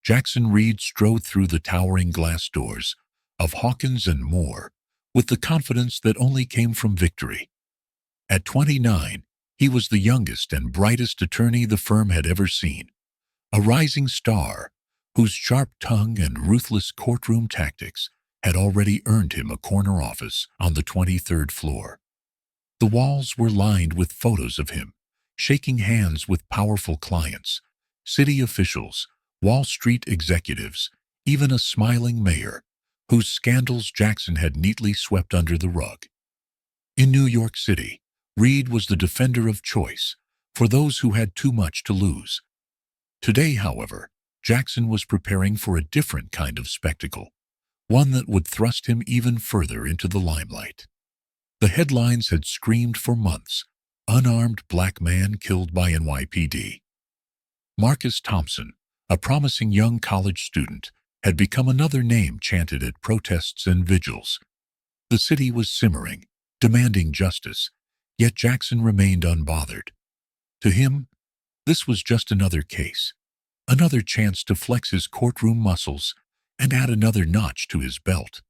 Jackson Reed strode through the towering glass doors of Hawkins and Moore with the confidence that only came from victory. At 29, he was the youngest and brightest attorney the firm had ever seen, a rising star whose sharp tongue and ruthless courtroom tactics had already earned him a corner office on the 23rd floor. The walls were lined with photos of him, shaking hands with powerful clients, city officials, Wall Street executives, even a smiling mayor, whose scandals Jackson had neatly swept under the rug. In New York City, Reed was the defender of choice for those who had too much to lose. Today, however, Jackson was preparing for a different kind of spectacle, one that would thrust him even further into the limelight. The headlines had screamed for months, "Unarmed black man killed by NYPD." Marcus Thompson, a promising young college student, had become another name chanted at protests and vigils. The city was simmering, demanding justice, yet Jackson remained unbothered. To him, this was just another case, another chance to flex his courtroom muscles and add another notch to his belt.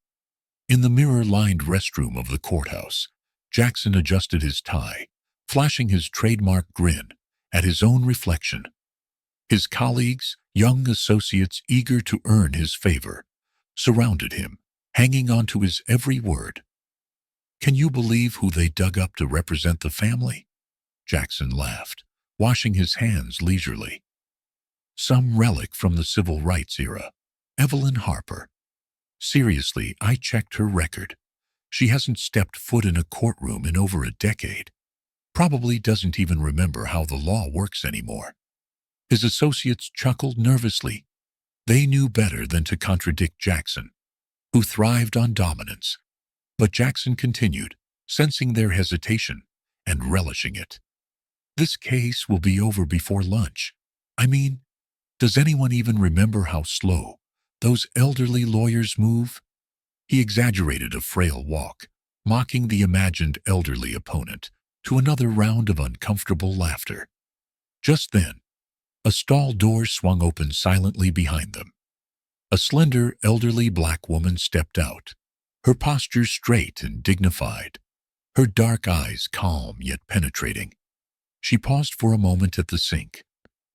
In the mirror-lined restroom of the courthouse, Jackson adjusted his tie, flashing his trademark grin at his own reflection. His colleagues, young associates eager to earn his favor, surrounded him, hanging on to his every word. "Can you believe who they dug up to represent the family?" Jackson laughed, washing his hands leisurely. "Some relic from the civil rights era. Evelyn Harper. Seriously, I checked her record. She hasn't stepped foot in a courtroom in over a decade. Probably doesn't even remember how the law works anymore." His associates chuckled nervously. They knew better than to contradict Jackson, who thrived on dominance. But Jackson continued, sensing their hesitation and relishing it. "This case will be over before lunch. I mean, does anyone even remember how slow those elderly lawyers move?" He exaggerated a frail walk, mocking the imagined elderly opponent, to another round of uncomfortable laughter. Just then, a stall door swung open silently behind them. A slender, elderly black woman stepped out, her posture straight and dignified, her dark eyes calm yet penetrating. She paused for a moment at the sink,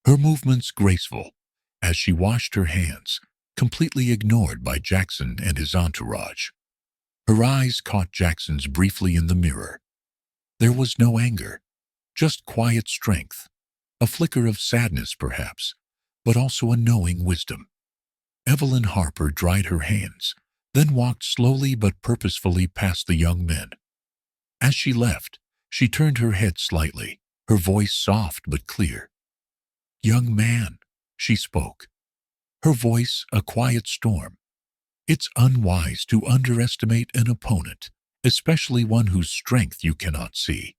her movements graceful, as she washed her hands, completely ignored by Jackson and his entourage. Her eyes caught Jackson's briefly in the mirror. There was no anger, just quiet strength, a flicker of sadness perhaps, but also a knowing wisdom. Evelyn Harper dried her hands, then walked slowly but purposefully past the young men. As she left, she turned her head slightly, her voice soft but clear. "Young man," she spoke, her voice a quiet storm. "It's unwise to underestimate an opponent, especially one whose strength you cannot see."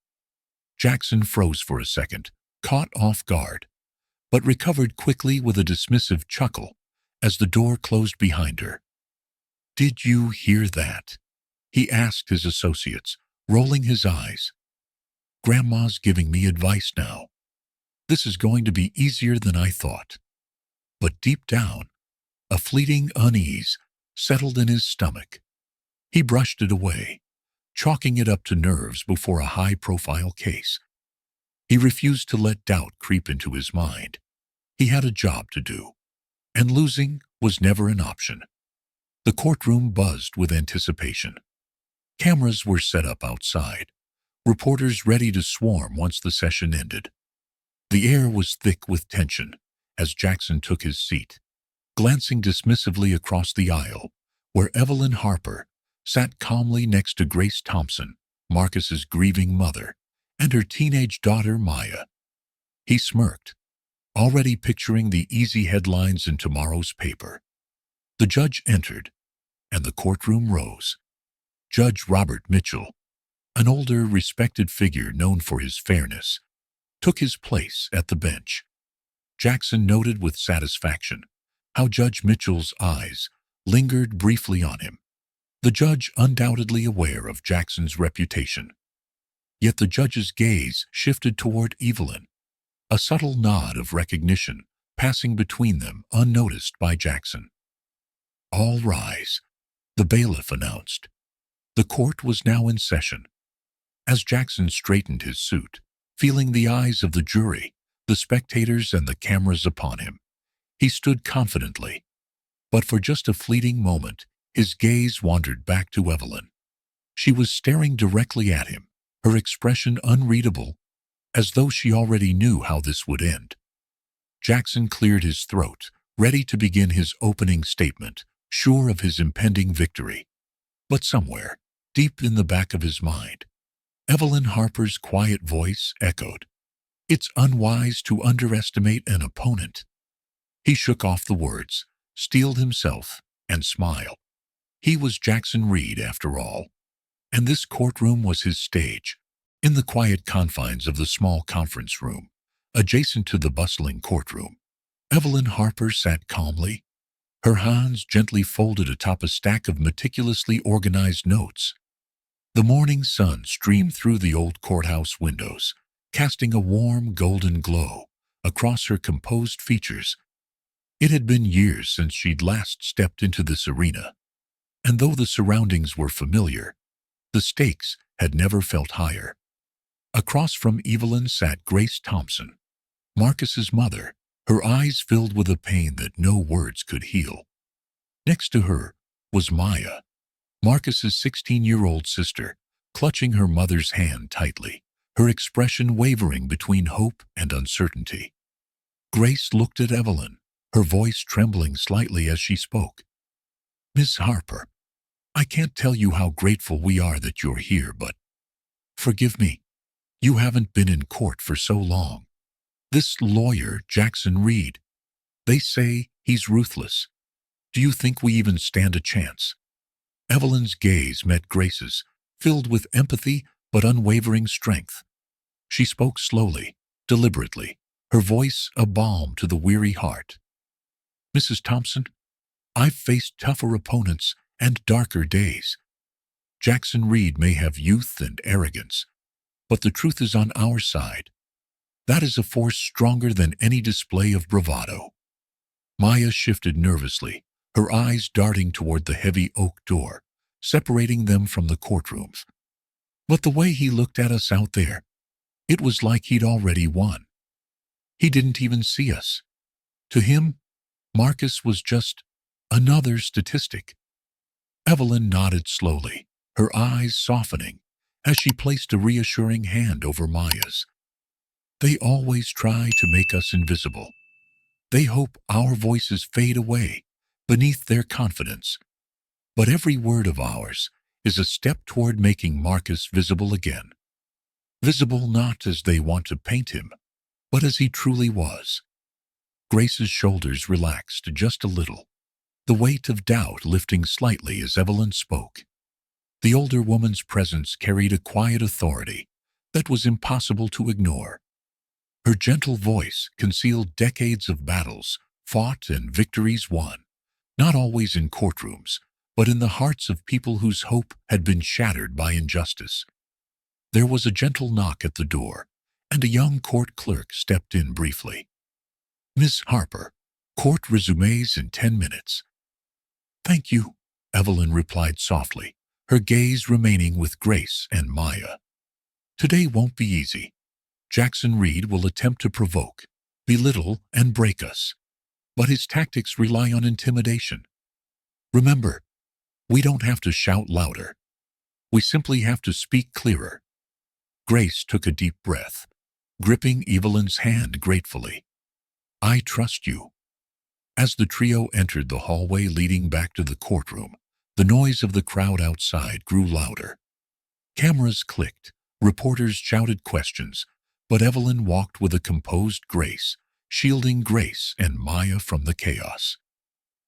Jackson froze for a second, caught off guard, but recovered quickly with a dismissive chuckle as the door closed behind her. "Did you hear that?" he asked his associates, rolling his eyes. "Grandma's giving me advice now. This is going to be easier than I thought." But deep down, a fleeting unease settled in his stomach. He brushed it away, chalking it up to nerves before a high-profile case. He refused to let doubt creep into his mind. He had a job to do, and losing was never an option. The courtroom buzzed with anticipation. Cameras were set up outside, reporters ready to swarm once the session ended. The air was thick with tension as Jackson took his seat, glancing dismissively across the aisle, where Evelyn Harper sat calmly next to Grace Thompson, Marcus's grieving mother, and her teenage daughter Maya. He smirked, already picturing the easy headlines in tomorrow's paper. The judge entered, and the courtroom rose. Judge Robert Mitchell, an older, respected figure known for his fairness, took his place at the bench. Jackson noted with satisfaction how Judge Mitchell's eyes lingered briefly on him, the judge undoubtedly aware of Jackson's reputation. Yet the judge's gaze shifted toward Evelyn, a subtle nod of recognition passing between them unnoticed by Jackson. "All rise," the bailiff announced. The court was now in session. As Jackson straightened his suit, feeling the eyes of the jury, the spectators, and the cameras upon him, he stood confidently. But for just a fleeting moment, his gaze wandered back to Evelyn. She was staring directly at him, her expression unreadable, as though she already knew how this would end. Jackson cleared his throat, ready to begin his opening statement, sure of his impending victory. But somewhere, deep in the back of his mind, Evelyn Harper's quiet voice echoed, "It's unwise to underestimate an opponent." He shook off the words, steeled himself, and smiled. He was Jackson Reed, after all, and this courtroom was his stage. In the quiet confines of the small conference room, adjacent to the bustling courtroom, Evelyn Harper sat calmly, her hands gently folded atop a stack of meticulously organized notes. The morning sun streamed through the old courthouse windows, casting a warm golden glow across her composed features. It had been years since she'd last stepped into this arena, and though the surroundings were familiar, the stakes had never felt higher. Across from Evelyn sat Grace Thompson, Marcus's mother, her eyes filled with a pain that no words could heal. Next to her was Maya, Marcus's 16-year-old sister, clutching her mother's hand tightly, her expression wavering between hope and uncertainty. Grace looked at Evelyn, her voice trembling slightly as she spoke. "Miss Harper, I can't tell you how grateful we are that you're here, but forgive me. You haven't been in court for so long. This lawyer, Jackson Reed, they say he's ruthless. Do you think we even stand a chance?" Evelyn's gaze met Grace's, filled with empathy but unwavering strength. She spoke slowly, deliberately, her voice a balm to the weary heart. "Mrs. Thompson, I've faced tougher opponents and darker days. Jackson Reed may have youth and arrogance, but the truth is on our side. That is a force stronger than any display of bravado." Maya shifted nervously, her eyes darting toward the heavy oak door, separating them from the courtroom. But the way he looked at us out there, it was like he'd already won. He didn't even see us. To him, Marcus was just another statistic. Evelyn nodded slowly, her eyes softening as she placed a reassuring hand over Maya's. "They always try to make us invisible. They hope our voices fade away beneath their confidence. But every word of ours is a step toward making Marcus visible again. Visible not as they want to paint him, but as he truly was." Grace's shoulders relaxed just a little, the weight of doubt lifting slightly as Evelyn spoke. The older woman's presence carried a quiet authority that was impossible to ignore. Her gentle voice concealed decades of battles fought and victories won, not always in courtrooms, but in the hearts of people whose hope had been shattered by injustice. There was a gentle knock at the door, and a young court clerk stepped in briefly. "Miss Harper, court resumes in 10 minutes. "Thank you," Evelyn replied softly, her gaze remaining with Grace and Maya. "Today won't be easy. Jackson Reed will attempt to provoke, belittle, and break us. But his tactics rely on intimidation. Remember, we don't have to shout louder. We simply have to speak clearer." Grace took a deep breath, gripping Evelyn's hand gratefully. "I trust you." As the trio entered the hallway leading back to the courtroom, the noise of the crowd outside grew louder. Cameras clicked, reporters shouted questions, but Evelyn walked with a composed grace, shielding Grace and Maya from the chaos.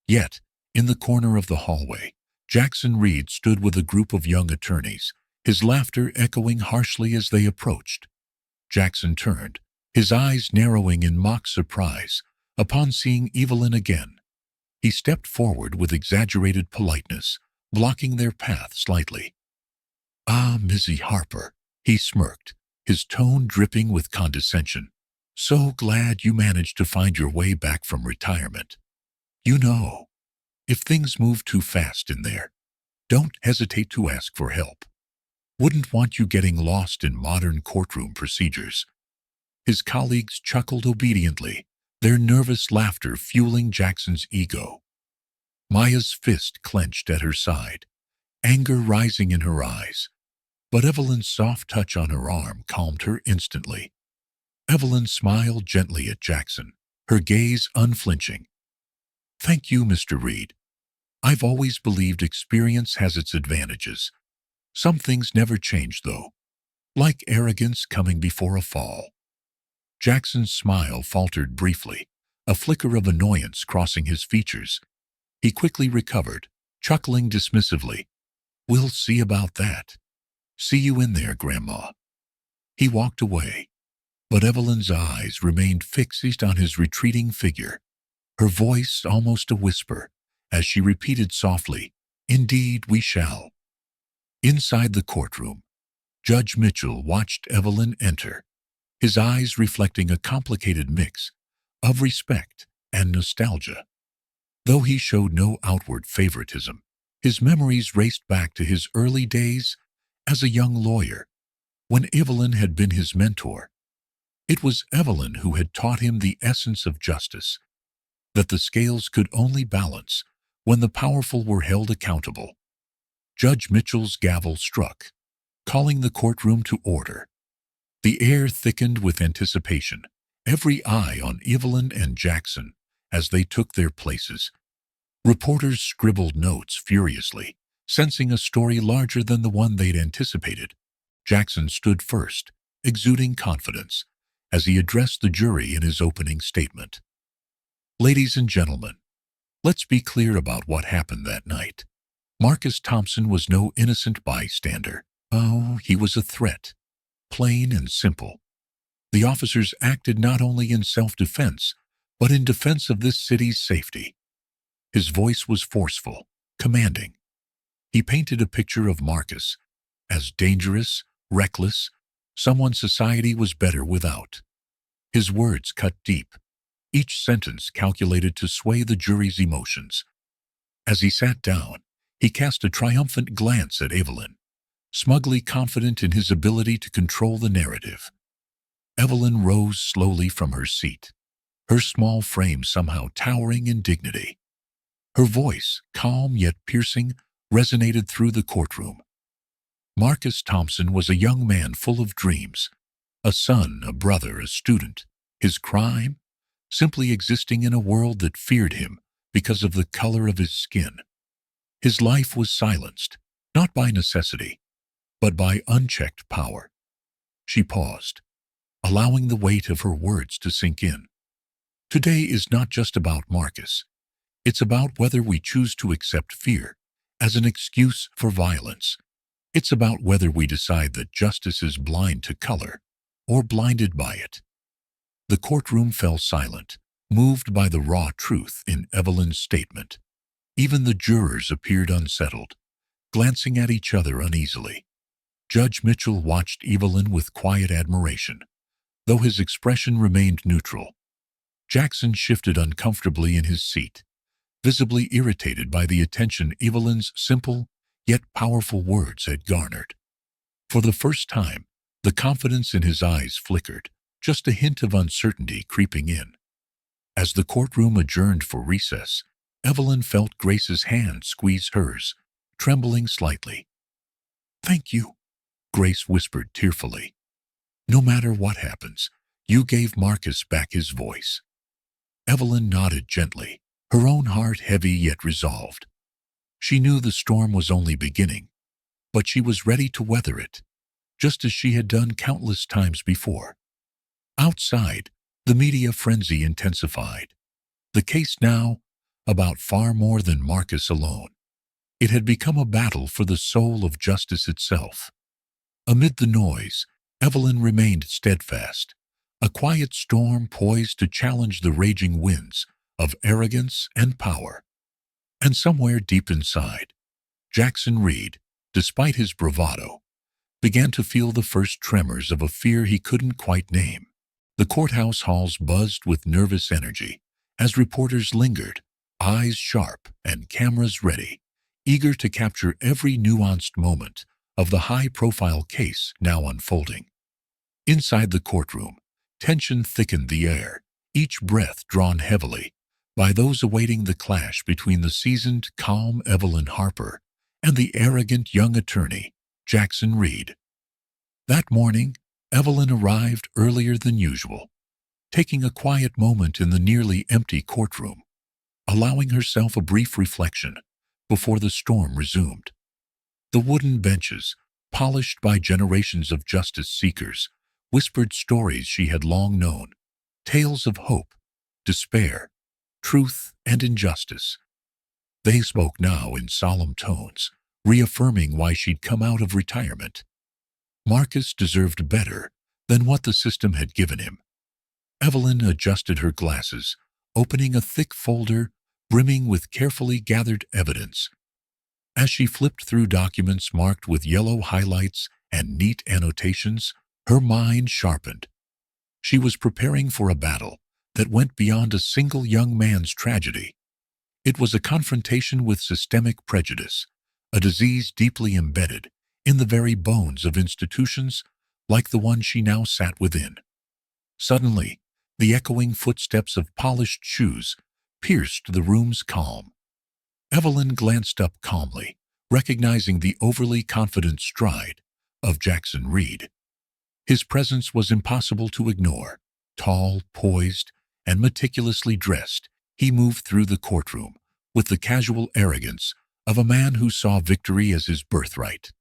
Yet, in the corner of the hallway, Jackson Reed stood with a group of young attorneys, his laughter echoing harshly as they approached. Jackson turned, his eyes narrowing in mock surprise upon seeing Evelyn again. He stepped forward with exaggerated politeness, blocking their path slightly. "Ah, Missy Harper," he smirked, his tone dripping with condescension. So glad you managed to find your way back from retirement. You know, if things move too fast in there, don't hesitate to ask for help. Wouldn't want you getting lost in modern courtroom procedures." His colleagues chuckled obediently, their nervous laughter fueling Jackson's ego. Maya's fist clenched at her side, anger rising in her eyes, but Evelyn's soft touch on her arm calmed her instantly. Evelyn smiled gently at Jackson, her gaze unflinching. "Thank you, Mr. Reed. I've always believed experience has its advantages. Some things never change, though, like arrogance coming before a fall." Jackson's smile faltered briefly, a flicker of annoyance crossing his features. He quickly recovered, chuckling dismissively. "We'll see about that. See you in there, Grandma." He walked away, but Evelyn's eyes remained fixed on his retreating figure, her voice almost a whisper, as she repeated softly, "Indeed we shall." Inside the courtroom, Judge Mitchell watched Evelyn enter, his eyes reflecting a complicated mix of respect and nostalgia. Though he showed no outward favoritism, his memories raced back to his early days as a young lawyer, when Evelyn had been his mentor. It was Evelyn who had taught him the essence of justice, that the scales could only balance when the powerful were held accountable. Judge Mitchell's gavel struck, calling the courtroom to order. The air thickened with anticipation, every eye on Evelyn and Jackson as they took their places. Reporters scribbled notes furiously, sensing a story larger than the one they'd anticipated. Jackson stood first, exuding confidence, as he addressed the jury in his opening statement. "Ladies and gentlemen, let's be clear about what happened that night. Marcus Thompson was no innocent bystander. Oh, he was a threat, plain and simple. The officers acted not only in self-defense, but in defense of this city's safety." His voice was forceful, commanding. He painted a picture of Marcus as dangerous, reckless, someone society was better without. His words cut deep, each sentence calculated to sway the jury's emotions. As he sat down, he cast a triumphant glance at Evelyn, smugly confident in his ability to control the narrative. Evelyn rose slowly from her seat, her small frame somehow towering in dignity. Her voice, calm yet piercing, resonated through the courtroom. Marcus Thompson was a young man full of dreams, a son, a brother, a student. His crime? Simply existing in a world that feared him because of the color of his skin. His life was silenced, not by necessity, but by unchecked power. She paused, allowing the weight of her words to sink in. Today is not just about Marcus. It's about whether we choose to accept fear as an excuse for violence. It's about whether we decide that justice is blind to color or blinded by it. The courtroom fell silent, moved by the raw truth in Evelyn's statement. Even the jurors appeared unsettled, glancing at each other uneasily. Judge Mitchell watched Evelyn with quiet admiration, though his expression remained neutral. Jackson shifted uncomfortably in his seat, visibly irritated by the attention Evelyn's simple yet powerful words had garnered. For the first time, the confidence in his eyes flickered, just a hint of uncertainty creeping in. As the courtroom adjourned for recess, Evelyn felt Grace's hand squeeze hers, trembling slightly. "Thank you," Grace whispered tearfully. "No matter what happens, you gave Marcus back his voice." Evelyn nodded gently, her own heart heavy yet resolved. She knew the storm was only beginning, but she was ready to weather it, just as she had done countless times before. Outside, the media frenzy intensified. The case now about far more than Marcus alone. It had become a battle for the soul of justice itself. Amid the noise, Evelyn remained steadfast, a quiet storm poised to challenge the raging winds of arrogance and power. And somewhere deep inside, Jackson Reed, despite his bravado, began to feel the first tremors of a fear he couldn't quite name. The courthouse halls buzzed with nervous energy as reporters lingered, eyes sharp and cameras ready, eager to capture every nuanced moment of the high-profile case now unfolding. Inside the courtroom, tension thickened the air, each breath drawn heavily by those awaiting the clash between the seasoned, calm Evelyn Harper and the arrogant young attorney, Jackson Reed. That morning, Evelyn arrived earlier than usual, taking a quiet moment in the nearly empty courtroom, allowing herself a brief reflection before the storm resumed. The wooden benches, polished by generations of justice seekers, whispered stories she had long known, tales of hope, despair, truth, and injustice. They spoke now in solemn tones, reaffirming why she'd come out of retirement. Marcus deserved better than what the system had given him. Evelyn adjusted her glasses, opening a thick folder brimming with carefully gathered evidence. As she flipped through documents marked with yellow highlights and neat annotations, her mind sharpened. She was preparing for a battle that went beyond a single young man's tragedy. It was a confrontation with systemic prejudice, a disease deeply embedded in the very bones of institutions like the one she now sat within. Suddenly, the echoing footsteps of polished shoes pierced the room's calm. Evelyn glanced up calmly, recognizing the overly confident stride of Jackson Reed. His presence was impossible to ignore. Tall, poised, and meticulously dressed, he moved through the courtroom with the casual arrogance of a man who saw victory as his birthright.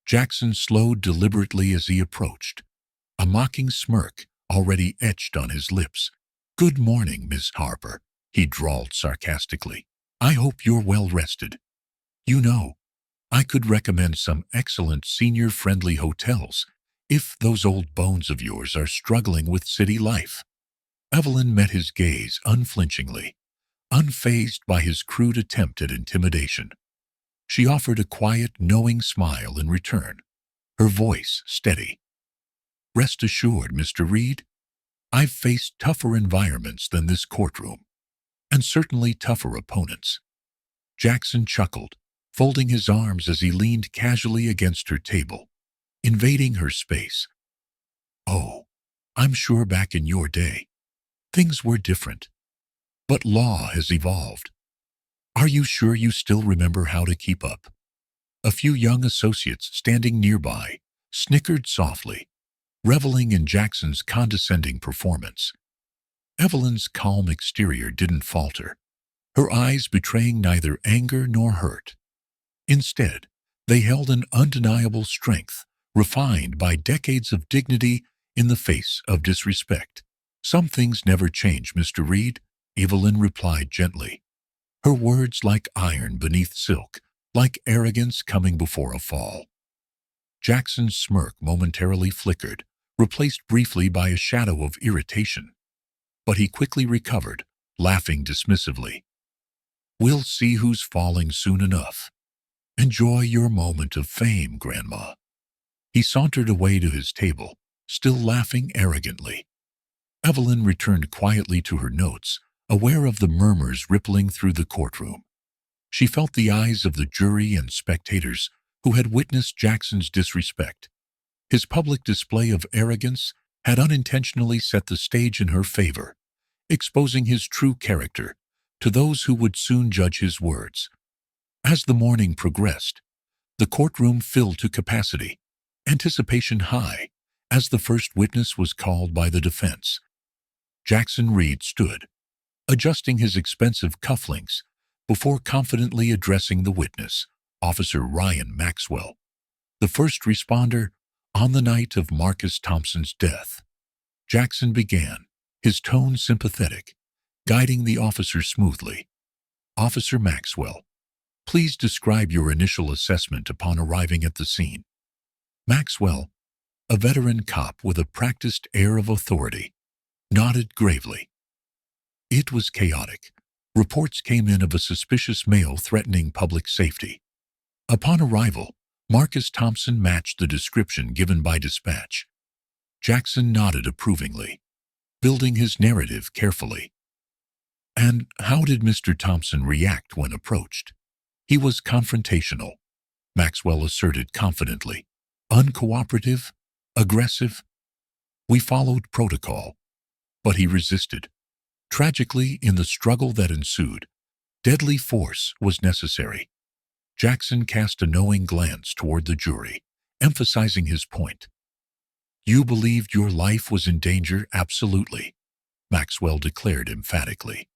Jackson slowed deliberately as he approached, a mocking smirk already etched on his lips. "Good morning, Miss Harper," he drawled sarcastically. "I hope you're well rested. You know, I could recommend some excellent senior-friendly hotels if those old bones of yours are struggling with city life." Evelyn met his gaze unflinchingly, unfazed by his crude attempt at intimidation. She offered a quiet, knowing smile in return, her voice steady. "Rest assured, Mr. Reed, I've faced tougher environments than this courtroom, and certainly tougher opponents." Jackson chuckled, folding his arms as he leaned casually against her table, invading her space. "Oh, I'm sure back in your day, things were different, but law has evolved. Are you sure you still remember how to keep up?" A few young associates standing nearby snickered softly, reveling in Jackson's condescending performance. Evelyn's calm exterior didn't falter, her eyes betraying neither anger nor hurt. Instead, they held an undeniable strength, refined by decades of dignity in the face of disrespect. "Some things never change, Mr. Reed," Evelyn replied gently, her words like iron beneath silk, like arrogance coming before a fall. Jackson's smirk momentarily flickered, replaced briefly by a shadow of irritation. But he quickly recovered, laughing dismissively. "We'll see who's falling soon enough. Enjoy your moment of fame, Grandma." He sauntered away to his table, still laughing arrogantly. Evelyn returned quietly to her notes, aware of the murmurs rippling through the courtroom. She felt the eyes of the jury and spectators who had witnessed Jackson's disrespect. His public display of arrogance had unintentionally set the stage in her favor, exposing his true character to those who would soon judge his words. As the morning progressed, the courtroom filled to capacity, anticipation high, as the first witness was called by the defense. Jackson Reed stood, adjusting his expensive cufflinks before confidently addressing the witness, Officer Ryan Maxwell, the first responder on the night of Marcus Thompson's death. Jackson began, his tone sympathetic, guiding the officer smoothly. "Officer Maxwell, please describe your initial assessment upon arriving at the scene." Maxwell, a veteran cop with a practiced air of authority, nodded gravely. "It was chaotic. Reports came in of a suspicious male threatening public safety. Upon arrival, Marcus Thompson matched the description given by dispatch." Jackson nodded approvingly, building his narrative carefully. And how did Mr. Thompson react when approached? He was confrontational, Maxwell asserted confidently. Uncooperative, aggressive. We followed protocol, but he resisted. Tragically, in the struggle that ensued, deadly force was necessary. Jackson cast a knowing glance toward the jury, emphasizing his point. You believed your life was in danger? Absolutely, Maxwell declared emphatically.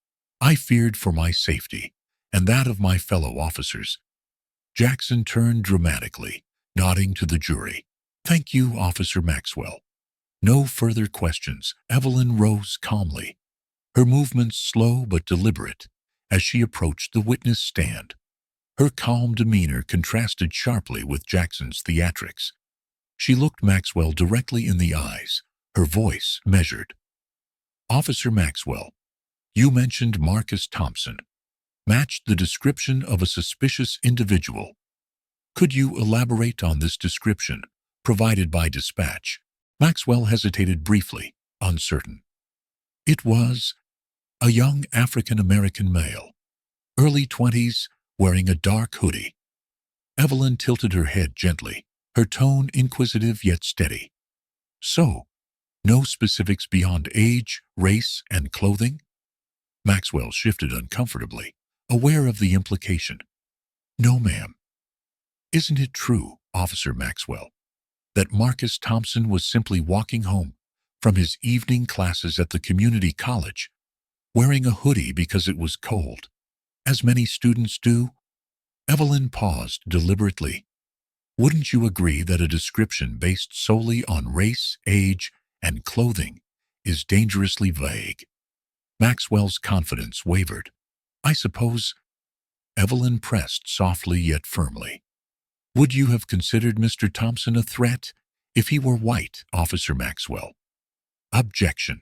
I feared for my safety and that of my fellow officers. Jackson turned dramatically, nodding to the jury. Thank you, Officer Maxwell. No further questions. Evelyn rose calmly, her movements slow but deliberate as she approached the witness stand. Her calm demeanor contrasted sharply with Jackson's theatrics. She looked Maxwell directly in the eyes, her voice measured. Officer Maxwell, you mentioned Marcus Thompson, matched the description of a suspicious individual. Could you elaborate on this description provided by dispatch? Maxwell hesitated briefly, uncertain. It was a young African-American male, early 20s, wearing a dark hoodie. Evelyn tilted her head gently, her tone inquisitive yet steady. So, no specifics beyond age, race, and clothing? Maxwell shifted uncomfortably, aware of the implication. No, ma'am. Isn't it true, Officer Maxwell, that Marcus Thompson was simply walking home from his evening classes at the community college, wearing a hoodie because it was cold, as many students do? Evelyn paused deliberately. Wouldn't you agree that a description based solely on race, age, and clothing is dangerously vague? Maxwell's confidence wavered. I suppose. Evelyn pressed softly yet firmly. Would you have considered Mr. Thompson a threat if he were white, Officer Maxwell? Objection.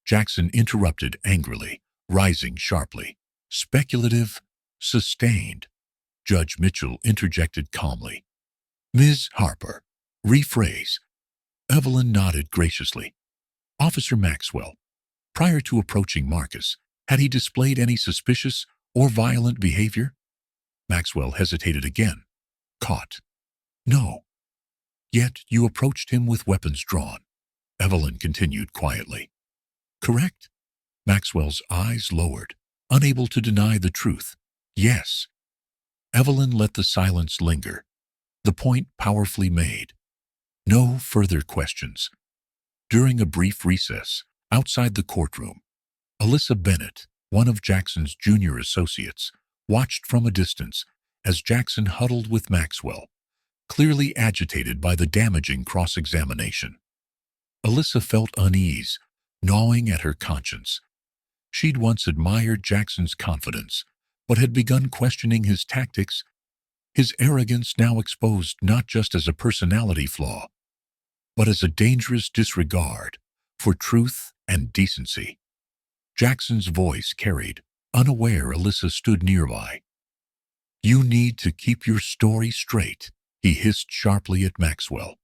Jackson interrupted angrily, rising sharply. Speculative, sustained. Judge Mitchell interjected calmly. Ms. Harper, rephrase. Evelyn nodded graciously. Officer Maxwell, prior to approaching Marcus, had he displayed any suspicious or violent behavior? Maxwell hesitated again. Caught. No. Yet you approached him with weapons drawn. Evelyn continued quietly. Correct? Maxwell's eyes lowered, unable to deny the truth. Yes. Evelyn let the silence linger, the point powerfully made. No further questions. During a brief recess, outside the courtroom, Alyssa Bennett, one of Jackson's junior associates, watched from a distance as Jackson huddled with Maxwell, clearly agitated by the damaging cross-examination. Alyssa felt unease, gnawing at her conscience. She'd once admired Jackson's confidence, but had begun questioning his tactics, his arrogance now exposed not just as a personality flaw, but as a dangerous disregard for truth and decency. Jackson's voice carried, unaware Alyssa stood nearby. You need to keep your story straight, he hissed sharply at Maxwell.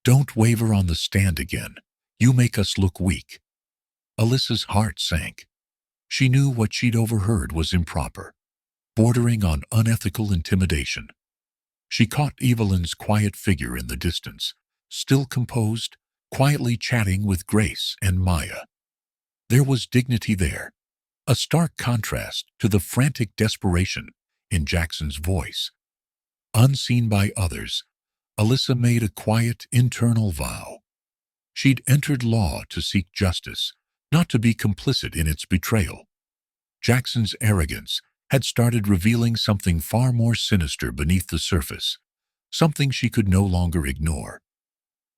Don't waver on the stand again. You make us look weak. Alyssa's heart sank. She knew what she'd overheard was improper, bordering on unethical intimidation. She caught Evelyn's quiet figure in the distance, still composed, quietly chatting with Grace and Maya. There was dignity there, a stark contrast to the frantic desperation in Jackson's voice. Unseen by others, Alyssa made a quiet internal vow. She'd entered law to seek justice, not to be complicit in its betrayal. Jackson's arrogance had started revealing something far more sinister beneath the surface, something she could no longer ignore.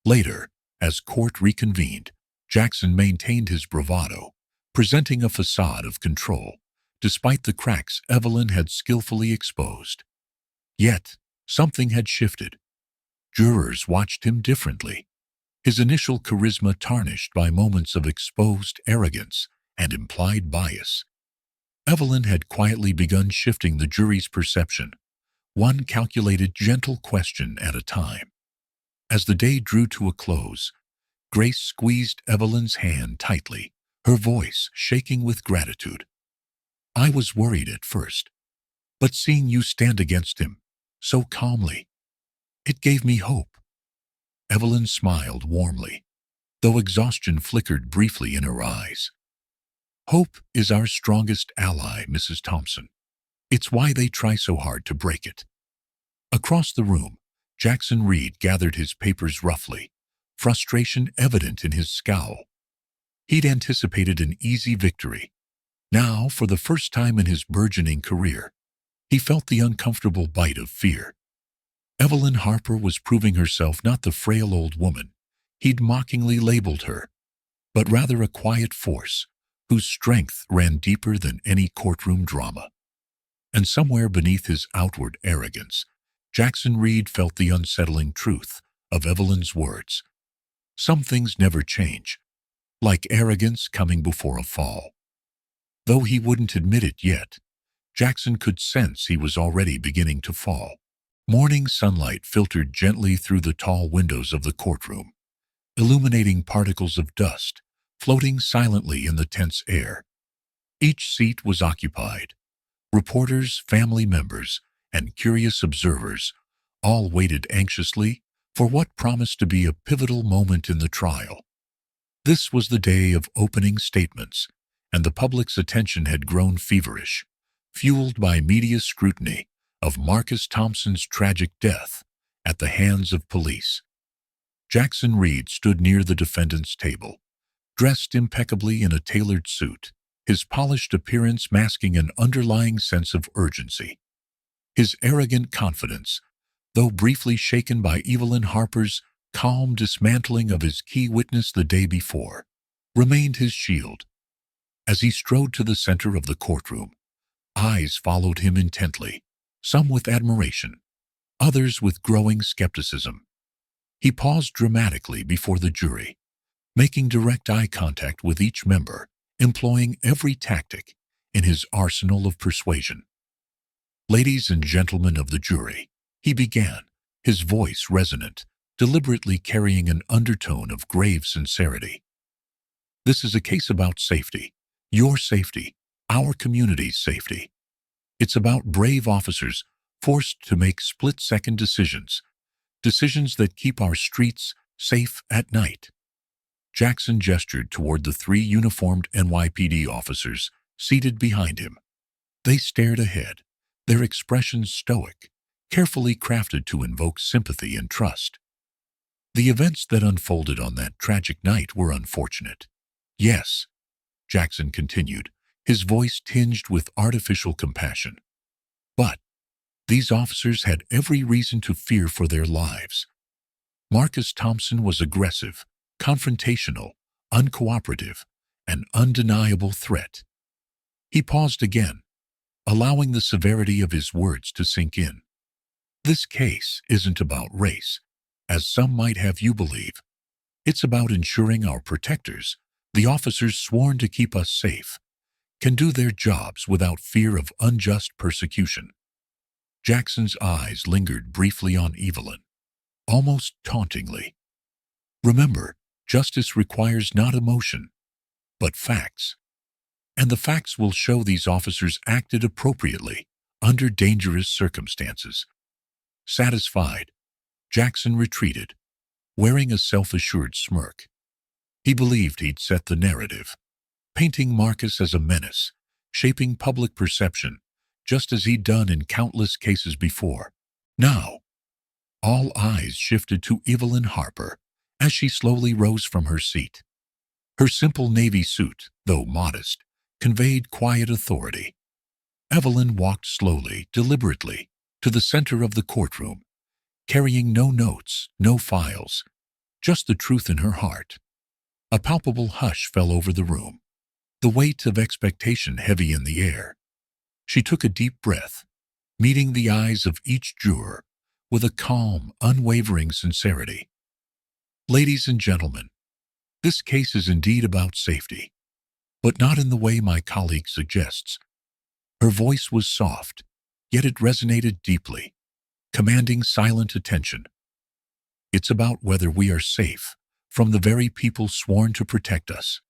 Later, as court reconvened, Jackson maintained his bravado, presenting a facade of control, despite the cracks Evelyn had skillfully exposed. Yet, something had shifted. Jurors watched him differently, his initial charisma tarnished by moments of exposed arrogance and implied bias. Evelyn had quietly begun shifting the jury's perception, one calculated, gentle question at a time. As the day drew to a close, Grace squeezed Evelyn's hand tightly, her voice shaking with gratitude. "I was worried at first, but seeing you stand against him so calmly, it gave me hope." Evelyn smiled warmly, though exhaustion flickered briefly in her eyes. "Hope is our strongest ally, Mrs. Thompson. It's why they try so hard to break it." Across the room, Jackson Reed gathered his papers roughly, frustration evident in his scowl. He'd anticipated an easy victory. Now, for the first time in his burgeoning career, he felt the uncomfortable bite of fear. Evelyn Harper was proving herself not the frail old woman he'd mockingly labeled her, but rather a quiet force whose strength ran deeper than any courtroom drama. And somewhere beneath his outward arrogance, Jackson Reed felt the unsettling truth of Evelyn's words. Some things never change, like arrogance coming before a fall. Though he wouldn't admit it yet, Jackson could sense he was already beginning to fall. Morning sunlight filtered gently through the tall windows of the courtroom, illuminating particles of dust floating silently in the tense air. Each seat was occupied. Reporters, family members, and curious observers all waited anxiously for what promised to be a pivotal moment in the trial. This was the day of opening statements, and the public's attention had grown feverish, fueled by media scrutiny of Marcus Thompson's tragic death at the hands of police. Jackson Reed stood near the defendant's table, dressed impeccably in a tailored suit, his polished appearance masking an underlying sense of urgency. His arrogant confidence, though briefly shaken by Evelyn Harper's calm dismantling of his key witness the day before, remained his shield. As he strode to the center of the courtroom, eyes followed him intently, some with admiration, others with growing skepticism. He paused dramatically before the jury, making direct eye contact with each member, employing every tactic in his arsenal of persuasion. "Ladies and gentlemen of the jury," he began, his voice resonant, deliberately carrying an undertone of grave sincerity. "This is a case about safety, your safety, our community's safety. It's about brave officers forced to make split-second decisions that keep our streets safe at night." Jackson gestured toward the 3 uniformed NYPD officers seated behind him. They stared ahead, their expressions stoic, carefully crafted to invoke sympathy and trust. The events that unfolded on that tragic night were unfortunate. Yes, Jackson continued, his voice tinged with artificial compassion. But these officers had every reason to fear for their lives. Marcus Thompson was aggressive, confrontational, uncooperative, an undeniable threat. He paused again, allowing the severity of his words to sink in. This case isn't about race, as some might have you believe. It's about ensuring our protectors, the officers sworn to keep us safe, can do their jobs without fear of unjust persecution. Jackson's eyes lingered briefly on Evelyn, almost tauntingly. "Remember, justice requires not emotion, but facts. And the facts will show these officers acted appropriately under dangerous circumstances." Satisfied, Jackson retreated, wearing a self-assured smirk. He believed he'd set the narrative, painting Marcus as a menace, shaping public perception, just as he'd done in countless cases before. Now, all eyes shifted to Evelyn Harper as she slowly rose from her seat. Her simple navy suit, though modest, conveyed quiet authority. Evelyn walked slowly, deliberately, to the center of the courtroom, carrying no notes, no files, just the truth in her heart. A palpable hush fell over the room, the weight of expectation heavy in the air. She took a deep breath, meeting the eyes of each juror with a calm, unwavering sincerity. "Ladies and gentlemen, this case is indeed about safety, but not in the way my colleague suggests." Her voice was soft, yet it resonated deeply, commanding silent attention. "It's about whether we are safe from the very people sworn to protect us.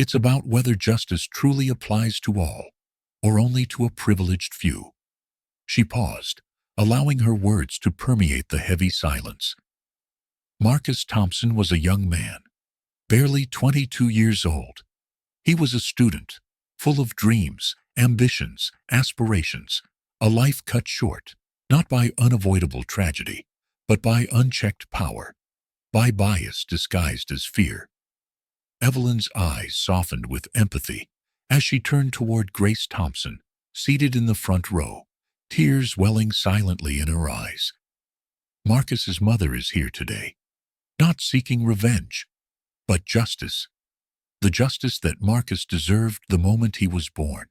It's about whether justice truly applies to all, or only to a privileged few. She paused, allowing her words to permeate the heavy silence. Marcus Thompson was a young man, barely 22 years old. He was a student, full of dreams, ambitions, aspirations, a life cut short, not by unavoidable tragedy, but by unchecked power, by bias disguised as fear. Evelyn's eyes softened with empathy as she turned toward Grace Thompson, seated in the front row, tears welling silently in her eyes. Marcus's mother is here today, not seeking revenge, but justice. The justice that Marcus deserved the moment he was born.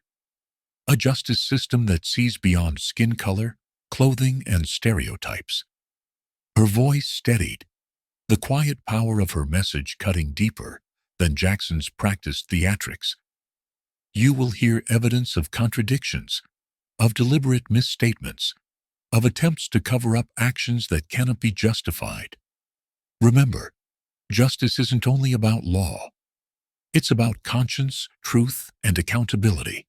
A justice system that sees beyond skin color, clothing, and stereotypes. Her voice steadied, the quiet power of her message cutting deeper than Jackson's practiced theatrics. You will hear evidence of contradictions, of deliberate misstatements, of attempts to cover up actions that cannot be justified. Remember, justice isn't only about law. It's about conscience, truth, and accountability.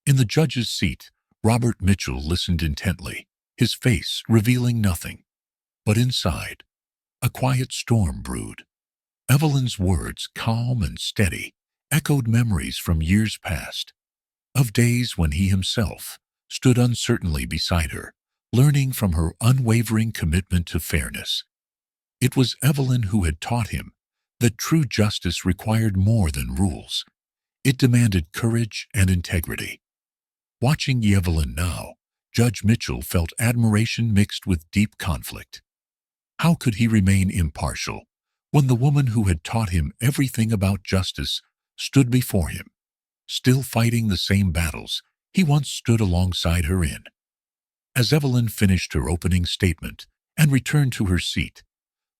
In the judge's seat, Robert Mitchell listened intently, his face revealing nothing. But inside, a quiet storm brewed. Evelyn's words, calm and steady, echoed memories from years past, of days when he himself stood uncertainly beside her, learning from her unwavering commitment to fairness. It was Evelyn who had taught him that true justice required more than rules. It demanded courage and integrity. Watching Evelyn now, Judge Mitchell felt admiration mixed with deep conflict. How could he remain impartial when the woman who had taught him everything about justice stood before him, still fighting the same battles he once stood alongside her in? As Evelyn finished her opening statement and returned to her seat,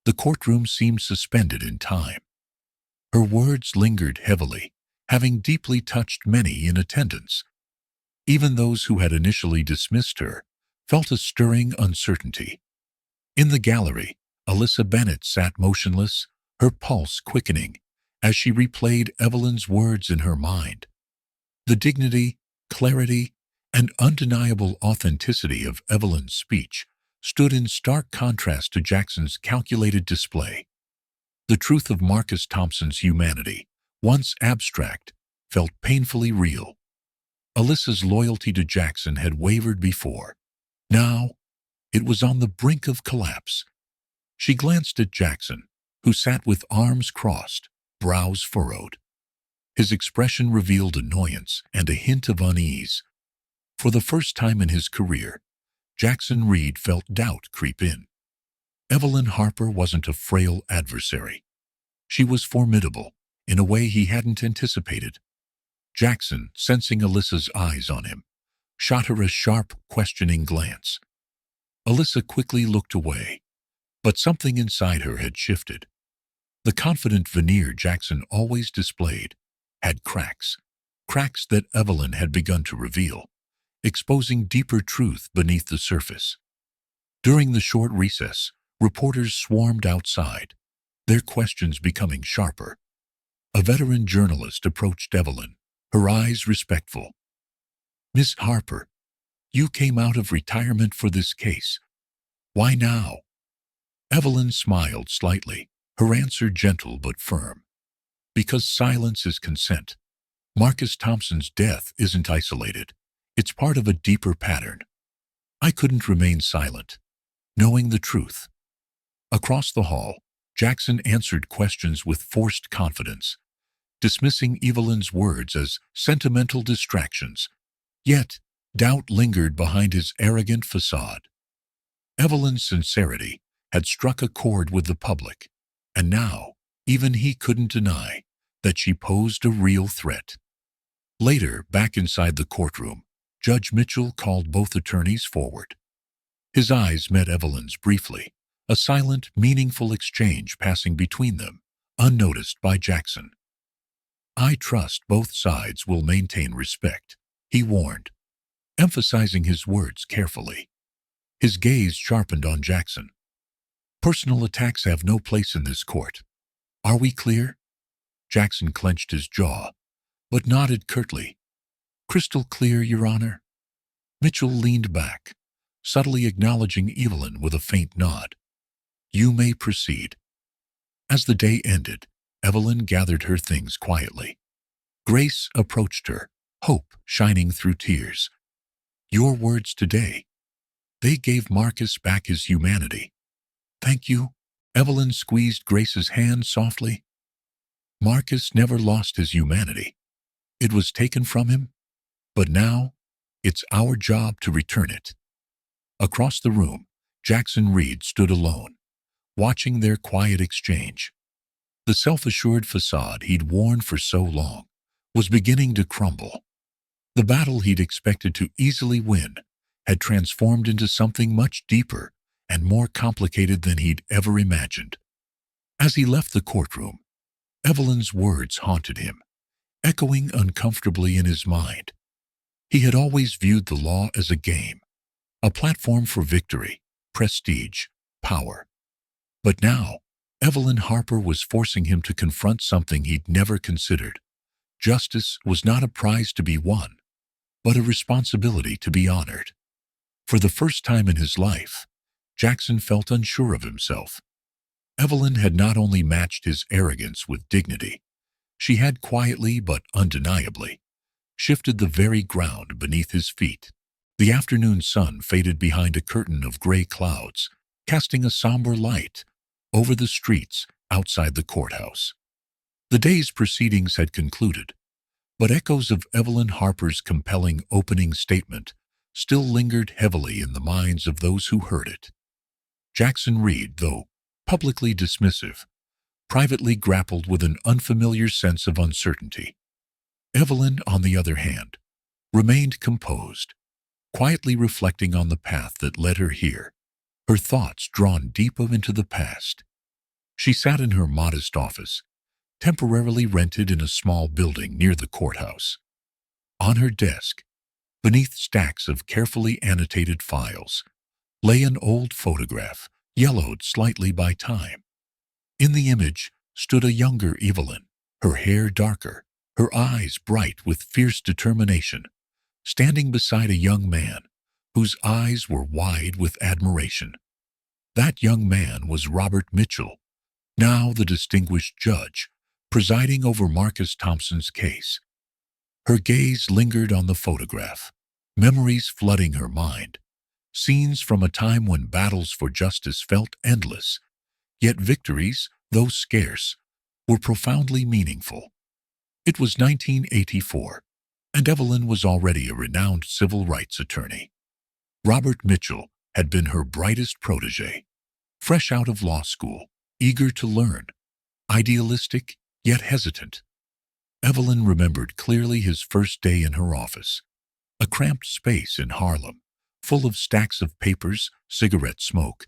the courtroom seemed suspended in time. Her words lingered heavily, having deeply touched many in attendance. Even those who had initially dismissed her felt a stirring uncertainty. In the gallery, Alyssa Bennett sat motionless, her pulse quickening as she replayed Evelyn's words in her mind. The dignity, clarity, and undeniable authenticity of Evelyn's speech stood in stark contrast to Jackson's calculated display. The truth of Marcus Thompson's humanity, once abstract, felt painfully real. Alyssa's loyalty to Jackson had wavered before. Now, it was on the brink of collapse. She glanced at Jackson, who sat with arms crossed, brows furrowed. His expression revealed annoyance and a hint of unease. For the first time in his career, Jackson Reed felt doubt creep in. Evelyn Harper wasn't a frail adversary. She was formidable, in a way he hadn't anticipated. Jackson, sensing Alyssa's eyes on him, shot her a sharp, questioning glance. Alyssa quickly looked away, but something inside her had shifted. The confident veneer Jackson always displayed had cracks that Evelyn had begun to reveal, exposing deeper truth beneath the surface. During the short recess, reporters swarmed outside, their questions becoming sharper. A veteran journalist approached Evelyn, her eyes respectful. "Miss Harper, you came out of retirement for this case. Why now?" Evelyn smiled slightly, her answer gentle but firm. "Because silence is consent. Marcus Thompson's death isn't isolated. It's part of a deeper pattern. I couldn't remain silent, knowing the truth." Across the hall, Jackson answered questions with forced confidence, dismissing Evelyn's words as sentimental distractions. Yet, doubt lingered behind his arrogant facade. Evelyn's sincerity had struck a chord with the public, and now even he couldn't deny that she posed a real threat. Later, back inside the courtroom, Judge Mitchell called both attorneys forward. His eyes met Evelyn's briefly, a silent, meaningful exchange passing between them, unnoticed by Jackson. "I trust both sides will maintain respect," he warned, emphasizing his words carefully. His gaze sharpened on Jackson. "Personal attacks have no place in this court. Are we clear?" Jackson clenched his jaw, but nodded curtly. "Crystal clear, Your Honor." Mitchell leaned back, subtly acknowledging Evelyn with a faint nod. "You may proceed." As the day ended, Evelyn gathered her things quietly. Grace approached her, hope shining through tears. "Your words today. They gave Marcus back his humanity." "Thank you." Evelyn squeezed Grace's hand softly. "Marcus never lost his humanity. It was taken from him, but now it's our job to return it." Across the room, Jackson Reed stood alone, watching their quiet exchange. The self-assured facade he'd worn for so long was beginning to crumble. The battle he'd expected to easily win had transformed into something much deeper and more complicated than he'd ever imagined. As he left the courtroom, Evelyn's words haunted him, echoing uncomfortably in his mind. He had always viewed the law as a game, a platform for victory, prestige, power. But now, Evelyn Harper was forcing him to confront something he'd never considered. Justice was not a prize to be won, but a responsibility to be honored. For the first time in his life, Jackson felt unsure of himself. Evelyn had not only matched his arrogance with dignity, she had quietly but undeniably shifted the very ground beneath his feet. The afternoon sun faded behind a curtain of gray clouds, casting a somber light over the streets outside the courthouse. The day's proceedings had concluded, but echoes of Evelyn Harper's compelling opening statement still lingered heavily in the minds of those who heard it. Jackson Reed, though publicly dismissive, privately grappled with an unfamiliar sense of uncertainty. Evelyn, on the other hand, remained composed, quietly reflecting on the path that led her here, her thoughts drawn deeper into the past. She sat in her modest office, temporarily rented in a small building near the courthouse. On her desk, beneath stacks of carefully annotated files, lay an old photograph, yellowed slightly by time. In the image stood a younger Evelyn, her hair darker, her eyes bright with fierce determination, standing beside a young man whose eyes were wide with admiration. That young man was Robert Mitchell, now the distinguished judge, presiding over Marcus Thompson's case. Her gaze lingered on the photograph, memories flooding her mind, scenes from a time when battles for justice felt endless, yet victories, though scarce, were profoundly meaningful. It was 1984, and Evelyn was already a renowned civil rights attorney. Robert Mitchell had been her brightest protege, fresh out of law school, eager to learn, idealistic yet hesitant. Evelyn remembered clearly his first day in her office, a cramped space in Harlem, full of stacks of papers, cigarette smoke,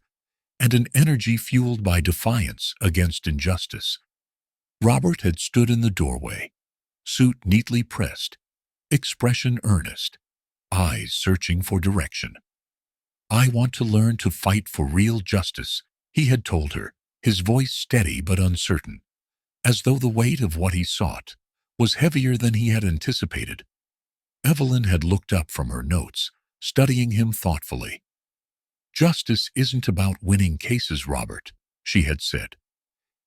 and an energy fueled by defiance against injustice. Robert had stood in the doorway, suit neatly pressed, expression earnest, eyes searching for direction. "I want to learn to fight for real justice," he had told her, his voice steady but uncertain, as though the weight of what he sought was heavier than he had anticipated. Evelyn had looked up from her notes, studying him thoughtfully. "Justice isn't about winning cases, Robert," she had said.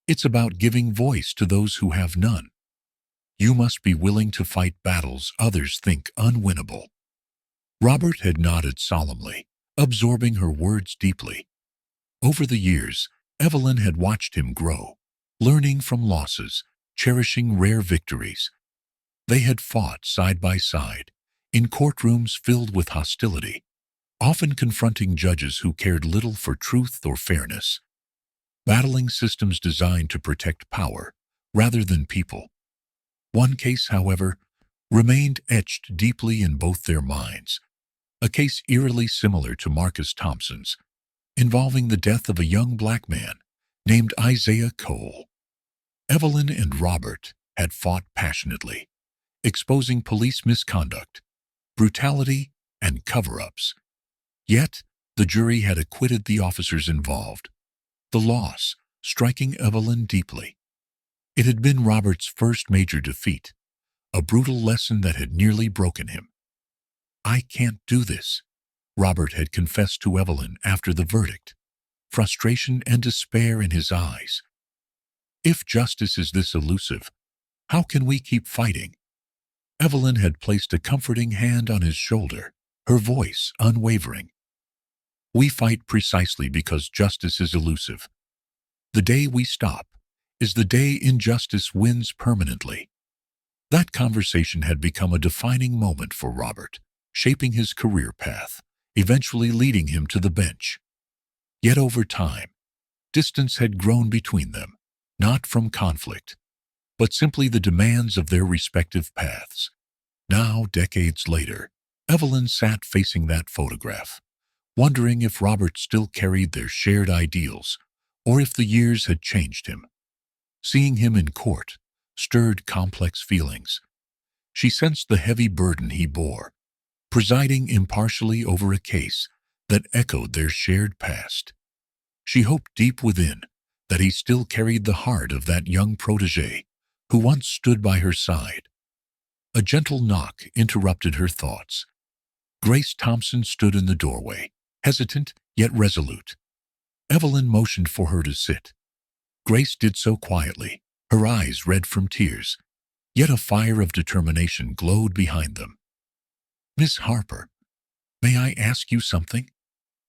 "It's about giving voice to those who have none. You must be willing to fight battles others think unwinnable." Robert had nodded solemnly, absorbing her words deeply. Over the years, Evelyn had watched him grow, learning from losses, cherishing rare victories. They had fought side by side, in courtrooms filled with hostility, often confronting judges who cared little for truth or fairness, battling systems designed to protect power rather than people. One case, however, remained etched deeply in both their minds, a case eerily similar to Marcus Thompson's, involving the death of a young black man named Isaiah Cole. Evelyn and Robert had fought passionately, exposing police misconduct, brutality, and cover-ups. Yet, the jury had acquitted the officers involved, the loss striking Evelyn deeply. It had been Robert's first major defeat, a brutal lesson that had nearly broken him. "I can't do this," Robert had confessed to Evelyn after the verdict, frustration and despair in his eyes. "If justice is this elusive, how can we keep fighting?" Evelyn had placed a comforting hand on his shoulder, her voice unwavering. "We fight precisely because justice is elusive. The day we stop is the day injustice wins permanently." That conversation had become a defining moment for Robert, shaping his career path, eventually leading him to the bench. Yet over time, distance had grown between them, not from conflict, but simply the demands of their respective paths. Now, decades later, Evelyn sat facing that photograph, wondering if Robert still carried their shared ideals, or if the years had changed him. Seeing him in court stirred complex feelings. She sensed the heavy burden he bore, presiding impartially over a case that echoed their shared past. She hoped deep within that he still carried the heart of that young protégé who once stood by her side. A gentle knock interrupted her thoughts. Grace Thompson stood in the doorway, hesitant yet resolute. Evelyn motioned for her to sit. Grace did so quietly, her eyes red from tears, yet a fire of determination glowed behind them. "Miss Harper, may I ask you something?"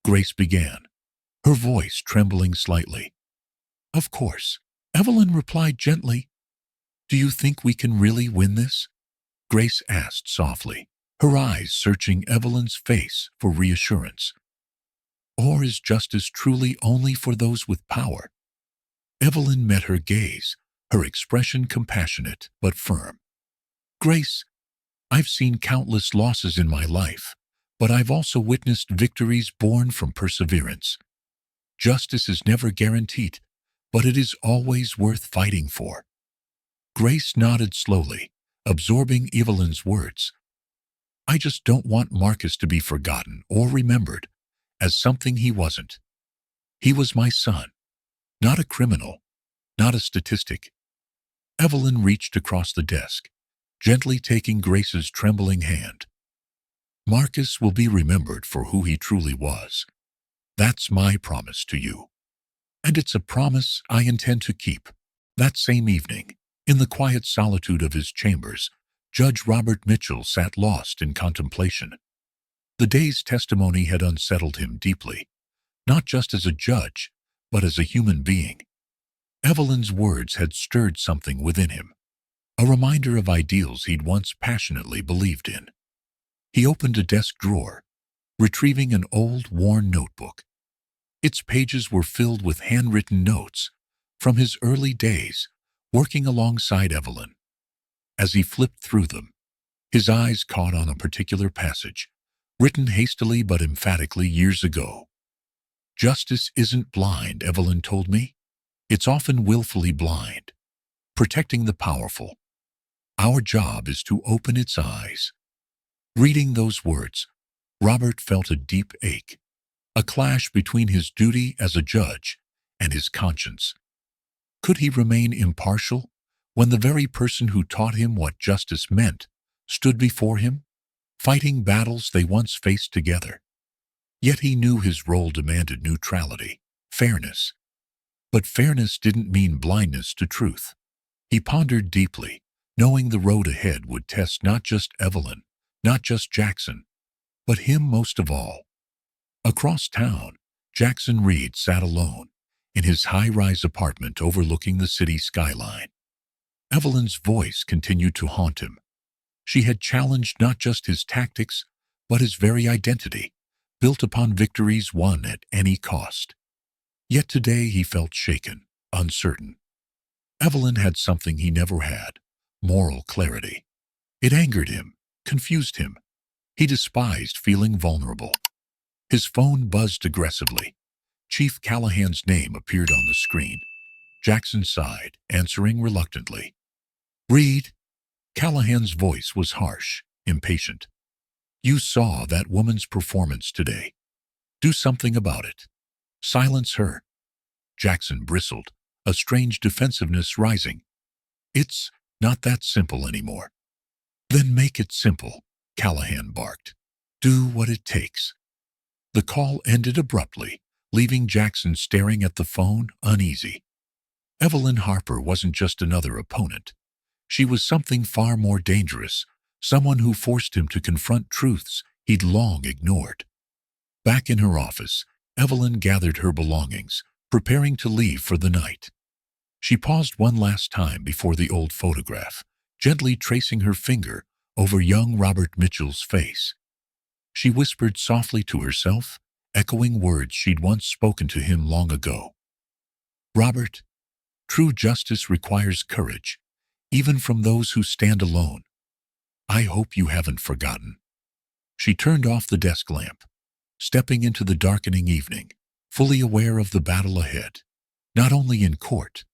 Grace began, her voice trembling slightly. "Of course," Evelyn replied gently. "Do you think we can really win this?" Grace asked softly, her eyes searching Evelyn's face for reassurance. "Or is justice truly only for those with power?" Evelyn met her gaze, her expression compassionate but firm. "Grace, I've seen countless losses in my life, but I've also witnessed victories born from perseverance. Justice is never guaranteed, but it is always worth fighting for." Grace nodded slowly, absorbing Evelyn's words. "I just don't want Marcus to be forgotten or remembered as something he wasn't. He was my son, not a criminal, not a statistic." Evelyn reached across the desk, gently taking Grace's trembling hand. "Marcus will be remembered for who he truly was. That's my promise to you. And it's a promise I intend to keep." That same evening, in the quiet solitude of his chambers, Judge Robert Mitchell sat lost in contemplation. The day's testimony had unsettled him deeply, not just as a judge, but as a human being. Evelyn's words had stirred something within him, a reminder of ideals he'd once passionately believed in. He opened a desk drawer, retrieving an old, worn notebook. Its pages were filled with handwritten notes from his early days working alongside Evelyn. As he flipped through them, his eyes caught on a particular passage, written hastily but emphatically years ago. "Justice isn't blind," Evelyn told me. "It's often willfully blind, protecting the powerful. Our job is to open its eyes." Reading those words, Robert felt a deep ache, a clash between his duty as a judge and his conscience. Could he remain impartial when the very person who taught him what justice meant stood before him, fighting battles they once faced together? Yet he knew his role demanded neutrality, fairness. But fairness didn't mean blindness to truth. He pondered deeply, knowing the road ahead would test not just Evelyn, not just Jackson, but him most of all. Across town, Jackson Reed sat alone in his high-rise apartment overlooking the city skyline. Evelyn's voice continued to haunt him. She had challenged not just his tactics, but his very identity, built upon victories won at any cost. Yet today he felt shaken, uncertain. Evelyn had something he never had: moral clarity. It angered him, confused him. He despised feeling vulnerable. His phone buzzed aggressively. Chief Callahan's name appeared on the screen. Jackson sighed, answering reluctantly. "Reed." Callahan's voice was harsh, impatient. "You saw that woman's performance today. Do something about it. Silence her." Jackson bristled, a strange defensiveness rising. It's not that simple anymore. Then make it simple, Callahan barked. Do what it takes. The call ended abruptly, leaving Jackson staring at the phone, uneasy. Evelyn Harper wasn't just another opponent. She was something far more dangerous, someone who forced him to confront truths he'd long ignored. Back in her office, Evelyn gathered her belongings, preparing to leave for the night. She paused one last time before the old photograph, gently tracing her finger over young Robert Mitchell's face. She whispered softly to herself, echoing words she'd once spoken to him long ago. Robert, true justice requires courage, even from those who stand alone. I hope you haven't forgotten. She turned off the desk lamp, stepping into the darkening evening, fully aware of the battle ahead, not only in court,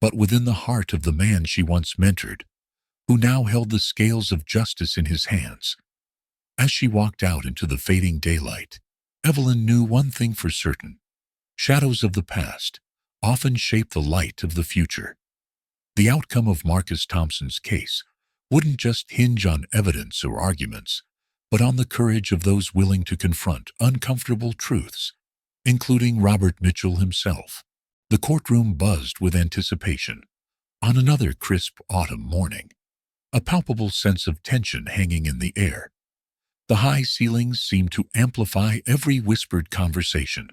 but within the heart of the man she once mentored, who now held the scales of justice in his hands. As she walked out into the fading daylight, Evelyn knew one thing for certain. Shadows of the past often shape the light of the future. The outcome of Marcus Thompson's case wouldn't just hinge on evidence or arguments, but on the courage of those willing to confront uncomfortable truths, including Robert Mitchell himself. The courtroom buzzed with anticipation. On another crisp autumn morning, a palpable sense of tension hanging in the air. The high ceilings seemed to amplify every whispered conversation,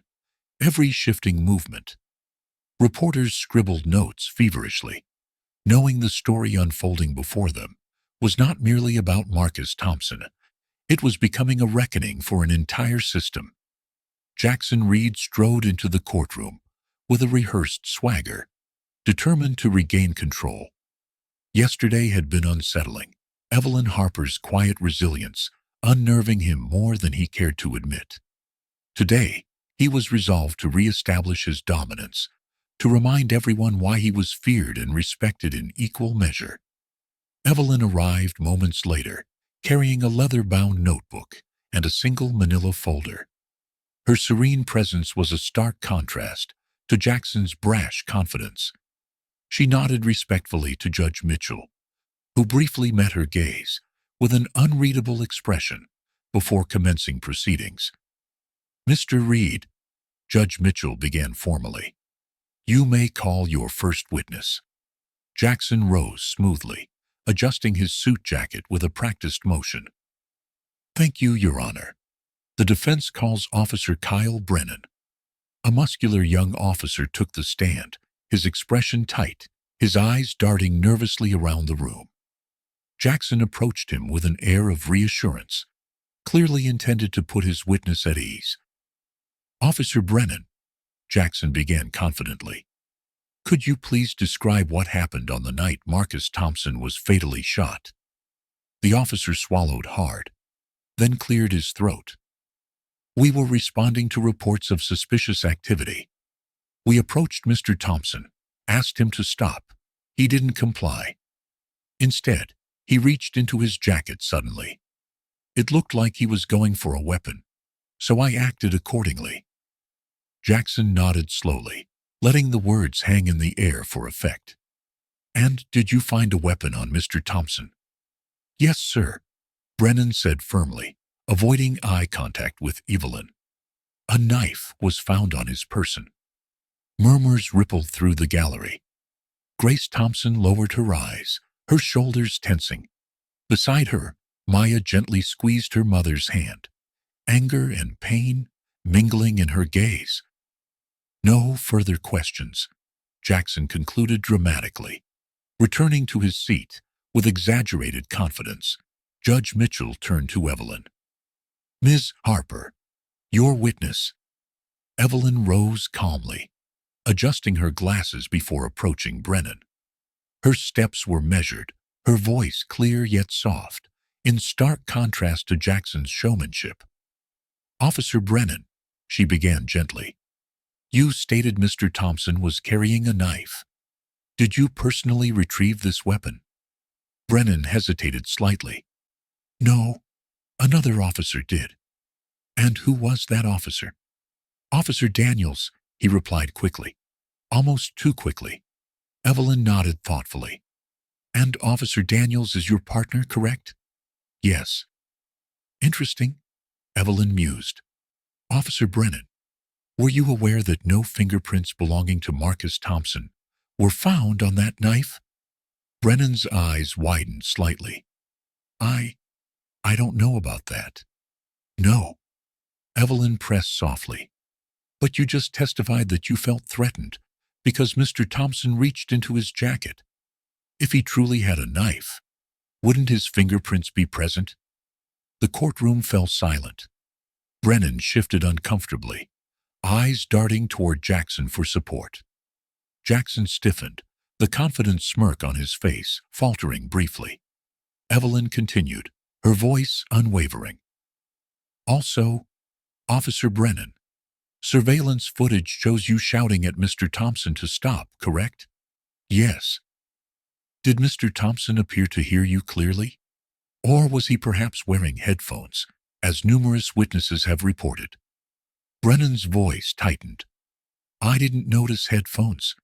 every shifting movement. Reporters scribbled notes feverishly, knowing the story unfolding before them was not merely about Marcus Thompson. It was becoming a reckoning for an entire system. Jackson Reed strode into the courtroom with a rehearsed swagger, determined to regain control. Yesterday had been unsettling, Evelyn Harper's quiet resilience unnerving him more than he cared to admit. Today, he was resolved to reestablish his dominance, to remind everyone why he was feared and respected in equal measure. Evelyn arrived moments later, carrying a leather-bound notebook and a single manila folder. Her serene presence was a stark contrast to Jackson's brash confidence. She nodded respectfully to Judge Mitchell, who briefly met her gaze with an unreadable expression before commencing proceedings. Mr. Reed, Judge Mitchell began formally, you may call your first witness. Jackson rose smoothly, adjusting his suit jacket with a practiced motion. Thank you, Your Honor. The defense calls Officer Kyle Brennan. A muscular young officer took the stand, his expression tight, his eyes darting nervously around the room. Jackson approached him with an air of reassurance, clearly intended to put his witness at ease. Officer Brennan, Jackson began confidently, could you please describe what happened on the night Marcus Thompson was fatally shot? The officer swallowed hard, then cleared his throat. We were responding to reports of suspicious activity. We approached Mr. Thompson, asked him to stop. He didn't comply. Instead, he reached into his jacket suddenly. It looked like he was going for a weapon, so I acted accordingly. Jackson nodded slowly, letting the words hang in the air for effect. And did you find a weapon on Mr. Thompson? Yes, sir, Brennan said firmly, avoiding eye contact with Evelyn. A knife was found on his person. Murmurs rippled through the gallery. Grace Thompson lowered her eyes, her shoulders tensing. Beside her, Maya gently squeezed her mother's hand, anger and pain mingling in her gaze. No further questions, Jackson concluded dramatically. Returning to his seat with exaggerated confidence, Judge Mitchell turned to Evelyn. Ms. Harper, your witness. Evelyn rose calmly, adjusting her glasses before approaching Brennan. Her steps were measured, her voice clear yet soft, in stark contrast to Jackson's showmanship. Officer Brennan, she began gently, you stated Mr. Thompson was carrying a knife. Did you personally retrieve this weapon? Brennan hesitated slightly. No, another officer did. And who was that officer? Officer Daniels, he replied quickly, almost too quickly. Evelyn nodded thoughtfully. And Officer Daniels is your partner, correct? Yes. Interesting, Evelyn mused. Officer Brennan, were you aware that no fingerprints belonging to Marcus Thompson were found on that knife? Brennan's eyes widened slightly. I don't know about that. No. Evelyn pressed softly. But you just testified that you felt threatened because Mr. Thompson reached into his jacket. If he truly had a knife, wouldn't his fingerprints be present? The courtroom fell silent. Brennan shifted uncomfortably, eyes darting toward Jackson for support. Jackson stiffened, the confident smirk on his face faltering briefly. Evelyn continued, her voice unwavering. Also, Officer Brennan, surveillance footage shows you shouting at Mr. Thompson to stop, correct? Yes. Did Mr. Thompson appear to hear you clearly? Or was he perhaps wearing headphones, as numerous witnesses have reported? Brennan's voice tightened. I didn't notice headphones.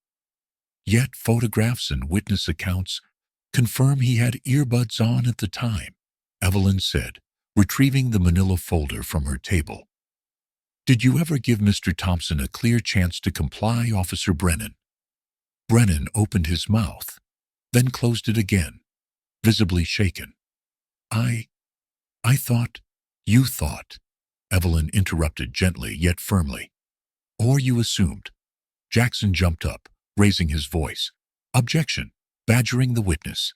Yet photographs and witness accounts confirm he had earbuds on at the time, Evelyn said, retrieving the manila folder from her table. Did you ever give Mr. Thompson a clear chance to comply, Officer Brennan? Brennan opened his mouth, then closed it again, visibly shaken. I thought, you thought, Evelyn interrupted gently yet firmly. Or you assumed. Jackson jumped up, raising his voice. Objection, badgering the witness.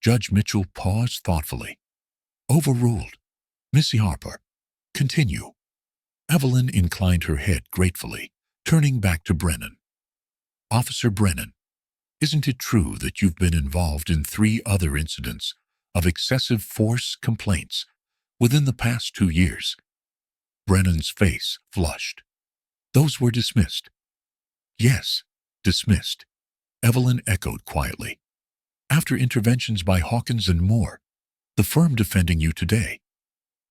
Judge Mitchell paused thoughtfully. Overruled. Missy Harper, continue. Evelyn inclined her head gratefully, turning back to Brennan. Officer Brennan, isn't it true that you've been involved in 3 other incidents of excessive force complaints within the past 2 years? Brennan's face flushed. Those were dismissed. Yes, dismissed, Evelyn echoed quietly. After interventions by Hawkins and Moore, the firm defending you today.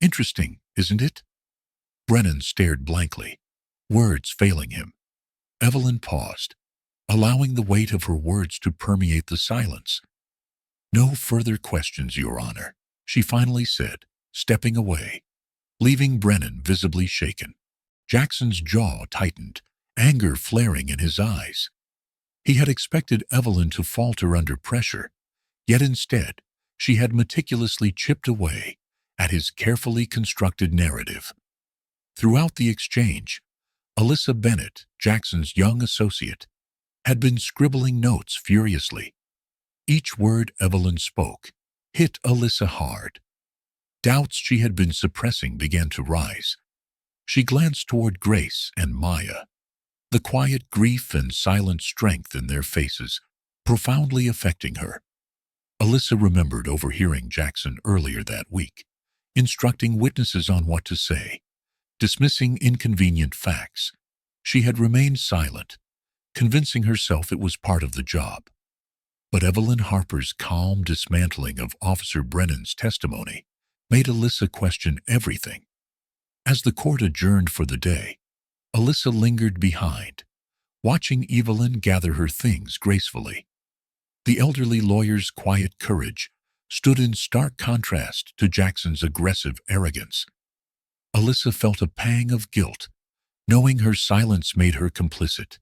Interesting, isn't it? Brennan stared blankly, words failing him. Evelyn paused, allowing the weight of her words to permeate the silence. No further questions, Your Honor, she finally said, stepping away, leaving Brennan visibly shaken. Jackson's jaw tightened, anger flaring in his eyes. He had expected Evelyn to falter under pressure, yet instead, she had meticulously chipped away at his carefully constructed narrative. Throughout the exchange, Alyssa Bennett, Jackson's young associate, had been scribbling notes furiously. Each word Evelyn spoke hit Alyssa hard. Doubts she had been suppressing began to rise. She glanced toward Grace and Maya, the quiet grief and silent strength in their faces profoundly affecting her. Alyssa remembered overhearing Jackson earlier that week, instructing witnesses on what to say, dismissing inconvenient facts. She had remained silent, convincing herself it was part of the job. But Evelyn Harper's calm dismantling of Officer Brennan's testimony made Alyssa question everything. As the court adjourned for the day, Alyssa lingered behind, watching Evelyn gather her things gracefully. The elderly lawyer's quiet courage stood in stark contrast to Jackson's aggressive arrogance. Alyssa felt a pang of guilt, knowing her silence made her complicit.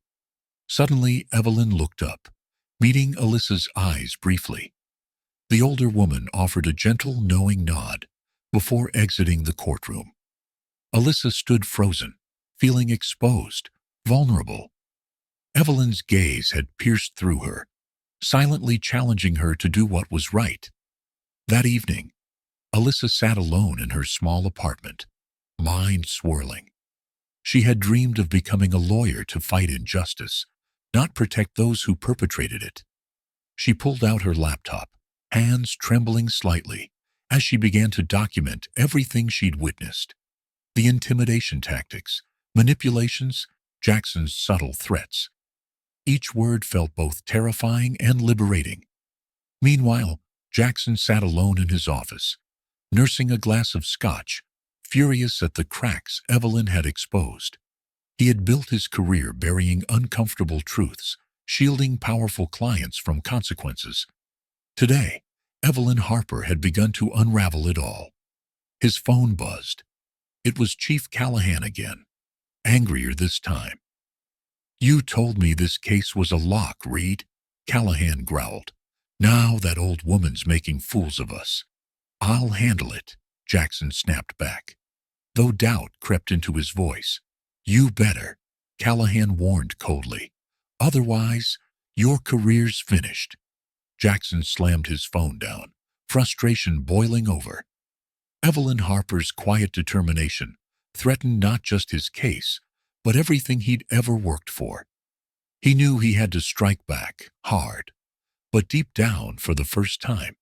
Suddenly, Evelyn looked up, meeting Alyssa's eyes briefly. The older woman offered a gentle, knowing nod before exiting the courtroom. Alyssa stood frozen, feeling exposed, vulnerable. Evelyn's gaze had pierced through her, silently challenging her to do what was right. That evening, Alyssa sat alone in her small apartment, mind swirling. She had dreamed of becoming a lawyer to fight injustice, not protect those who perpetrated it. She pulled out her laptop, hands trembling slightly, as she began to document everything she'd witnessed. The intimidation tactics, manipulations, Jackson's subtle threats. Each word felt both terrifying and liberating. Meanwhile, Jackson sat alone in his office, nursing a glass of scotch, furious at the cracks Evelyn had exposed. He had built his career burying uncomfortable truths, shielding powerful clients from consequences. Today, Evelyn Harper had begun to unravel it all. His phone buzzed. It was Chief Callahan again, angrier this time. "You told me this case was a lock, Reed," Callahan growled. "Now that old woman's making fools of us." "I'll handle it," Jackson snapped back, though doubt crept into his voice. "You better," Callahan warned coldly. "Otherwise, your career's finished." Jackson slammed his phone down, frustration boiling over. Evelyn Harper's quiet determination threatened not just his case, but everything he'd ever worked for. He knew he had to strike back, hard. But deep down, for the first time,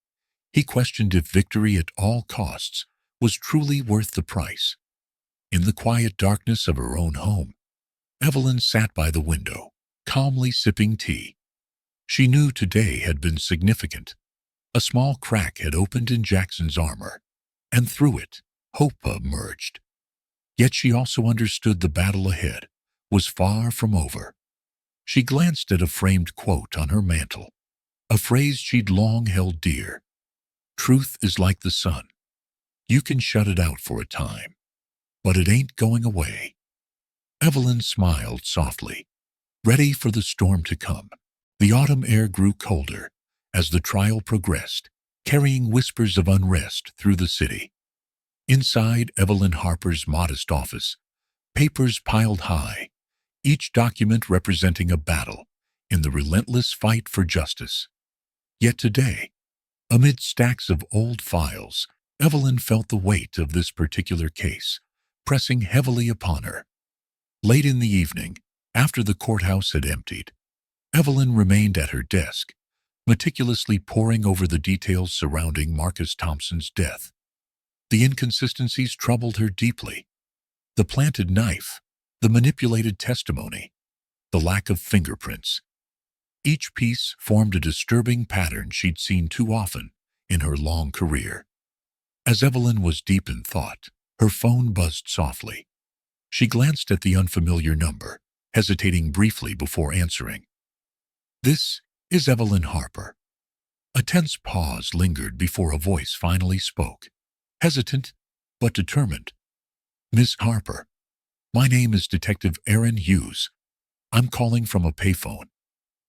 he questioned if victory at all costs was truly worth the price. In the quiet darkness of her own home, Evelyn sat by the window, calmly sipping tea. She knew today had been significant. A small crack had opened in Jackson's armor, and through it, hope emerged. Yet she also understood the battle ahead was far from over. She glanced at a framed quote on her mantel, a phrase she'd long held dear. "Truth is like the sun. You can shut it out for a time, but it ain't going away." Evelyn smiled softly, ready for the storm to come. The autumn air grew colder as the trial progressed, carrying whispers of unrest through the city. Inside Evelyn Harper's modest office, papers piled high, each document representing a battle in the relentless fight for justice. Yet today, amid stacks of old files, Evelyn felt the weight of this particular case pressing heavily upon her. Late in the evening, after the courthouse had emptied, Evelyn remained at her desk, meticulously poring over the details surrounding Marcus Thompson's death. The inconsistencies troubled her deeply. The planted knife, the manipulated testimony, the lack of fingerprints. Each piece formed a disturbing pattern she'd seen too often in her long career. As Evelyn was deep in thought, her phone buzzed softly. She glanced at the unfamiliar number, hesitating briefly before answering. "This is Evelyn Harper." A tense pause lingered before a voice finally spoke, hesitant but determined. "Miss Harper, my name is Detective Aaron Hughes. I'm calling from a payphone.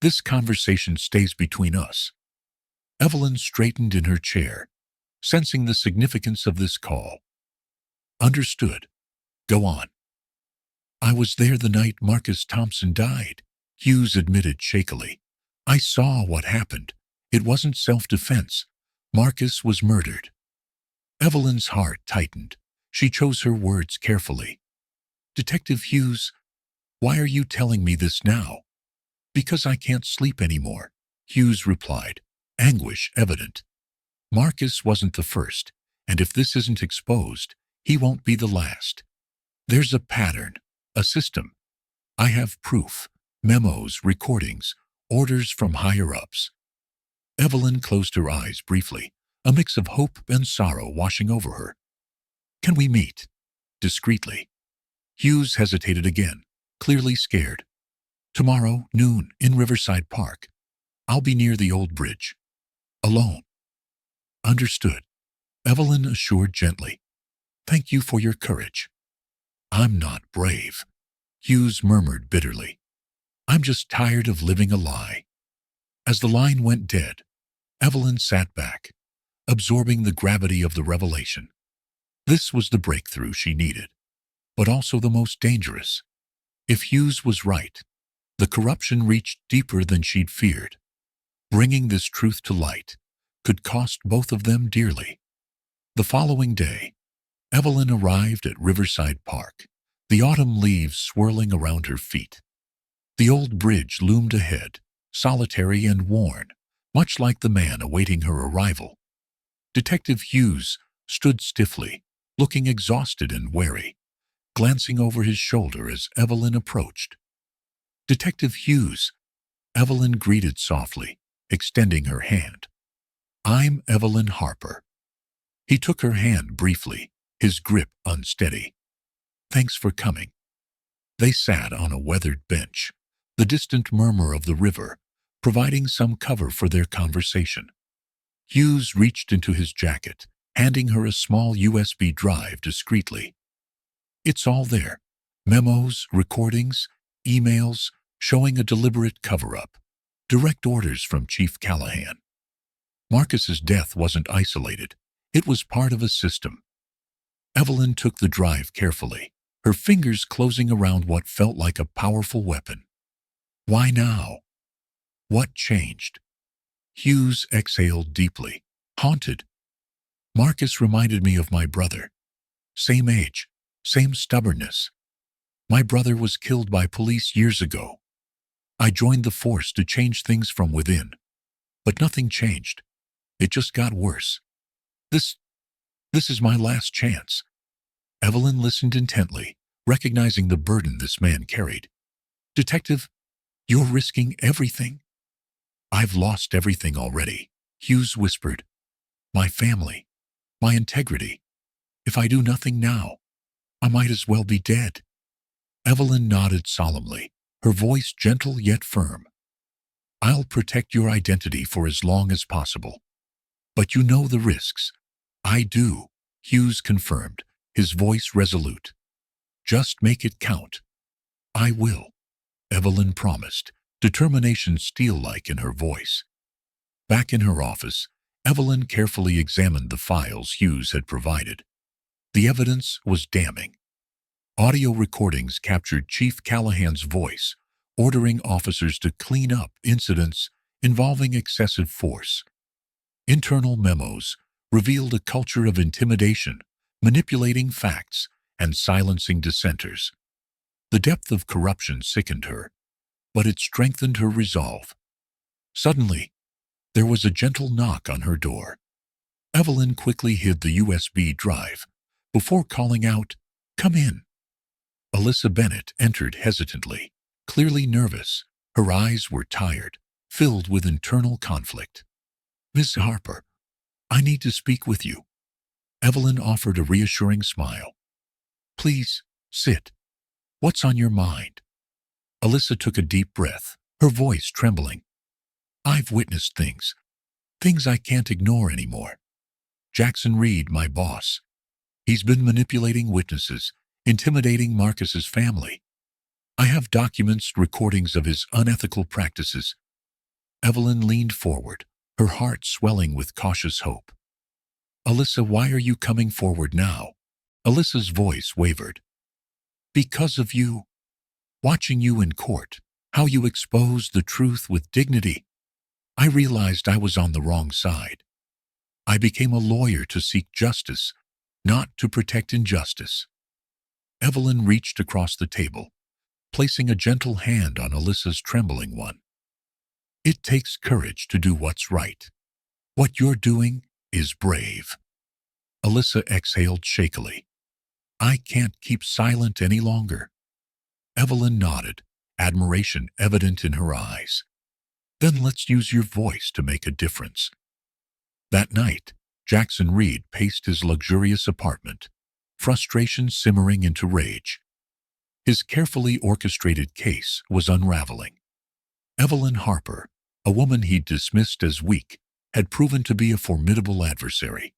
This conversation stays between us." Evelyn straightened in her chair, sensing the significance of this call. "Understood. Go on." "I was there the night Marcus Thompson died," Hughes admitted shakily. "I saw what happened. It wasn't self-defense. Marcus was murdered." Evelyn's heart tightened. She chose her words carefully. "Detective Hughes, why are you telling me this now?" "Because I can't sleep anymore," Hughes replied, anguish evident. "Marcus wasn't the first, and if this isn't exposed, he won't be the last. There's a pattern, a system. I have proof, memos, recordings, orders from higher-ups." Evelyn closed her eyes briefly, a mix of hope and sorrow washing over her. "Can we meet?" Discreetly. Hughes hesitated again, clearly scared. "Tomorrow, noon, in Riverside Park. I'll be near the old bridge. Alone." "Understood," Evelyn assured gently. "Thank you for your courage." "I'm not brave," Hughes murmured bitterly. "I'm just tired of living a lie." As the line went dead, Evelyn sat back, absorbing the gravity of the revelation. This was the breakthrough she needed, but also the most dangerous. If Hughes was right, the corruption reached deeper than she'd feared. Bringing this truth to light could cost both of them dearly. The following day, Evelyn arrived at Riverside Park, the autumn leaves swirling around her feet. The old bridge loomed ahead, solitary and worn, much like the man awaiting her arrival. Detective Hughes stood stiffly, looking exhausted and wary, glancing over his shoulder as Evelyn approached. "Detective Hughes," Evelyn greeted softly, extending her hand. "I'm Evelyn Harper." He took her hand briefly, his grip unsteady. "Thanks for coming." They sat on a weathered bench, the distant murmur of the river providing some cover for their conversation. Hughes reached into his jacket, handing her a small USB drive discreetly. It's all there. Memos, recordings, emails, showing a deliberate cover-up. Direct orders from Chief Callahan. Marcus's death wasn't isolated. It was part of a system. Evelyn took the drive carefully, her fingers closing around what felt like a powerful weapon. Why now? What changed? Hughes exhaled deeply, haunted. Marcus reminded me of my brother. Same age, same stubbornness. My brother was killed by police years ago. I joined the force to change things from within. But nothing changed. It just got worse. This is my last chance. Evelyn listened intently, recognizing the burden this man carried. Detective, you're risking everything. I've lost everything already, Hughes whispered. My family, my integrity. If I do nothing now, I might as well be dead. Evelyn nodded solemnly, her voice gentle yet firm. I'll protect your identity for as long as possible. But you know the risks. I do, Hughes confirmed, his voice resolute. Just make it count. I will, Evelyn promised, determination steel-like in her voice. Back in her office, Evelyn carefully examined the files Hughes had provided. The evidence was damning. Audio recordings captured Chief Callahan's voice, ordering officers to clean up incidents involving excessive force. Internal memos revealed a culture of intimidation, manipulating facts, and silencing dissenters. The depth of corruption sickened her, but it strengthened her resolve. Suddenly, there was a gentle knock on her door. Evelyn quickly hid the USB drive before calling out, "Come in." Alyssa Bennett entered hesitantly, clearly nervous. Her eyes were tired, filled with internal conflict. "Miss Harper, I need to speak with you." Evelyn offered a reassuring smile. "Please, sit. What's on your mind?" Alyssa took a deep breath, her voice trembling. "I've witnessed things I can't ignore anymore. Jackson Reed, my boss. He's been manipulating witnesses, intimidating Marcus's family. I have documents, recordings of his unethical practices." Evelyn leaned forward, her heart swelling with cautious hope. "Alyssa, why are you coming forward now?" Alyssa's voice wavered. "Because of you. Watching you in court, how you exposed the truth with dignity. I realized I was on the wrong side. I became a lawyer to seek justice, not to protect injustice." Evelyn reached across the table, placing a gentle hand on Alyssa's trembling one. "It takes courage to do what's right. What you're doing is brave." Alyssa exhaled shakily. "I can't keep silent any longer." Evelyn nodded, admiration evident in her eyes. "Then let's use your voice to make a difference." That night, Jackson Reed paced his luxurious apartment, frustration simmering into rage. His carefully orchestrated case was unraveling. Evelyn Harper, a woman he'd dismissed as weak, had proven to be a formidable adversary.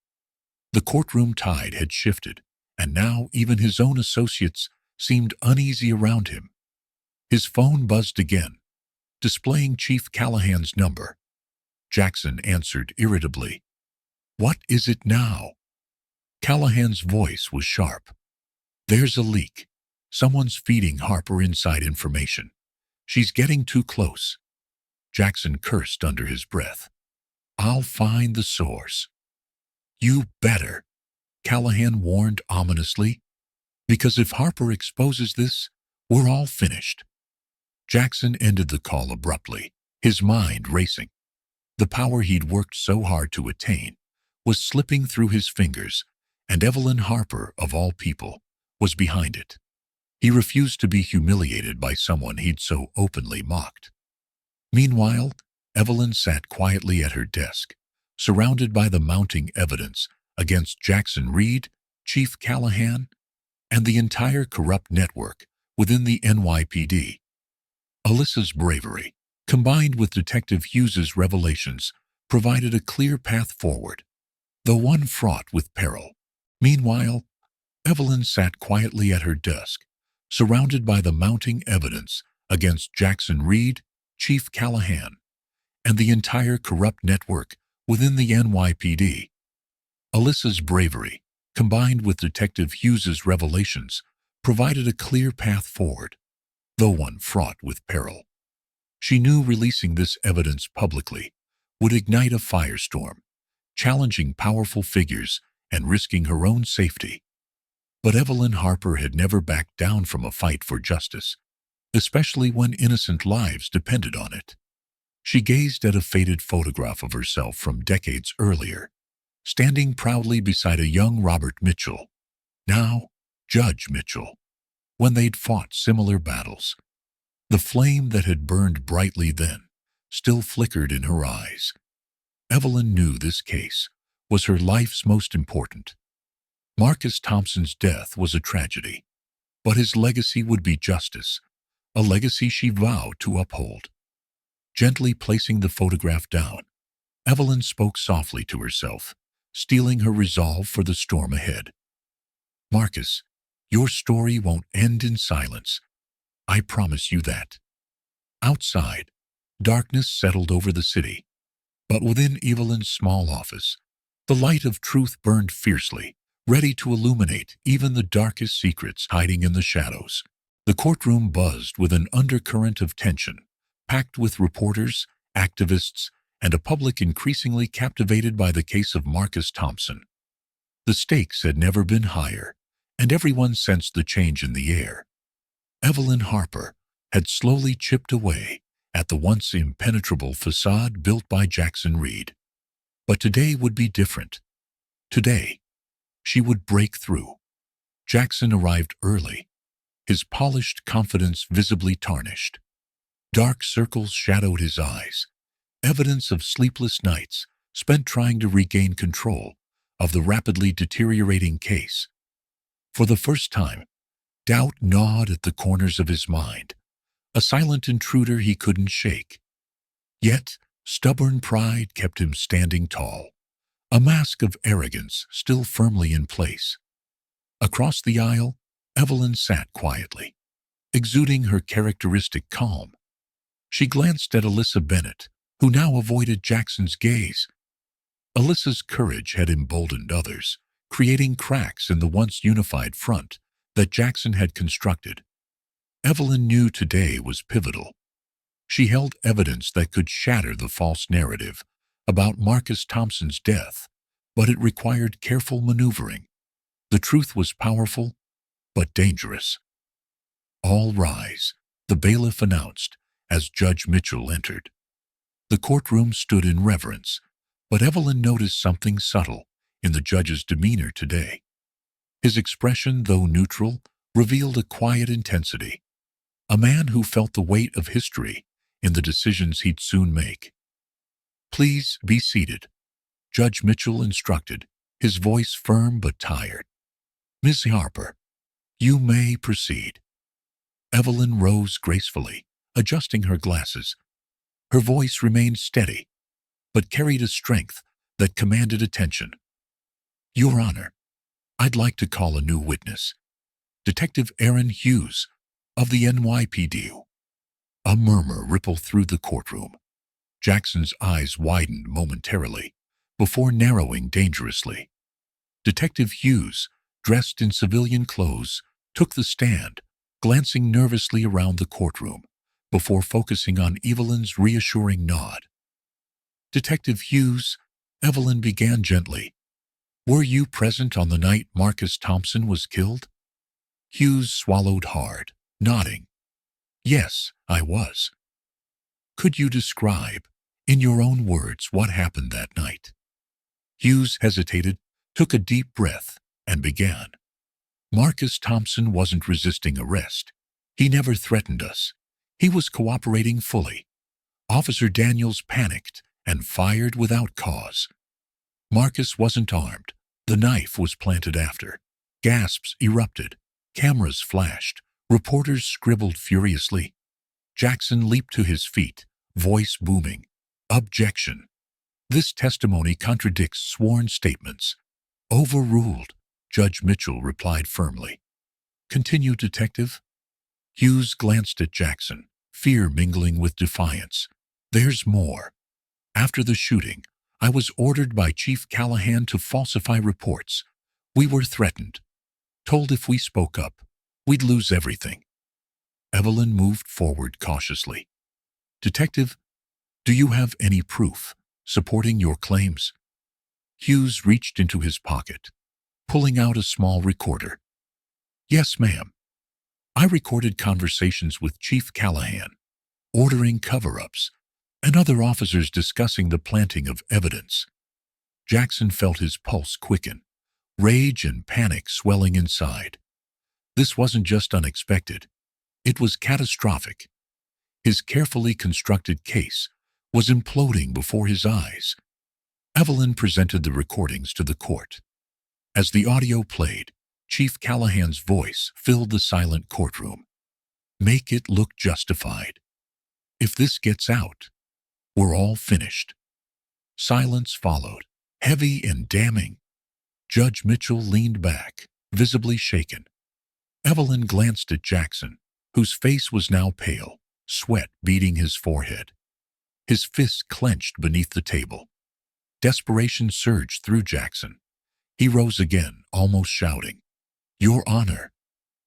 The courtroom tide had shifted, and now even his own associates seemed uneasy around him. His phone buzzed again, displaying Chief Callahan's number. Jackson answered irritably. "What is it now?" Callahan's voice was sharp. "There's a leak. Someone's feeding Harper inside information. She's getting too close." Jackson cursed under his breath. "I'll find the source." "You better," Callahan warned ominously, "because if Harper exposes this, we're all finished." Jackson ended the call abruptly, his mind racing. The power he'd worked so hard to attain was slipping through his fingers, and Evelyn Harper, of all people, was behind it. He refused to be humiliated by someone he'd so openly mocked. Meanwhile, Evelyn sat quietly at her desk, surrounded by the mounting evidence against Jackson Reed, Chief Callahan, and the entire corrupt network within the NYPD. Alyssa's bravery, combined with Detective Hughes's revelations, provided a clear path forward, though one fraught with peril. Meanwhile, Evelyn sat quietly at her desk, surrounded by the mounting evidence against Jackson Reed, Chief Callahan, and the entire corrupt network within the NYPD. Alyssa's bravery, combined with Detective Hughes's revelations, provided a clear path forward, though one fraught with peril. She knew releasing this evidence publicly would ignite a firestorm, challenging powerful figures and risking her own safety. But Evelyn Harper had never backed down from a fight for justice, especially when innocent lives depended on it. She gazed at a faded photograph of herself from decades earlier, standing proudly beside a young Robert Mitchell, now Judge Mitchell, when they'd fought similar battles. The flame that had burned brightly then still flickered in her eyes. Evelyn knew this case was her life's most important. Marcus Thompson's death was a tragedy, but his legacy would be justice, a legacy she vowed to uphold. Gently placing the photograph down, Evelyn spoke softly to herself, steeling her resolve for the storm ahead. Marcus, your story won't end in silence. I promise you that. Outside, darkness settled over the city, but within Evelyn's small office, the light of truth burned fiercely, ready to illuminate even the darkest secrets hiding in the shadows. The courtroom buzzed with an undercurrent of tension, packed with reporters, activists, and a public increasingly captivated by the case of Marcus Thompson. The stakes had never been higher, and everyone sensed the change in the air. Evelyn Harper had slowly chipped away at the once impenetrable facade built by Jackson Reed. But today would be different. Today, she would break through. Jackson arrived early, his polished confidence visibly tarnished. Dark circles shadowed his eyes, evidence of sleepless nights spent trying to regain control of the rapidly deteriorating case. For the first time, doubt gnawed at the corners of his mind, a silent intruder he couldn't shake. Yet, stubborn pride kept him standing tall, a mask of arrogance still firmly in place. Across the aisle, Evelyn sat quietly, exuding her characteristic calm. She glanced at Alyssa Bennett, who now avoided Jackson's gaze. Alyssa's courage had emboldened others, creating cracks in the once unified front that Jackson had constructed. Evelyn knew today was pivotal. She held evidence that could shatter the false narrative about Marcus Thompson's death, but it required careful maneuvering. The truth was powerful, but dangerous. All rise, the bailiff announced as Judge Mitchell entered. The courtroom stood in reverence, but Evelyn noticed something subtle in the judge's demeanor today. His expression, though neutral, revealed a quiet intensity, a man who felt the weight of history in the decisions he'd soon make. "Please be seated," Judge Mitchell instructed, his voice firm but tired. "Miss Harper, you may proceed." Evelyn rose gracefully, adjusting her glasses. Her voice remained steady, but carried a strength that commanded attention. "Your Honor, I'd like to call a new witness, Detective Aaron Hughes of the NYPD." A murmur rippled through the courtroom. Jackson's eyes widened momentarily, before narrowing dangerously. Detective Hughes, dressed in civilian clothes, took the stand, glancing nervously around the courtroom, before focusing on Evelyn's reassuring nod. "Detective Hughes," Evelyn began gently, "were you present on the night Marcus Thompson was killed?" Hughes swallowed hard, nodding. "Yes, I was." "Could you describe, in your own words, what happened that night?" Hughes hesitated, took a deep breath, and began. "Marcus Thompson wasn't resisting arrest. He never threatened us. He was cooperating fully. Officer Daniels panicked and fired without cause. Marcus wasn't armed. The knife was planted after. Gasps erupted. Cameras flashed. Reporters scribbled furiously. Jackson leaped to his feet, voice booming. "Objection." This testimony contradicts sworn statements. Overruled, Judge Mitchell replied firmly. Continue, Detective. Hughes glanced at Jackson, fear mingling with defiance. There's more. After the shooting, I was ordered by Chief Callahan to falsify reports. We were threatened, told if we spoke up, we'd lose everything. Evelyn moved forward cautiously. Detective, do you have any proof supporting your claims? Hughes reached into his pocket, pulling out a small recorder. Yes, ma'am. I recorded conversations with Chief Callahan, ordering cover-ups, and other officers discussing the planting of evidence. Jackson felt his pulse quicken, rage and panic swelling inside. This wasn't just unexpected. It was catastrophic. His carefully constructed case was imploding before his eyes. Evelyn presented the recordings to the court. As the audio played, Chief Callahan's voice filled the silent courtroom. Make it look justified. If this gets out, we're all finished. Silence followed, heavy and damning. Judge Mitchell leaned back, visibly shaken. Evelyn glanced at Jackson, whose face was now pale, sweat beading his forehead. His fists clenched beneath the table. Desperation surged through Jackson. He rose again, almost shouting, Your Honor,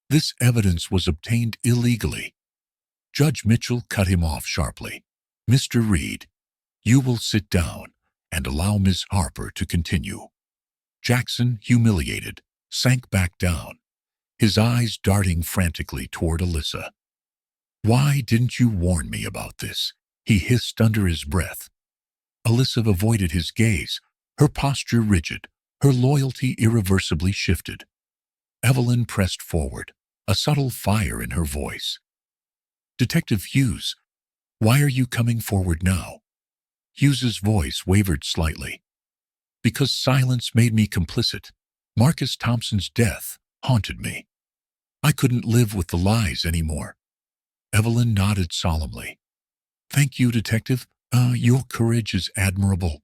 this evidence was obtained illegally. Judge Mitchell cut him off sharply. Mr. Reed, you will sit down and allow Ms. Harper to continue. Jackson, humiliated, sank back down, his eyes darting frantically toward Alyssa. Why didn't you warn me about this? He hissed under his breath. Alyssa avoided his gaze, her posture rigid, her loyalty irreversibly shifted. Evelyn pressed forward, a subtle fire in her voice. Detective Hughes, why are you coming forward now? Hughes's voice wavered slightly. Because silence made me complicit. Marcus Thompson's death haunted me. I couldn't live with the lies anymore. Evelyn nodded solemnly. Thank you, Detective. Your courage is admirable.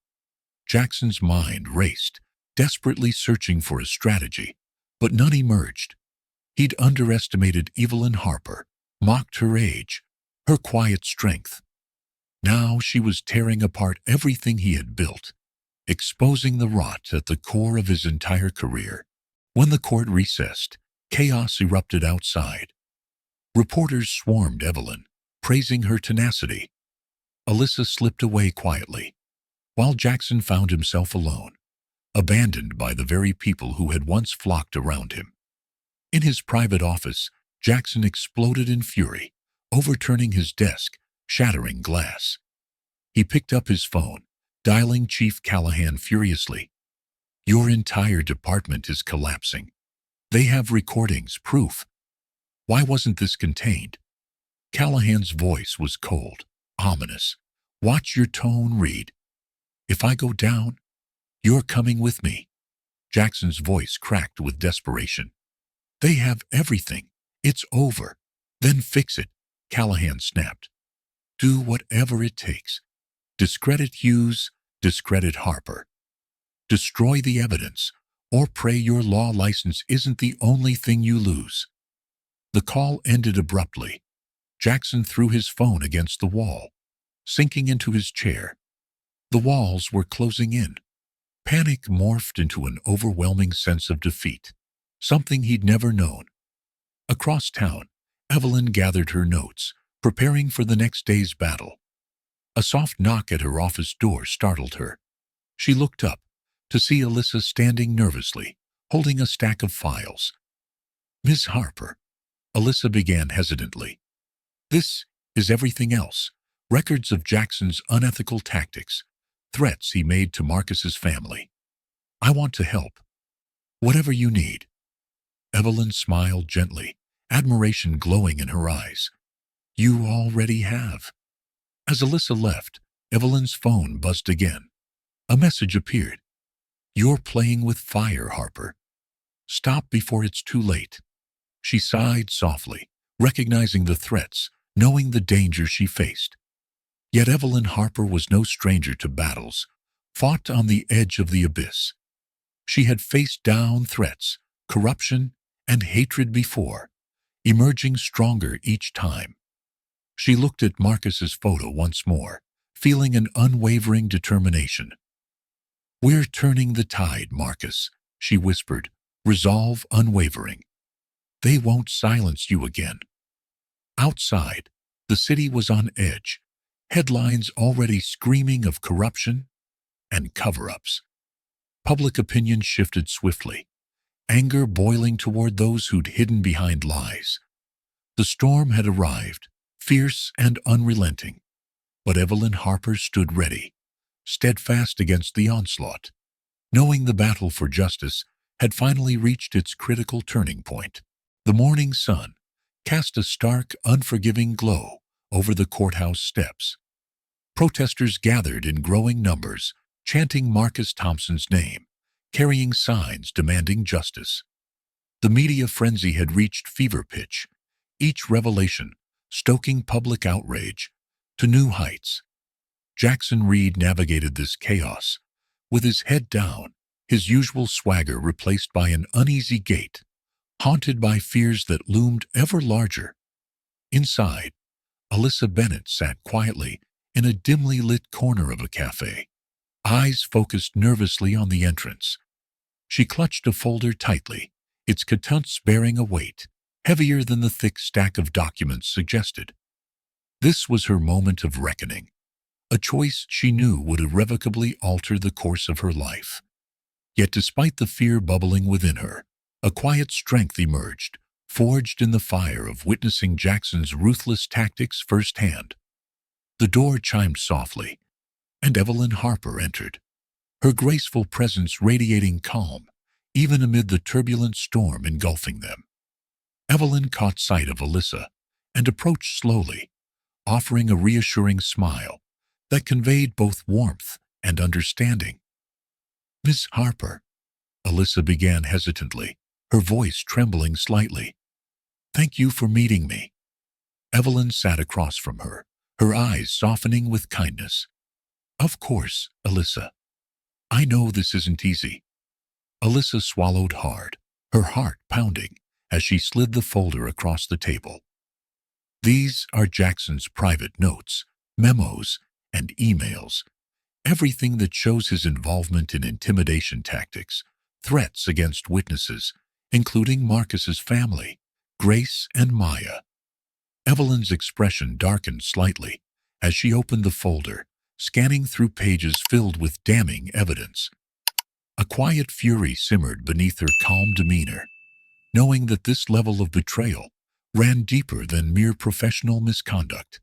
Jackson's mind raced, desperately searching for a strategy, but none emerged. He'd underestimated Evelyn Harper, mocked her age, her quiet strength. Now she was tearing apart everything he had built, exposing the rot at the core of his entire career. When the court recessed, chaos erupted outside. Reporters swarmed Evelyn, praising her tenacity. Alyssa slipped away quietly, while Jackson found himself alone, abandoned by the very people who had once flocked around him. In his private office, Jackson exploded in fury, overturning his desk, shattering glass. He picked up his phone, dialing Chief Callahan furiously. Your entire department is collapsing. They have recordings, proof. Why wasn't this contained? Callahan's voice was cold, ominous. Watch your tone, Reed. If I go down, you're coming with me. Jackson's voice cracked with desperation. They have everything. It's over. Then fix it, Callahan snapped. Do whatever it takes. Discredit Hughes, discredit Harper. Destroy the evidence, or pray your law license isn't the only thing you lose. The call ended abruptly. Jackson threw his phone against the wall, sinking into his chair. The walls were closing in. Panic morphed into an overwhelming sense of defeat, something he'd never known. Across town, Evelyn gathered her notes, preparing for the next day's battle. A soft knock at her office door startled her. She looked up to see Alyssa standing nervously, holding a stack of files. Miss Harper, Alyssa began hesitantly. This is everything else. Records of Jackson's unethical tactics, threats he made to Marcus's family. I want to help. Whatever you need. Evelyn smiled gently, admiration glowing in her eyes. You already have. As Alyssa left, Evelyn's phone buzzed again. A message appeared. You're playing with fire, Harper. Stop before it's too late. She sighed softly, recognizing the threats, knowing the danger she faced. Yet Evelyn Harper was no stranger to battles, fought on the edge of the abyss. She had faced down threats, corruption, and hatred before, emerging stronger each time. She looked at Marcus's photo once more, feeling an unwavering determination. "We're turning the tide, Marcus," she whispered, resolve unwavering. "They won't silence you again." Outside, the city was on edge, headlines already screaming of corruption and cover-ups. Public opinion shifted swiftly, anger boiling toward those who'd hidden behind lies. The storm had arrived, fierce and unrelenting, but Evelyn Harper stood ready, steadfast against the onslaught, knowing the battle for justice had finally reached its critical turning point. The morning sun cast a stark, unforgiving glow over the courthouse steps. Protesters gathered in growing numbers, chanting Marcus Thompson's name, carrying signs demanding justice. The media frenzy had reached fever pitch, each revelation stoking public outrage to new heights. Jackson Reed navigated this chaos, with his head down, his usual swagger replaced by an uneasy gait, haunted by fears that loomed ever larger. Inside, Alyssa Bennett sat quietly in a dimly lit corner of a cafe, eyes focused nervously on the entrance. She clutched a folder tightly, its contents bearing a weight heavier than the thick stack of documents suggested. This was her moment of reckoning, a choice she knew would irrevocably alter the course of her life. Yet despite the fear bubbling within her, a quiet strength emerged, forged in the fire of witnessing Jackson's ruthless tactics firsthand. The door chimed softly, and Evelyn Harper entered, her graceful presence radiating calm, even amid the turbulent storm engulfing them. Evelyn caught sight of Alyssa and approached slowly, offering a reassuring smile that conveyed both warmth and understanding. "Miss Harper," Alyssa began hesitantly, her voice trembling slightly. "Thank you for meeting me." Evelyn sat across from her, her eyes softening with kindness. "Of course, Alyssa. I know this isn't easy." Alyssa swallowed hard, her heart pounding, as she slid the folder across the table. "These are Jackson's private notes, memos, and emails, everything that shows his involvement in intimidation tactics, threats against witnesses, including Marcus's family, Grace and Maya." Evelyn's expression darkened slightly as she opened the folder, scanning through pages filled with damning evidence. A quiet fury simmered beneath her calm demeanor, knowing that this level of betrayal ran deeper than mere professional misconduct.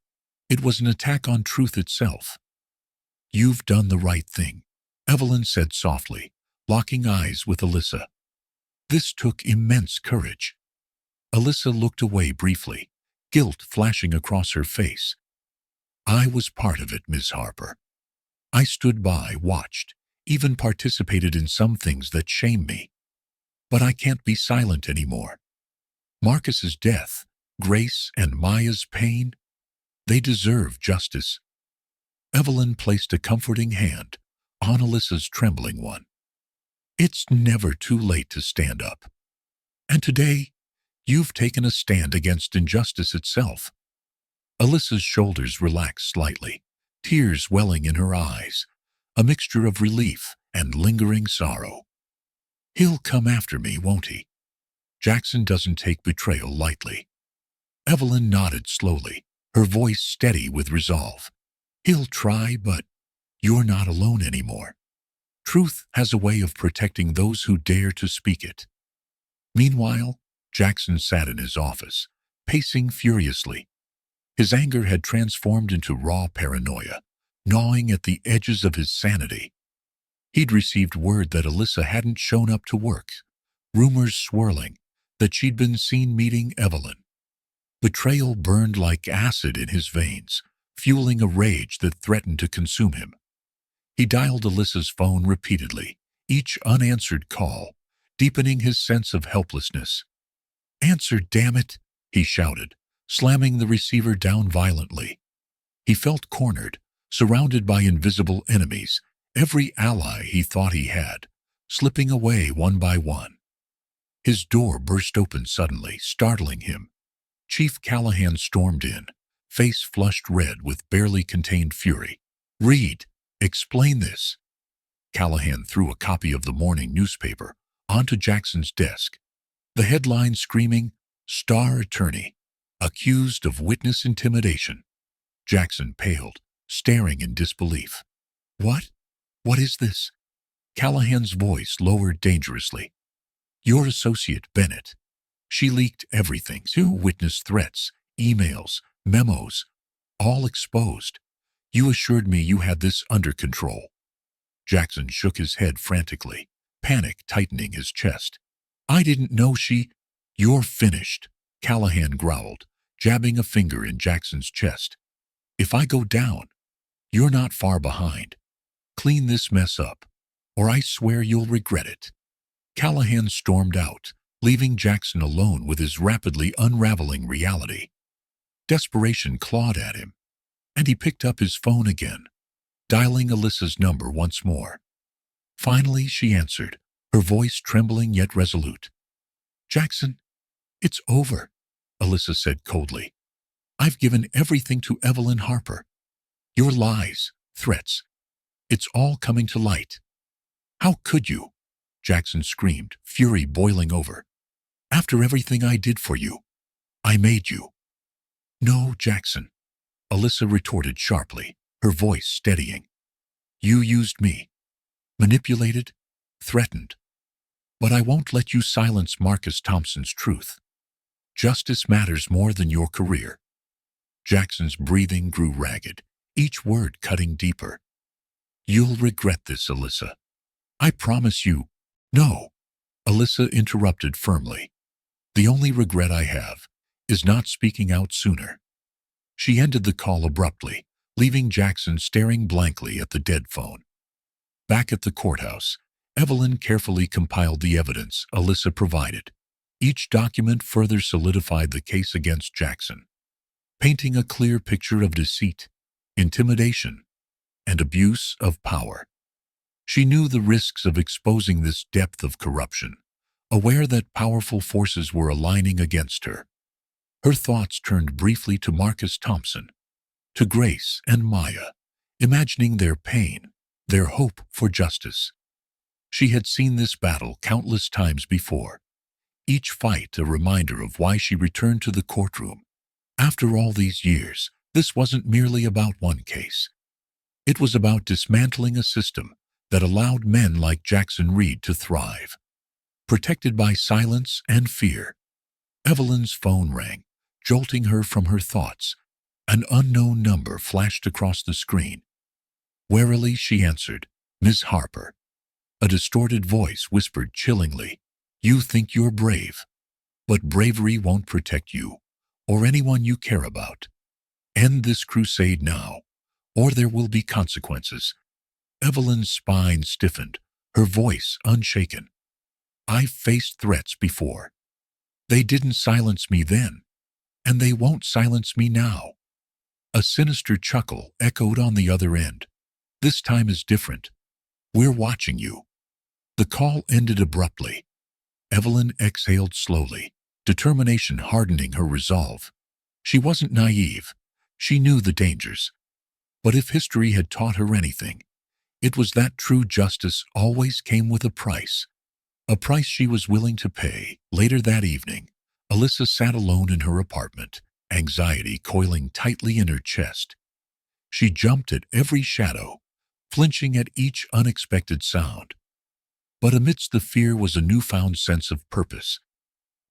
It was an attack on truth itself. "You've done the right thing," Evelyn said softly, locking eyes with Alyssa. "This took immense courage." Alyssa looked away briefly, guilt flashing across her face. "I was part of it, Miss Harper. I stood by, watched, even participated in some things that shame me. But I can't be silent anymore. Marcus's death, Grace and Maya's pain, they deserve justice." Evelyn placed a comforting hand on Alyssa's trembling one. "It's never too late to stand up. And today, you've taken a stand against injustice itself." Alyssa's shoulders relaxed slightly, tears welling in her eyes, a mixture of relief and lingering sorrow. "He'll come after me, won't he? Jackson doesn't take betrayal lightly." Evelyn nodded slowly, her voice steady with resolve. "He'll try, but you're not alone anymore. Truth has a way of protecting those who dare to speak it." Meanwhile, Jackson sat in his office, pacing furiously. His anger had transformed into raw paranoia, gnawing at the edges of his sanity. He'd received word that Alyssa hadn't shown up to work, rumors swirling that she'd been seen meeting Evelyn. Betrayal burned like acid in his veins, fueling a rage that threatened to consume him. He dialed Alyssa's phone repeatedly, each unanswered call deepening his sense of helplessness. "Answer, damn it!" he shouted, slamming the receiver down violently. He felt cornered, surrounded by invisible enemies, every ally he thought he had, slipping away one by one. His door burst open suddenly, startling him. Chief Callahan stormed in, face flushed red with barely contained fury. "Read! Explain this!" Callahan threw a copy of the morning newspaper onto Jackson's desk. The headline screaming, "Star Attorney, Accused of Witness Intimidation." Jackson paled, staring in disbelief. "What? What is this?" Callahan's voice lowered dangerously. "Your associate, Bennett. She leaked everything. 2 witness threats, emails, memos, all exposed. You assured me you had this under control." Jackson shook his head frantically, panic tightening his chest. "I didn't know she—" "You're finished," Callahan growled, jabbing a finger in Jackson's chest. "If I go down, you're not far behind. Clean this mess up, or I swear you'll regret it." Callahan stormed out, leaving Jackson alone with his rapidly unraveling reality. Desperation clawed at him, and he picked up his phone again, dialing Alyssa's number once more. Finally, she answered, her voice trembling yet resolute. "Jackson, it's over," Alyssa said coldly. "I've given everything to Evelyn Harper. Your lies, threats, it's all coming to light." "How could you?" Jackson screamed, fury boiling over. "After everything I did for you, I made you." "No, Jackson," Alyssa retorted sharply, her voice steadying. "You used me, manipulated, threatened. But I won't let you silence Marcus Thompson's truth. Justice matters more than your career." Jackson's breathing grew ragged, each word cutting deeper. "You'll regret this, Alyssa. I promise you." "No," Alyssa interrupted firmly. "The only regret I have is not speaking out sooner." She ended the call abruptly, leaving Jackson staring blankly at the dead phone. Back at the courthouse, Evelyn carefully compiled the evidence Alyssa provided. Each document further solidified the case against Jackson, painting a clear picture of deceit, intimidation, and abuse of power. She knew the risks of exposing this depth of corruption, aware that powerful forces were aligning against her. Her thoughts turned briefly to Marcus Thompson, to Grace and Maya, imagining their pain, their hope for justice. She had seen this battle countless times before, each fight a reminder of why she returned to the courtroom. After all these years, this wasn't merely about one case. It was about dismantling a system that allowed men like Jackson Reed to thrive. Protected by silence and fear, Evelyn's phone rang, jolting her from her thoughts. An unknown number flashed across the screen. Warily she answered, "Miss Harper." A distorted voice whispered chillingly, "You think you're brave, but bravery won't protect you or anyone you care about. End this crusade now, or there will be consequences." Evelyn's spine stiffened, her voice unshaken. "I've faced threats before. They didn't silence me then, and they won't silence me now." A sinister chuckle echoed on the other end. "This time is different. We're watching you." The call ended abruptly. Evelyn exhaled slowly, determination hardening her resolve. She wasn't naive. She knew the dangers. But if history had taught her anything, it was that true justice always came with a price she was willing to pay. Later that evening, Alyssa sat alone in her apartment, anxiety coiling tightly in her chest. She jumped at every shadow, flinching at each unexpected sound. But amidst the fear was a newfound sense of purpose,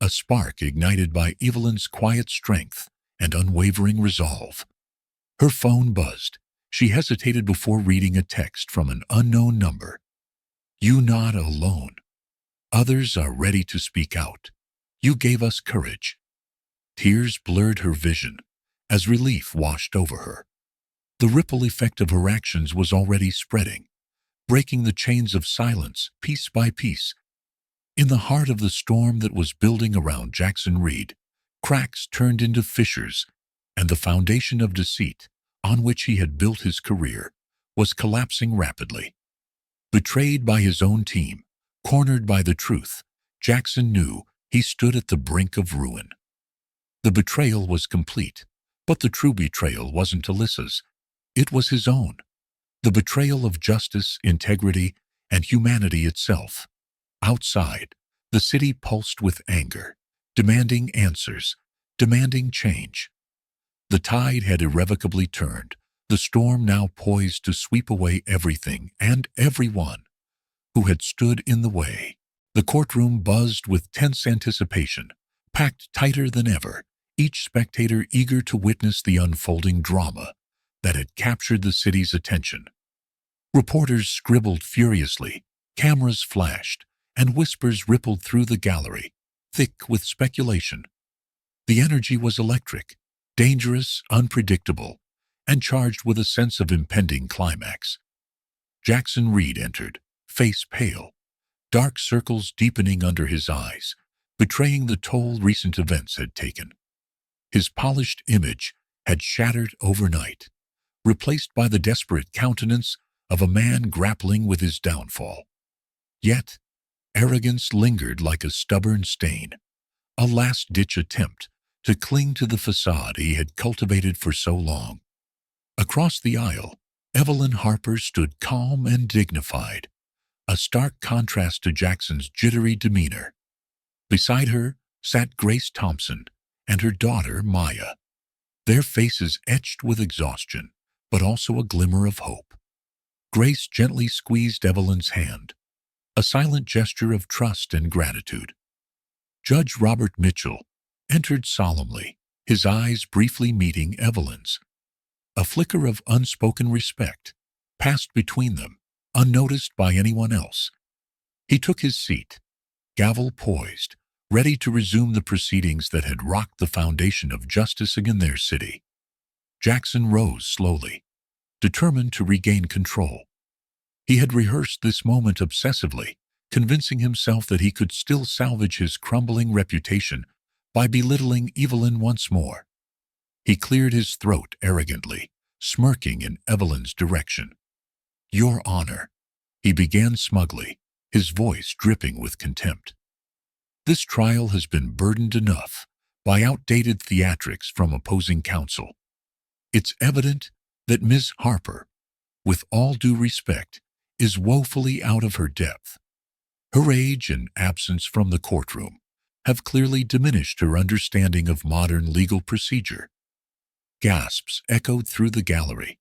a spark ignited by Evelyn's quiet strength and unwavering resolve. Her phone buzzed. She hesitated before reading a text from an unknown number. "You not alone. Others are ready to speak out. You gave us courage." Tears blurred her vision as relief washed over her. The ripple effect of her actions was already spreading, breaking the chains of silence piece by piece. In the heart of the storm that was building around Jackson Reed, cracks turned into fissures, and the foundation of deceit, on which he had built his career, was collapsing rapidly. Betrayed by his own team, cornered by the truth, Jackson knew he stood at the brink of ruin. The betrayal was complete, but the true betrayal wasn't Alyssa's. It was his own. The betrayal of justice, integrity, and humanity itself. Outside, the city pulsed with anger, demanding answers, demanding change. The tide had irrevocably turned, the storm now poised to sweep away everything and everyone who had stood in the way. The courtroom buzzed with tense anticipation, packed tighter than ever, each spectator eager to witness the unfolding drama that had captured the city's attention. Reporters scribbled furiously, cameras flashed, and whispers rippled through the gallery, thick with speculation. The energy was electric, dangerous, unpredictable, and charged with a sense of impending climax. Jackson Reed entered, face pale, dark circles deepening under his eyes, betraying the toll recent events had taken. His polished image had shattered overnight, replaced by the desperate countenance of a man grappling with his downfall. Yet, arrogance lingered like a stubborn stain, a last-ditch attempt to cling to the facade he had cultivated for so long. Across the aisle, Evelyn Harper stood calm and dignified, a stark contrast to Jackson's jittery demeanor. Beside her sat Grace Thompson and her daughter Maya, their faces etched with exhaustion, but also a glimmer of hope. Grace gently squeezed Evelyn's hand, a silent gesture of trust and gratitude. Judge Robert Mitchell entered solemnly, his eyes briefly meeting Evelyn's. A flicker of unspoken respect passed between them, unnoticed by anyone else. He took his seat, gavel poised, ready to resume the proceedings that had rocked the foundation of justice in their city. Jackson rose slowly, determined to regain control. He had rehearsed this moment obsessively, convincing himself that he could still salvage his crumbling reputation by belittling Evelyn once more. He cleared his throat arrogantly, smirking in Evelyn's direction. "Your Honor," he began smugly, his voice dripping with contempt. "This trial has been burdened enough by outdated theatrics from opposing counsel. It's evident that Ms. Harper, with all due respect, is woefully out of her depth. Her age and absence from the courtroom have clearly diminished her understanding of modern legal procedure." Gasps echoed through the gallery.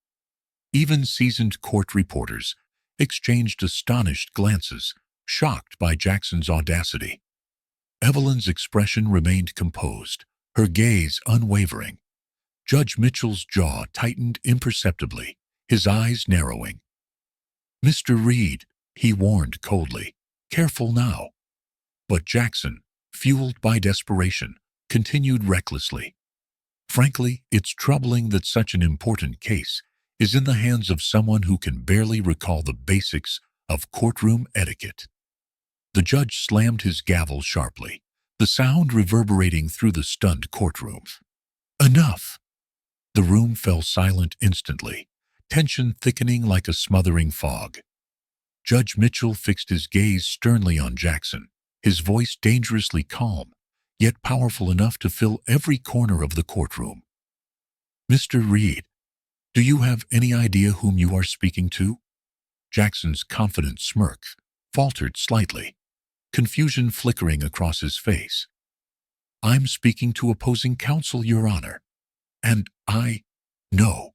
Even seasoned court reporters exchanged astonished glances, shocked by Jackson's audacity. Evelyn's expression remained composed, her gaze unwavering. Judge Mitchell's jaw tightened imperceptibly, his eyes narrowing. "Mr. Reed," he warned coldly, "careful now." But Jackson, fueled by desperation, continued recklessly. "Frankly, it's troubling that such an important case is in the hands of someone who can barely recall the basics of courtroom etiquette." The judge slammed his gavel sharply, the sound reverberating through the stunned courtroom. "Enough!" The room fell silent instantly, tension thickening like a smothering fog. Judge Mitchell fixed his gaze sternly on Jackson, his voice dangerously calm, yet powerful enough to fill every corner of the courtroom. "Mr. Reed, do you have any idea whom you are speaking to?" Jackson's confident smirk faltered slightly, confusion flickering across his face. "I'm speaking to opposing counsel, Your Honor. And No,"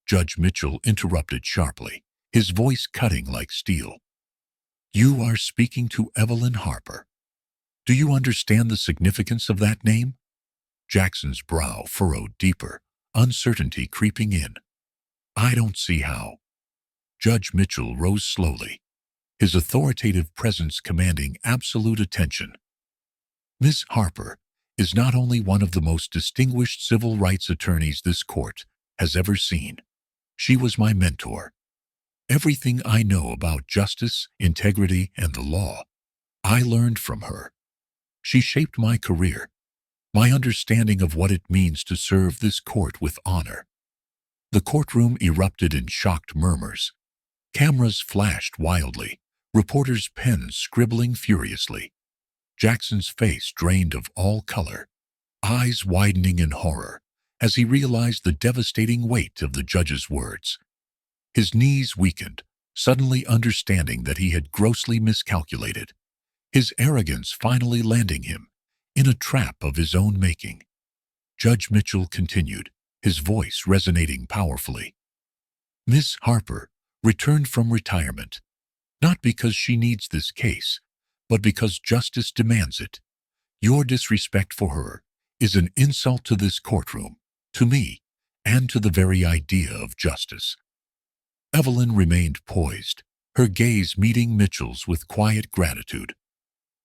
Judge Mitchell interrupted sharply, his voice cutting like steel. "You are speaking to Evelyn Harper. Do you understand the significance of that name?" Jackson's brow furrowed deeper, uncertainty creeping in. "I don't see how." Judge Mitchell rose slowly, his authoritative presence commanding absolute attention. "Miss Harper is not only one of the most distinguished civil rights attorneys this court has ever seen. She was my mentor. Everything I know about justice, integrity, and the law, I learned from her. She shaped my career, my understanding of what it means to serve this court with honor." The courtroom erupted in shocked murmurs. Cameras flashed wildly, reporters' pens scribbling furiously. Jackson's face drained of all color, eyes widening in horror as he realized the devastating weight of the judge's words. His knees weakened, suddenly understanding that he had grossly miscalculated, his arrogance finally landing him in a trap of his own making. Judge Mitchell continued, his voice resonating powerfully. Miss Harper returned from retirement, not because she needs this case, but because justice demands it. Your disrespect for her is an insult to this courtroom, to me, and to the very idea of justice. Evelyn remained poised, her gaze meeting Mitchell's with quiet gratitude.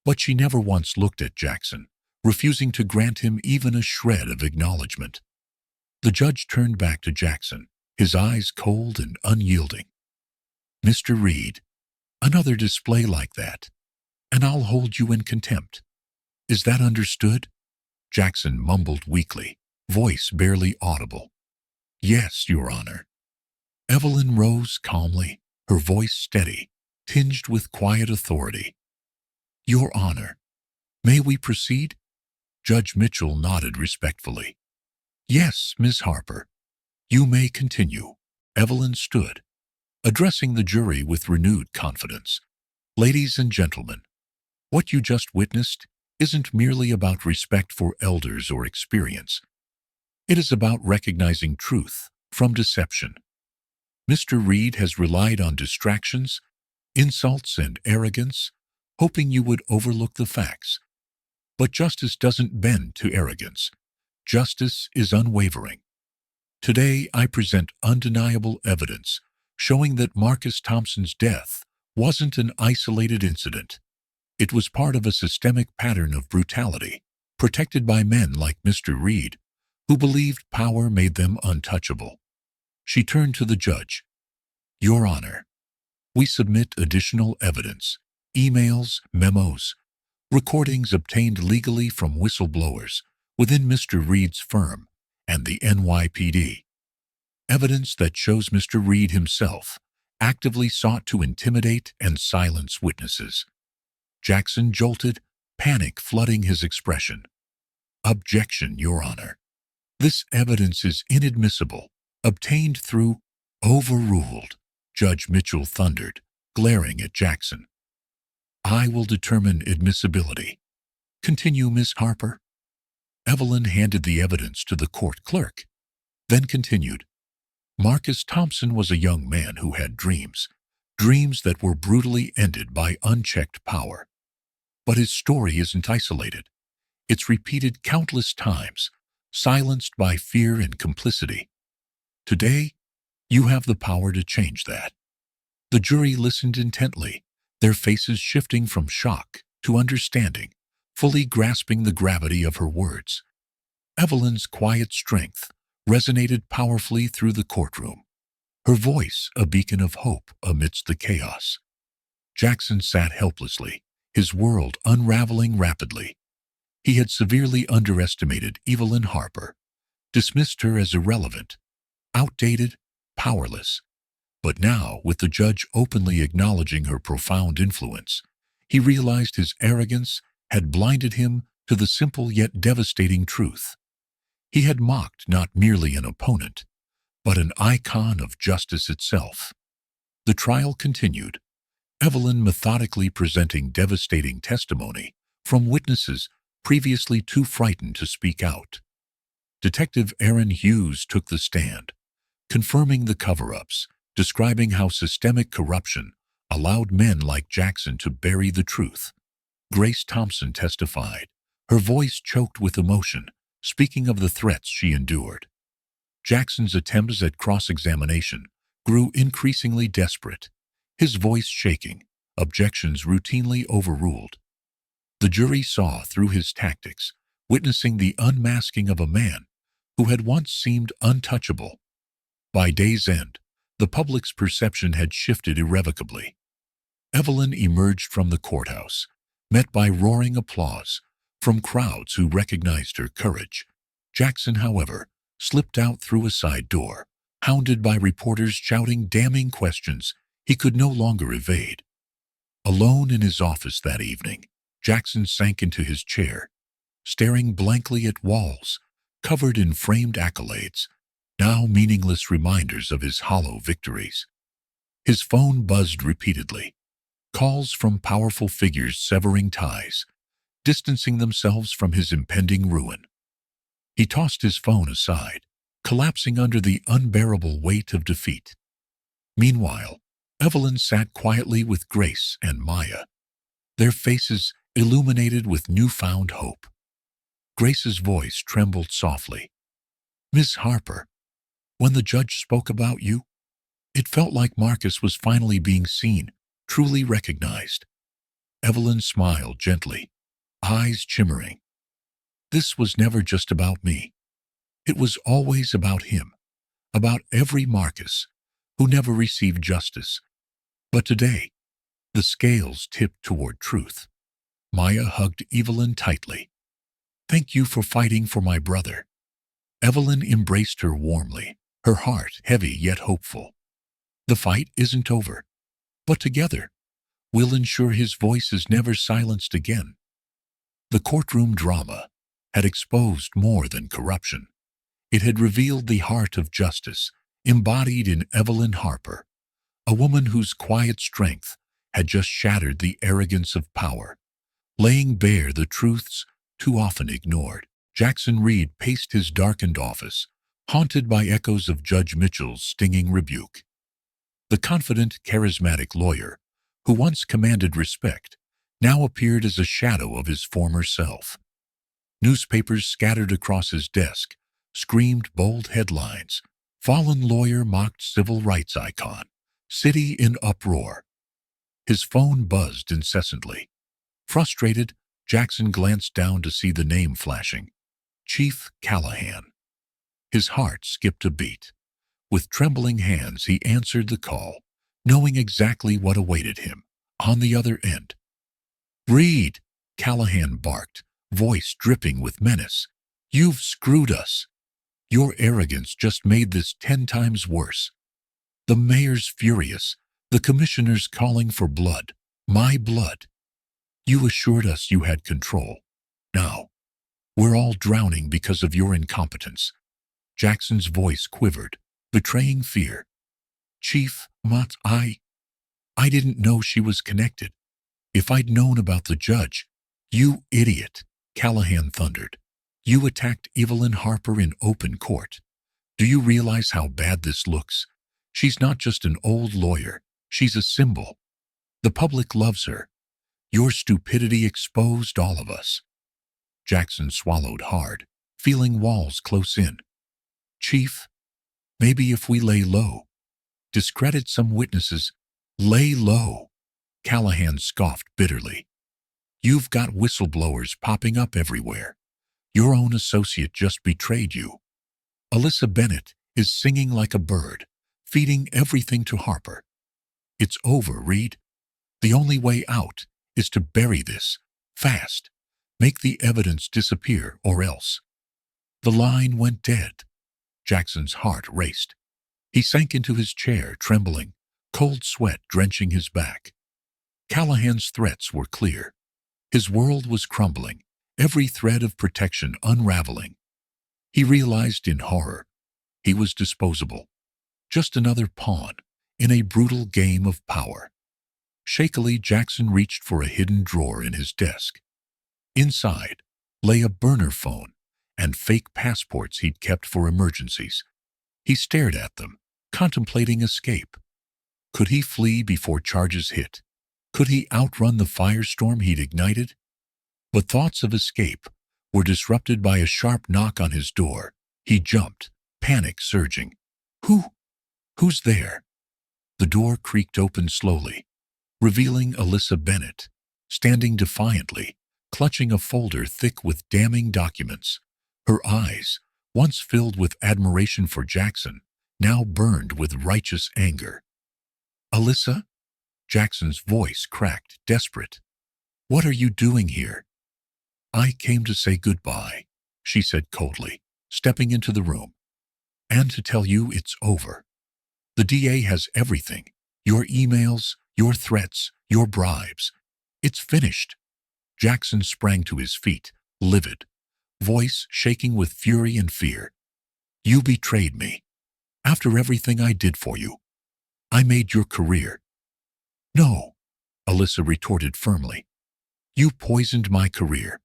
But she never once looked at Jackson, refusing to grant him even a shred of acknowledgement. The judge turned back to Jackson, his eyes cold and unyielding. Mr. Reed, another display like that, and I'll hold you in contempt. Is that understood? Jackson mumbled weakly, voice barely audible. Yes, Your Honor. Evelyn rose calmly, her voice steady, tinged with quiet authority. Your Honor, may we proceed? Judge Mitchell nodded respectfully. Yes, Miss Harper. You may continue. Evelyn stood, addressing the jury with renewed confidence. Ladies and gentlemen, what you just witnessed isn't merely about respect for elders or experience. It is about recognizing truth from deception. Mr. Reed has relied on distractions, insults, and arrogance, hoping you would overlook the facts. But justice doesn't bend to arrogance. Justice is unwavering. Today, I present undeniable evidence showing that Marcus Thompson's death wasn't an isolated incident. It was part of a systemic pattern of brutality, protected by men like Mr. Reed, who believed power made them untouchable. She turned to the judge. Your Honor, we submit additional evidence, emails, memos, recordings obtained legally from whistleblowers within Mr. Reed's firm and the NYPD. Evidence that shows Mr. Reed himself actively sought to intimidate and silence witnesses. Jackson jolted, panic flooding his expression. Objection, Your Honor. This evidence is inadmissible, obtained through overruled, Judge Mitchell thundered, glaring at Jackson. I will determine admissibility. Continue, Miss Harper. Evelyn handed the evidence to the court clerk, then continued. Marcus Thompson was a young man who had dreams that were brutally ended by unchecked power. But his story isn't isolated. It's repeated countless times, silenced by fear and complicity. Today, you have the power to change that. The jury listened intently, their faces shifting from shock to understanding, fully grasping the gravity of her words. Evelyn's quiet strength resonated powerfully through the courtroom, her voice a beacon of hope amidst the chaos. Jackson sat helplessly, his world unraveling rapidly. He had severely underestimated Evelyn Harper, dismissed her as irrelevant, outdated, powerless. But now, with the judge openly acknowledging her profound influence, he realized his arrogance had blinded him to the simple yet devastating truth. He had mocked not merely an opponent, but an icon of justice itself. The trial continued, Evelyn methodically presenting devastating testimony from witnesses previously too frightened to speak out. Detective Aaron Hughes took the stand, confirming the cover-ups, describing how systemic corruption allowed men like Jackson to bury the truth. Grace Thompson testified, her voice choked with emotion, speaking of the threats she endured. Jackson's attempts at cross-examination grew increasingly desperate, his voice shaking, objections routinely overruled. The jury saw through his tactics, witnessing the unmasking of a man who had once seemed untouchable. By day's end, the public's perception had shifted irrevocably. Evelyn emerged from the courthouse, met by roaring applause from crowds who recognized her courage. Jackson, however, slipped out through a side door, hounded by reporters shouting damning questions He could no longer evade. Alone in his office that evening, Jackson sank into his chair, staring blankly at walls covered in framed accolades, now meaningless reminders of his hollow victories. His phone buzzed repeatedly, calls from powerful figures severing ties, distancing themselves from his impending ruin. He tossed his phone aside, collapsing under the unbearable weight of defeat. Meanwhile, Evelyn sat quietly with Grace and Maya, their faces illuminated with newfound hope. Grace's voice trembled softly. "Miss Harper, when the judge spoke about you, it felt like Marcus was finally being seen, truly recognized." Evelyn smiled gently, eyes shimmering. "This was never just about me. It was always about him, about every Marcus who never received justice. But today, the scales tipped toward truth." Maya hugged Evelyn tightly. "Thank you for fighting for my brother." Evelyn embraced her warmly, her heart heavy yet hopeful. "The fight isn't over, but together, we'll ensure his voice is never silenced again." The courtroom drama had exposed more than corruption. It had revealed the heart of justice, embodied in Evelyn Harper, a woman whose quiet strength had just shattered the arrogance of power, laying bare the truths too often ignored. Jackson Reed paced his darkened office, haunted by echoes of Judge Mitchell's stinging rebuke. The confident, charismatic lawyer, who once commanded respect, now appeared as a shadow of his former self. Newspapers scattered across his desk screamed bold headlines: "Fallen lawyer mocked civil rights icon. City in uproar." His phone buzzed incessantly. Frustrated, Jackson glanced down to see the name flashing: Chief Callahan. His heart skipped a beat. With trembling hands, he answered the call, knowing exactly what awaited him on the other end. "Reed," Callahan barked, voice dripping with menace. "You've screwed us. Your arrogance just made this 10 times worse. The mayor's furious, the commissioner's calling for blood, my blood. You assured us you had control. Now, we're all drowning because of your incompetence." Jackson's voice quivered, betraying fear. "Chief Mott, I didn't know she was connected. If I'd known about the judge—" "You idiot," Callahan thundered. "You attacked Evelyn Harper in open court. Do you realize how bad this looks? She's not just an old lawyer. She's a symbol. The public loves her. Your stupidity exposed all of us." Jackson swallowed hard, feeling walls close in. "Chief, maybe if we lay low, discredit some witnesses—" "Lay low," Callahan scoffed bitterly. "You've got whistleblowers popping up everywhere. Your own associate just betrayed you. Alyssa Bennett is singing like a bird, feeding everything to Harper. It's over, Reed. The only way out is to bury this, fast. Make the evidence disappear or else." The line went dead. Jackson's heart raced. He sank into his chair, trembling, cold sweat drenching his back. Callahan's threats were clear. His world was crumbling, every thread of protection unraveling. He realized in horror he was disposable, just another pawn in a brutal game of power. Shakily, Jackson reached for a hidden drawer in his desk. Inside lay a burner phone and fake passports he'd kept for emergencies. He stared at them, contemplating escape. Could he flee before charges hit? Could he outrun the firestorm he'd ignited? But thoughts of escape were disrupted by a sharp knock on his door. He jumped, panic surging. Who's there?" The door creaked open slowly, revealing Alyssa Bennett, standing defiantly, clutching a folder thick with damning documents. Her eyes, once filled with admiration for Jackson, now burned with righteous anger. "Alyssa?" Jackson's voice cracked, desperate. "What are you doing here?" "I came to say goodbye," she said coldly, stepping into the room. "And to tell you it's over. The DA has everything. Your emails, your threats, your bribes. It's finished. Jackson sprang to his feet, livid, voice shaking with fury and fear. You betrayed me. After everything I did for you, I made your career. No, Alyssa retorted firmly. You poisoned my career.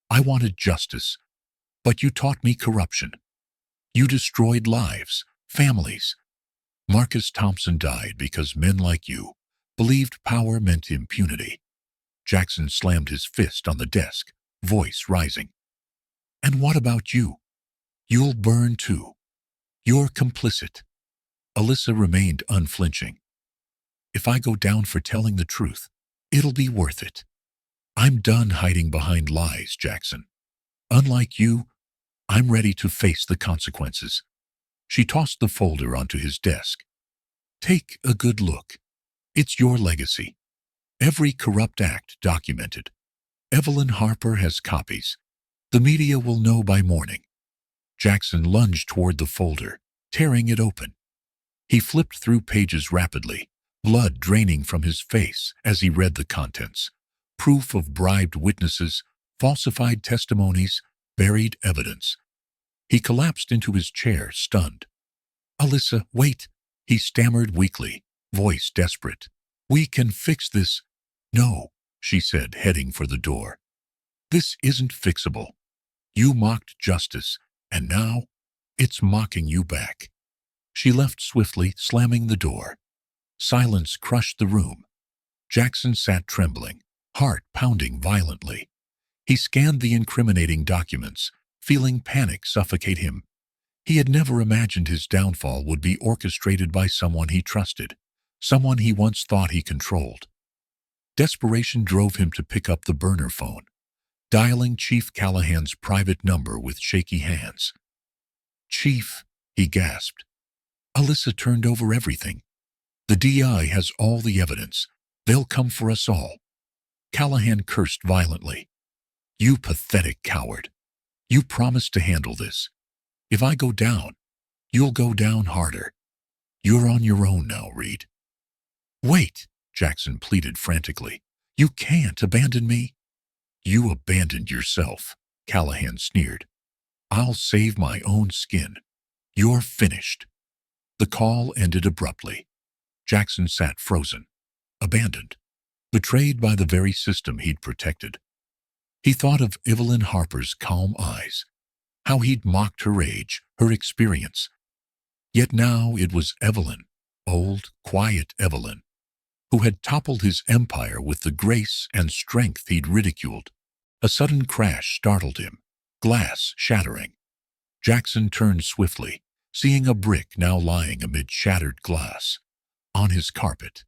I wanted justice, but you taught me corruption. You destroyed lives, families. Marcus Thompson died because men like you believed power meant impunity. Jackson slammed his fist on the desk, voice rising. And what about you? You'll burn too. You're complicit. Alyssa remained unflinching. If I go down for telling the truth, it'll be worth it. I'm done hiding behind lies, Jackson. Unlike you, I'm ready to face the consequences. She tossed the folder onto his desk. Take a good look. It's your legacy. Every corrupt act documented. Evelyn Harper has copies. The media will know by morning. Jackson lunged toward the folder, tearing it open. He flipped through pages rapidly, blood draining from his face as he read the contents. Proof of bribed witnesses, falsified testimonies, buried evidence. He collapsed into his chair, stunned. Alyssa, wait, he stammered weakly, voice desperate. We can fix this. No, she said, heading for the door. This isn't fixable. You mocked justice, and now it's mocking you back. She left swiftly, slamming the door. Silence crushed the room. Jackson sat trembling, heart pounding violently. He scanned the incriminating documents, feeling panic suffocate him. He had never imagined his downfall would be orchestrated by someone he trusted, someone he once thought he controlled. Desperation drove him to pick up the burner phone, dialing Chief Callahan's private number with shaky hands. Chief, he gasped. Alyssa turned over everything. The DI has all the evidence. They'll come for us all. Callahan cursed violently. You pathetic coward. You promised to handle this. If I go down, you'll go down harder. You're on your own now, Reed. Wait, Jackson pleaded frantically. You can't abandon me. You abandoned yourself, Callahan sneered. I'll save my own skin. You're finished. The call ended abruptly. Jackson sat frozen, abandoned, betrayed by the very system he'd protected. He thought of Evelyn Harper's calm eyes, how he'd mocked her age, her experience. Yet now it was Evelyn, old, quiet Evelyn, who had toppled his empire with the grace and strength he'd ridiculed. A sudden crash startled him, glass shattering. Jackson turned swiftly, seeing a brick now lying amid shattered glass. On his carpet,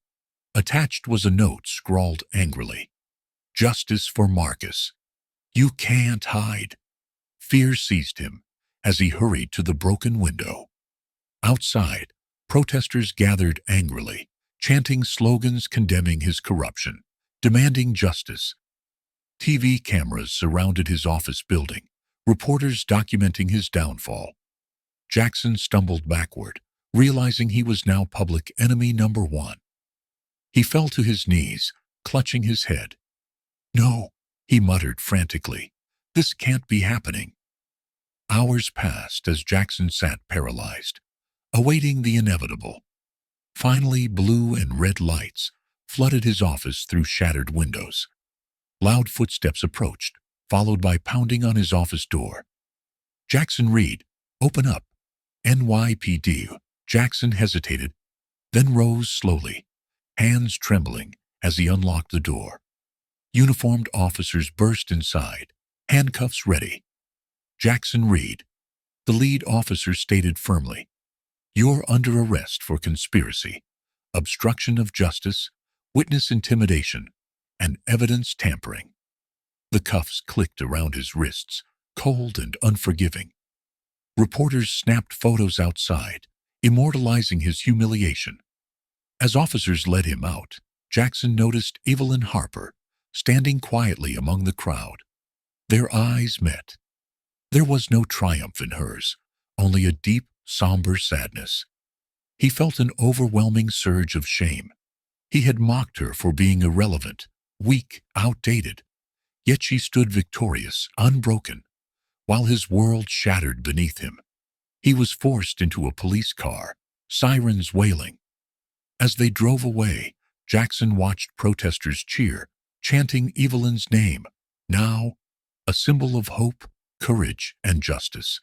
attached was a note scrawled angrily. Justice for Marcus. You can't hide. Fear seized him as he hurried to the broken window. Outside, protesters gathered angrily, chanting slogans condemning his corruption, demanding justice. TV cameras surrounded his office building, reporters documenting his downfall. Jackson stumbled backward, realizing he was now public enemy number one. He fell to his knees, clutching his head. No, he muttered frantically. This can't be happening. Hours passed as Jackson sat paralyzed, awaiting the inevitable. Finally, blue and red lights flooded his office through shattered windows. Loud footsteps approached, followed by pounding on his office door. Jackson Reed, open up. NYPD. Jackson hesitated, then rose slowly, hands trembling as he unlocked the door. Uniformed officers burst inside, handcuffs ready. Jackson Reed, the lead officer stated firmly, you're under arrest for conspiracy, obstruction of justice, witness intimidation, and evidence tampering. The cuffs clicked around his wrists, cold and unforgiving. Reporters snapped photos outside, immortalizing his humiliation. As officers led him out, Jackson noticed Evelyn Harper standing quietly among the crowd. Their eyes met. There was no triumph in hers, only a deep, somber sadness. He felt an overwhelming surge of shame. He had mocked her for being irrelevant, weak, outdated. Yet she stood victorious, unbroken, while his world shattered beneath him. He was forced into a police car, sirens wailing. As they drove away, Jackson watched protesters cheer, chanting Evelyn's name, now a symbol of hope, courage, and justice.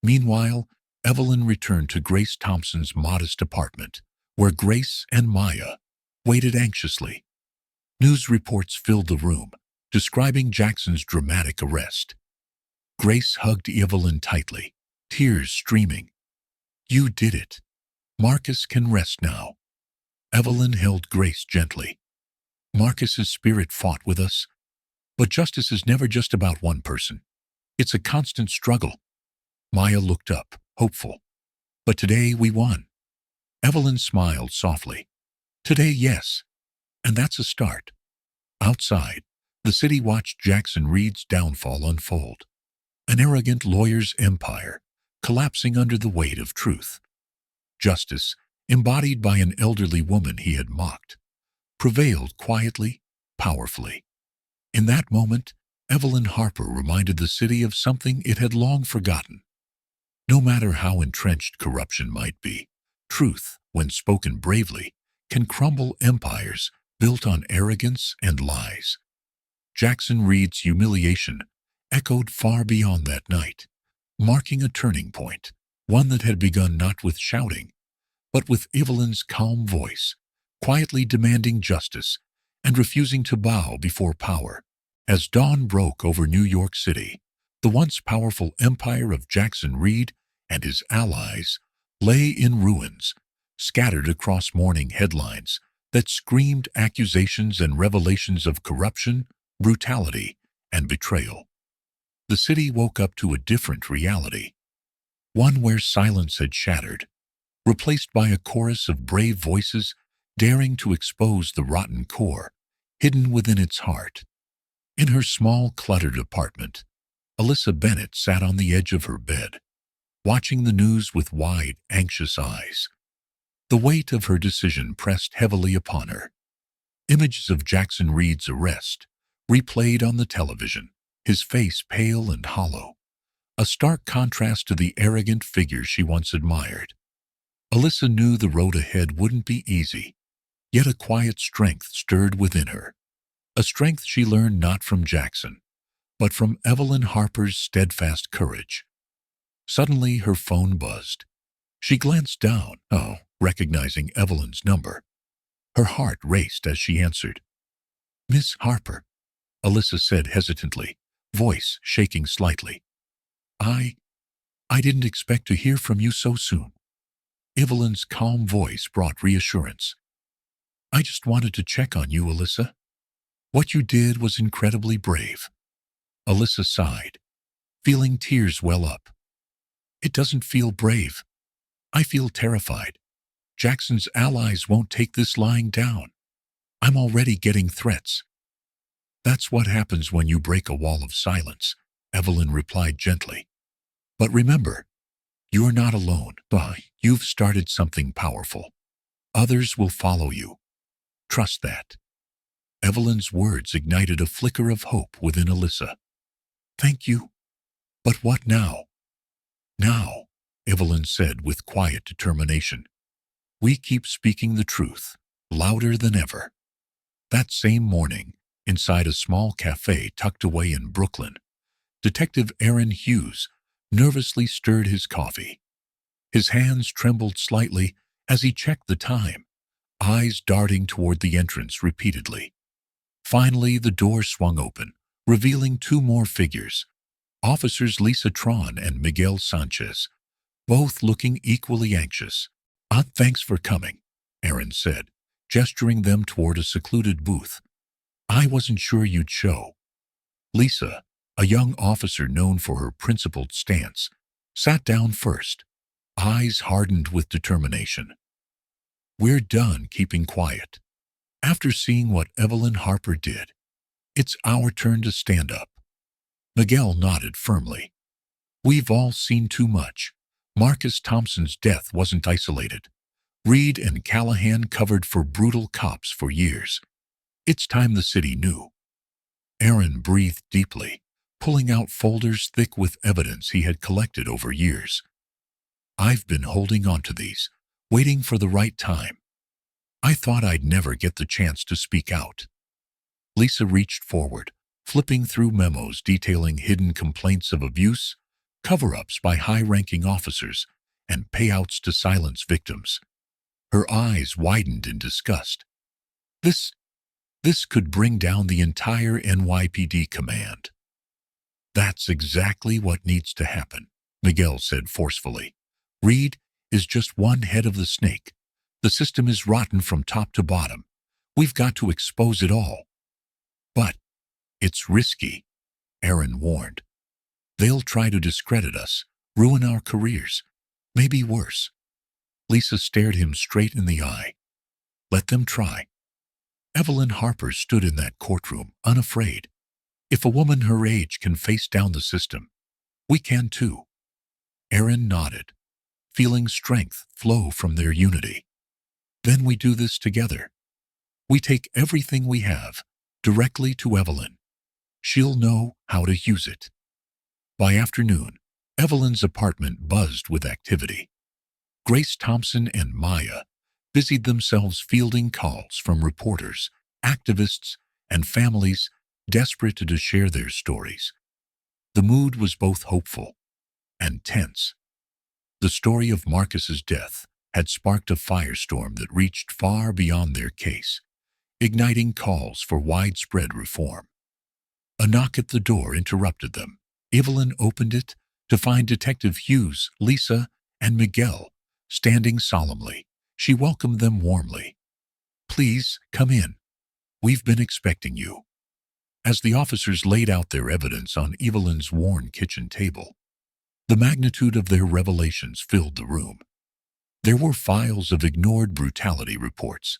Meanwhile, Evelyn returned to Grace Thompson's modest apartment, where Grace and Maya waited anxiously. News reports filled the room, describing Jackson's dramatic arrest. Grace hugged Evelyn tightly, tears streaming. "You did it. Marcus can rest now." Evelyn held Grace gently. "Marcus's spirit fought with us, but justice is never just about one person. It's a constant struggle." Maya looked up, hopeful. "But today we won." Evelyn smiled softly. "Today, yes. And that's a start." Outside, the city watched Jackson Reed's downfall unfold. An arrogant lawyer's empire, collapsing under the weight of truth. Justice, embodied by an elderly woman he had mocked, prevailed quietly, powerfully. In that moment, Evelyn Harper reminded the city of something it had long forgotten. No matter how entrenched corruption might be, truth, when spoken bravely, can crumble empires built on arrogance and lies. Jackson Reed's humiliation echoed far beyond that night, marking a turning point, one that had begun not with shouting, but with Evelyn's calm voice, quietly demanding justice and refusing to bow before power. As dawn broke over New York City, the once powerful empire of Jackson Reed and his allies lay in ruins, scattered across morning headlines that screamed accusations and revelations of corruption, brutality, and betrayal. The city woke up to a different reality, one where silence had shattered, replaced by a chorus of brave voices daring to expose the rotten core hidden within its heart. In her small, cluttered apartment, Alyssa Bennett sat on the edge of her bed, watching the news with wide, anxious eyes. The weight of her decision pressed heavily upon her. Images of Jackson Reed's arrest replayed on the television, his face pale and hollow, a stark contrast to the arrogant figure she once admired. Alyssa knew the road ahead wouldn't be easy, yet a quiet strength stirred within her, a strength she learned not from Jackson, but from Evelyn Harper's steadfast courage. Suddenly her phone buzzed. She glanced down, recognizing Evelyn's number. Her heart raced as she answered. "Miss Harper," Alyssa said hesitantly, voice shaking slightly. I didn't expect to hear from you so soon." Evelyn's calm voice brought reassurance. "I just wanted to check on you, Alyssa. What you did was incredibly brave." Alyssa sighed, feeling tears well up. "It doesn't feel brave. I feel terrified. Jackson's allies won't take this lying down. I'm already getting threats." "That's what happens when you break a wall of silence," Evelyn replied gently. "But remember, you're not alone. You've started something powerful. Others will follow you. Trust that." Evelyn's words ignited a flicker of hope within Alyssa. "Thank you. But what now?" "Now," Evelyn said with quiet determination, "we keep speaking the truth, louder than ever." That same morning, inside a small cafe tucked away in Brooklyn, Detective Aaron Hughes nervously stirred his coffee. His hands trembled slightly as he checked the time, eyes darting toward the entrance repeatedly. Finally, the door swung open, revealing two more figures, Officers Lisa Tron and Miguel Sanchez, both looking equally anxious. Thanks for coming," Aaron said, gesturing them toward a secluded booth. "I wasn't sure you'd show." Lisa, a young officer known for her principled stance, sat down first, eyes hardened with determination. "We're done keeping quiet. After seeing what Evelyn Harper did, it's our turn to stand up." Miguel nodded firmly. "We've all seen too much. Marcus Thompson's death wasn't isolated. Reed and Callahan covered for brutal cops for years. It's time the city knew. Aaron breathed deeply, pulling out folders thick with evidence he had collected over years. I've been holding on to these, waiting for the right time. I thought I'd never get the chance to speak out. Lisa reached forward, flipping through memos detailing hidden complaints of abuse, cover-ups by high-ranking officers, and payouts to silence victims. Her eyes widened in disgust. This could bring down the entire NYPD command. That's exactly what needs to happen, Miguel said forcefully. Reed is just one head of the snake. The system is rotten from top to bottom. We've got to expose it all. But it's risky, Aaron warned. They'll try to discredit us, ruin our careers, maybe worse. Lisa stared him straight in the eye. Let them try. Evelyn Harper stood in that courtroom, unafraid. If a woman her age can face down the system, we can too. Aaron nodded, feeling strength flow from their unity. Then we do this together. We take everything we have directly to Evelyn. She'll know how to use it. By afternoon, Evelyn's apartment buzzed with activity. Grace Thompson and Maya busied themselves fielding calls from reporters, activists, and families desperate to share their stories. The mood was both hopeful and tense. The story of Marcus's death had sparked a firestorm that reached far beyond their case, igniting calls for widespread reform. A knock at the door interrupted them. Evelyn opened it to find Detective Hughes, Lisa, and Miguel standing solemnly. She welcomed them warmly. Please, come in. We've been expecting you. As the officers laid out their evidence on Evelyn's worn kitchen table, the magnitude of their revelations filled the room. There were files of ignored brutality reports,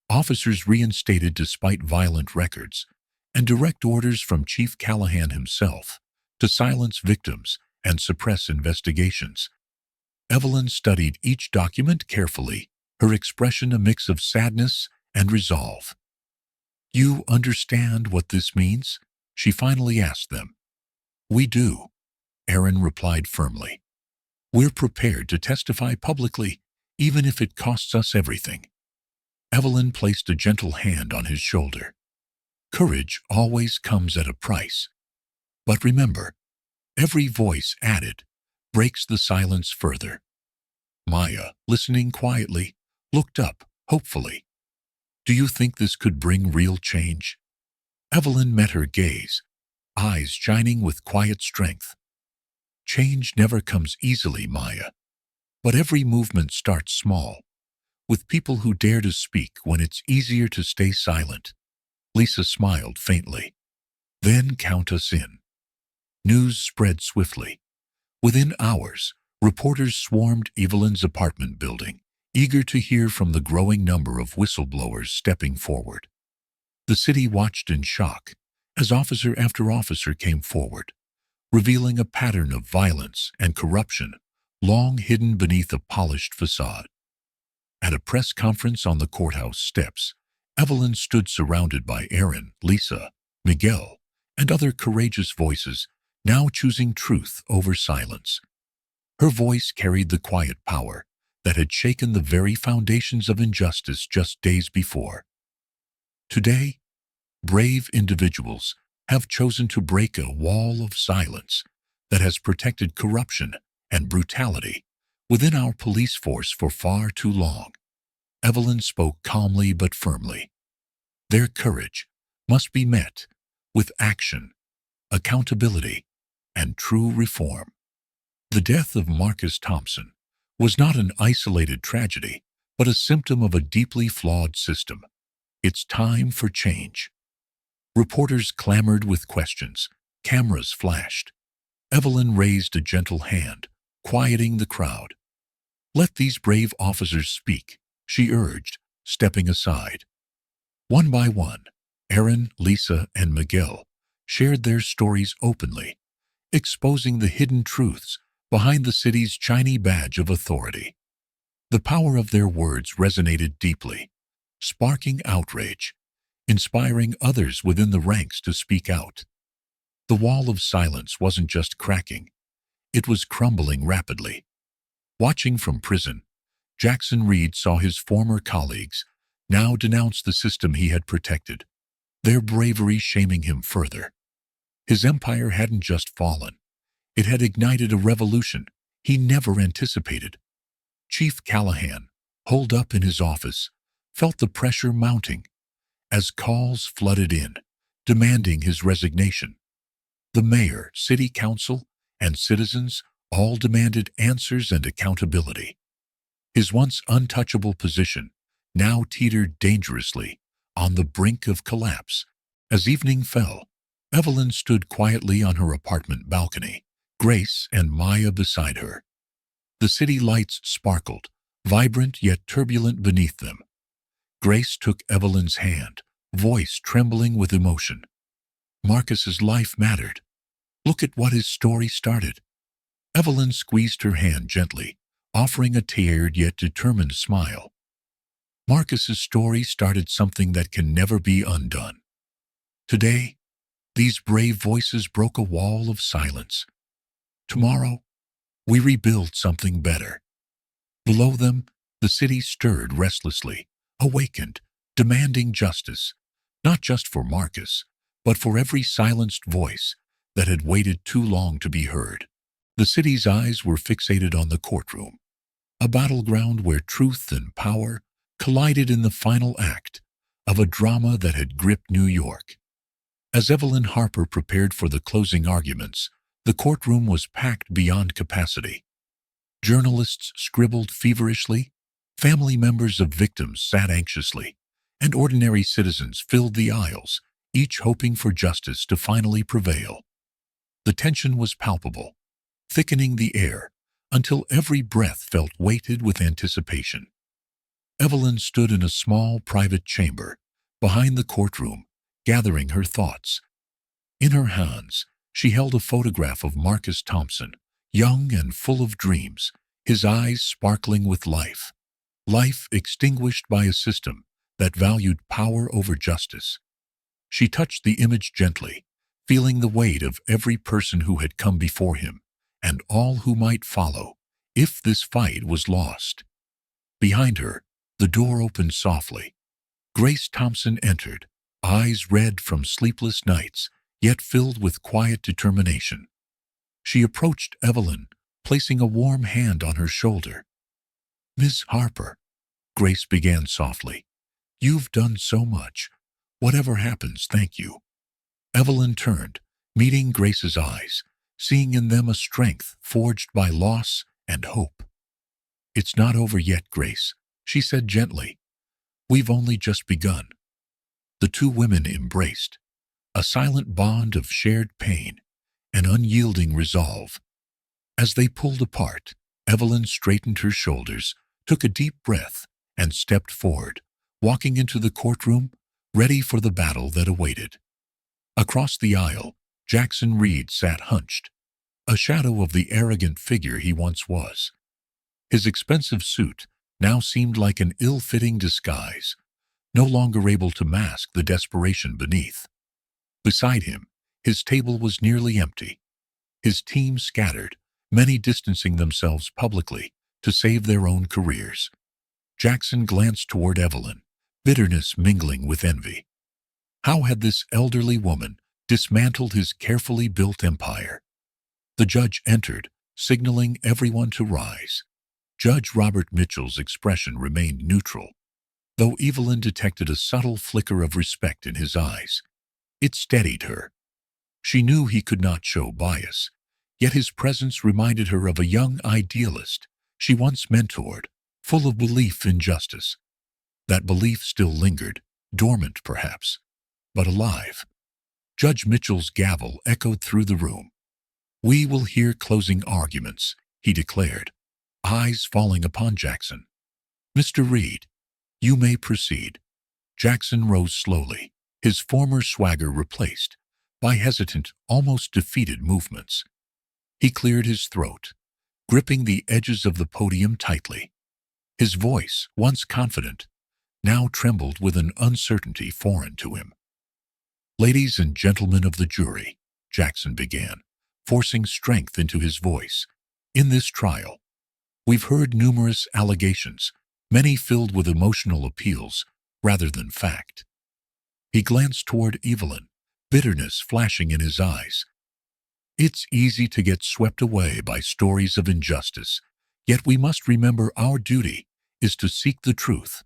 officers reinstated despite violent records, and direct orders from Chief Callahan himself to silence victims and suppress investigations. Evelyn studied each document carefully, her expression a mix of sadness and resolve. You understand what this means? She finally asked them. We do, Aaron replied firmly. We're prepared to testify publicly, even if it costs us everything. Evelyn placed a gentle hand on his shoulder. Courage always comes at a price. But remember, every voice added breaks the silence further. Maya, listening quietly, looked up, hopefully. Do you think this could bring real change? Evelyn met her gaze, eyes shining with quiet strength. Change never comes easily, Maya. But every movement starts small, with people who dare to speak when it's easier to stay silent. Lisa smiled faintly. Then count us in. News spread swiftly. Within hours, reporters swarmed Evelyn's apartment building, eager to hear from the growing number of whistleblowers stepping forward. The city watched in shock as officer after officer came forward, revealing a pattern of violence and corruption long hidden beneath a polished facade. At a press conference on the courthouse steps, Evelyn stood surrounded by Aaron, Lisa, Miguel, and other courageous voices, now choosing truth over silence. Her voice carried the quiet power that had shaken the very foundations of injustice just days before. Today, brave individuals have chosen to break a wall of silence that has protected corruption and brutality within our police force for far too long. Evelyn spoke calmly but firmly. Their courage must be met with action, accountability, and true reform. The death of Marcus Thompson was not an isolated tragedy, but a symptom of a deeply flawed system. It's time for change. Reporters clamored with questions. Cameras flashed. Evelyn raised a gentle hand, quieting the crowd. Let these brave officers speak, she urged, stepping aside. One by one, Aaron, Lisa, and Miguel shared their stories openly, exposing the hidden truths behind the city's shiny badge of authority. The power of their words resonated deeply, sparking outrage, inspiring others within the ranks to speak out. The wall of silence wasn't just cracking, it was crumbling rapidly. Watching from prison, Jackson Reed saw his former colleagues now denounce the system he had protected, their bravery shaming him further. His empire hadn't just fallen, it had ignited a revolution he never anticipated. Chief Callahan, holed up in his office, felt the pressure mounting as calls flooded in, demanding his resignation. The mayor, city council, and citizens all demanded answers and accountability. His once untouchable position now teetered dangerously on the brink of collapse. As evening fell, Evelyn stood quietly on her apartment balcony, Grace and Maya beside her. The city lights sparkled, vibrant yet turbulent beneath them. Grace took Evelyn's hand, voice trembling with emotion. Marcus's life mattered. Look at what his story started. Evelyn squeezed her hand gently, offering a tired yet determined smile. Marcus's story started something that can never be undone. Today, these brave voices broke a wall of silence. Tomorrow, we rebuild something better. Below them, the city stirred restlessly, awakened, demanding justice, not just for Marcus, but for every silenced voice that had waited too long to be heard. The city's eyes were fixated on the courtroom, a battleground where truth and power collided in the final act of a drama that had gripped New York. As Evelyn Harper prepared for the closing arguments, the courtroom was packed beyond capacity. Journalists scribbled feverishly, family members of victims sat anxiously, and ordinary citizens filled the aisles, each hoping for justice to finally prevail. The tension was palpable, thickening the air until every breath felt weighted with anticipation. Evelyn stood in a small private chamber behind the courtroom, gathering her thoughts. In her hands, she held a photograph of Marcus Thompson, young and full of dreams, his eyes sparkling with life. Life extinguished by a system that valued power over justice. She touched the image gently, feeling the weight of every person who had come before him, and all who might follow, if this fight was lost. Behind her, the door opened softly. Grace Thompson entered, eyes red from sleepless nights, yet filled with quiet determination. She approached Evelyn, placing a warm hand on her shoulder. "Miss Harper," Grace began softly, "you've done so much. Whatever happens, thank you." Evelyn turned, meeting Grace's eyes, seeing in them a strength forged by loss and hope. "It's not over yet, Grace," she said gently. "We've only just begun." The two women embraced, a silent bond of shared pain and unyielding resolve. As they pulled apart, Evelyn straightened her shoulders, took a deep breath, and stepped forward, walking into the courtroom, ready for the battle that awaited. Across the aisle, Jackson Reed sat hunched, a shadow of the arrogant figure he once was. His expensive suit now seemed like an ill-fitting disguise, no longer able to mask the desperation beneath. Beside him, his table was nearly empty, his team scattered, many distancing themselves publicly to save their own careers. Jackson glanced toward Evelyn, bitterness mingling with envy. How had this elderly woman dismantled his carefully built empire? The judge entered, signaling everyone to rise. Judge Robert Mitchell's expression remained neutral, though Evelyn detected a subtle flicker of respect in his eyes. It steadied her. She knew he could not show bias, yet his presence reminded her of a young idealist she once mentored, full of belief in justice. That belief still lingered, dormant perhaps, but alive. Judge Mitchell's gavel echoed through the room. "We will hear closing arguments," he declared, eyes falling upon Jackson. "Mr. Reed, you may proceed." Jackson rose slowly, his former swagger replaced by hesitant, almost defeated movements. He cleared his throat, gripping the edges of the podium tightly. His voice, once confident, now trembled with an uncertainty foreign to him. "Ladies and gentlemen of the jury," Jackson began, forcing strength into his voice, "in this trial, we've heard numerous allegations, many filled with emotional appeals rather than fact." He glanced toward Evelyn, bitterness flashing in his eyes. "It's easy to get swept away by stories of injustice, yet we must remember our duty is to seek the truth."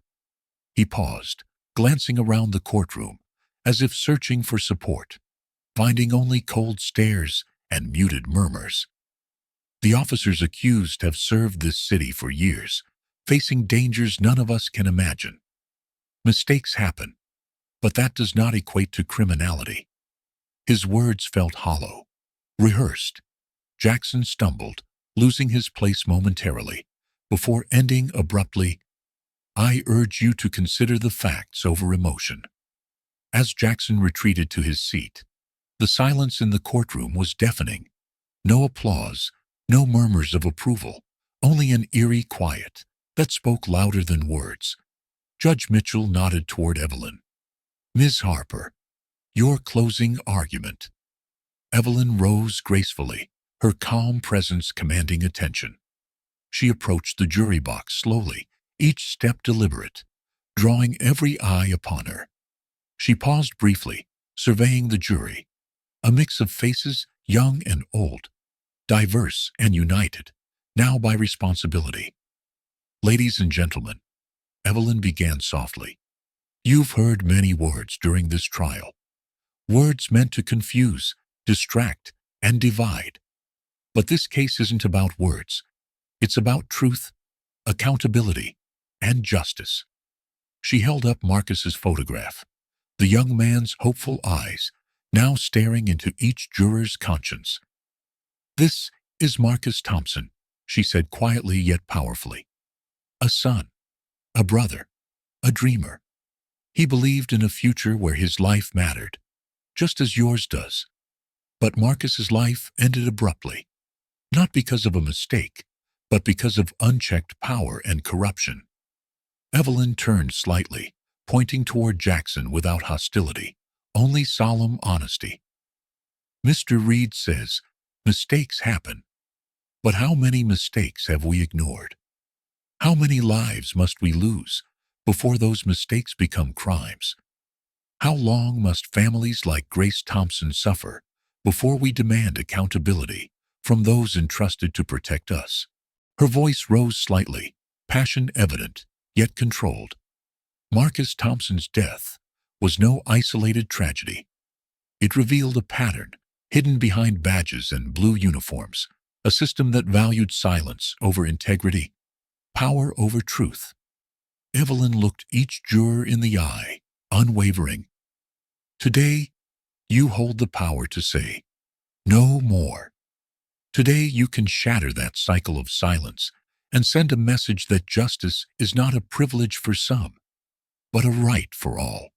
He paused, glancing around the courtroom, as if searching for support, finding only cold stares and muted murmurs. "The officers accused have served this city for years, facing dangers none of us can imagine. Mistakes happen, but that does not equate to criminality." His words felt hollow, rehearsed. Jackson stumbled, losing his place momentarily, before ending abruptly, "I urge you to consider the facts over emotion." As Jackson retreated to his seat, the silence in the courtroom was deafening. No applause, no murmurs of approval, only an eerie quiet that spoke louder than words. Judge Mitchell nodded toward Evelyn. "Ms. Harper, your closing argument." Evelyn rose gracefully, her calm presence commanding attention. She approached the jury box slowly, each step deliberate, drawing every eye upon her. She paused briefly, surveying the jury, a mix of faces, young and old, diverse and united, now by responsibility. "Ladies and gentlemen," Evelyn began softly, "you've heard many words during this trial, words meant to confuse, distract, and divide. But this case isn't about words. It's about truth, accountability, and justice." She held up Marcus's photograph, the young man's hopeful eyes now staring into each juror's conscience. "This is Marcus Thompson," she said quietly yet powerfully. "A son, a brother, a dreamer. He believed in a future where his life mattered, just as yours does. But Marcus's life ended abruptly, not because of a mistake, but because of unchecked power and corruption." Evelyn turned slightly, pointing toward Jackson without hostility, only solemn honesty. "Mr. Reed says, mistakes happen. But how many mistakes have we ignored? How many lives must we lose before those mistakes become crimes? How long must families like Grace Thompson suffer before we demand accountability from those entrusted to protect us?" Her voice rose slightly, passion evident, yet controlled. Marcus Thompson's death was no isolated tragedy. It revealed a pattern hidden behind badges and blue uniforms, a system that valued silence over integrity, power over truth. Evelyn looked each juror in the eye, unwavering. "Today, you hold the power to say, 'No more.' Today, you can shatter that cycle of silence and send a message that justice is not a privilege for some, but a right for all."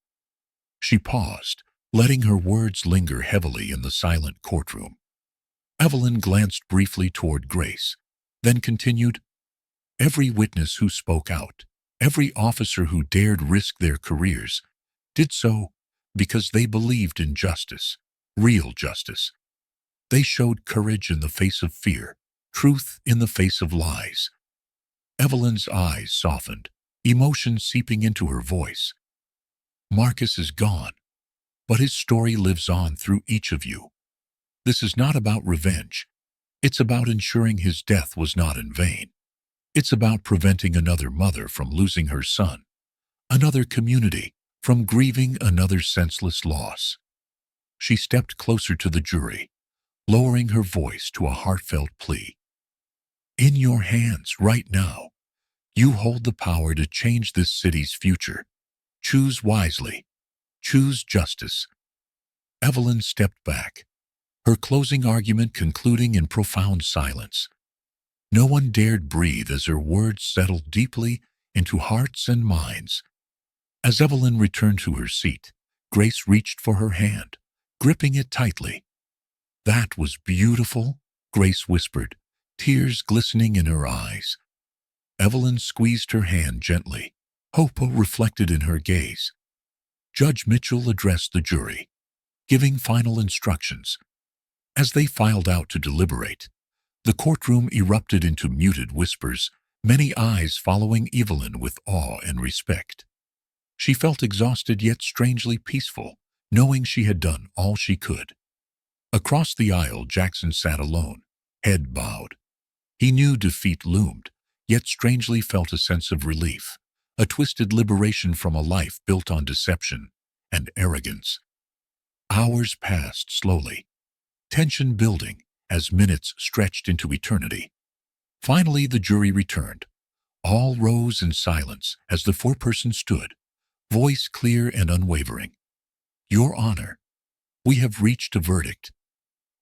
She paused, letting her words linger heavily in the silent courtroom. Evelyn glanced briefly toward Grace, then continued, "Every witness who spoke out, every officer who dared risk their careers, did so because they believed in justice, real justice. They showed courage in the face of fear, truth in the face of lies." Evelyn's eyes softened, emotion seeping into her voice. "Marcus is gone, but his story lives on through each of you. This is not about revenge. It's about ensuring his death was not in vain. It's about preventing another mother from losing her son, another community from grieving another senseless loss." She stepped closer to the jury, lowering her voice to a heartfelt plea. "In your hands right now, you hold the power to change this city's future. Choose wisely. Choose justice." Evelyn stepped back, her closing argument concluding in profound silence. No one dared breathe as her words settled deeply into hearts and minds. As Evelyn returned to her seat, Grace reached for her hand, gripping it tightly. "That was beautiful," Grace whispered, tears glistening in her eyes. Evelyn squeezed her hand gently. Hope reflected in her gaze. Judge Mitchell addressed the jury, giving final instructions. As they filed out to deliberate, the courtroom erupted into muted whispers, many eyes following Evelyn with awe and respect. She felt exhausted yet strangely peaceful, knowing she had done all she could. Across the aisle, Jackson sat alone, head bowed. He knew defeat loomed, yet strangely felt a sense of relief, a twisted liberation from a life built on deception and arrogance. Hours passed slowly, tension building as minutes stretched into eternity. Finally, the jury returned. All rose in silence as the foreperson stood, voice clear and unwavering. Your Honor, we have reached a verdict.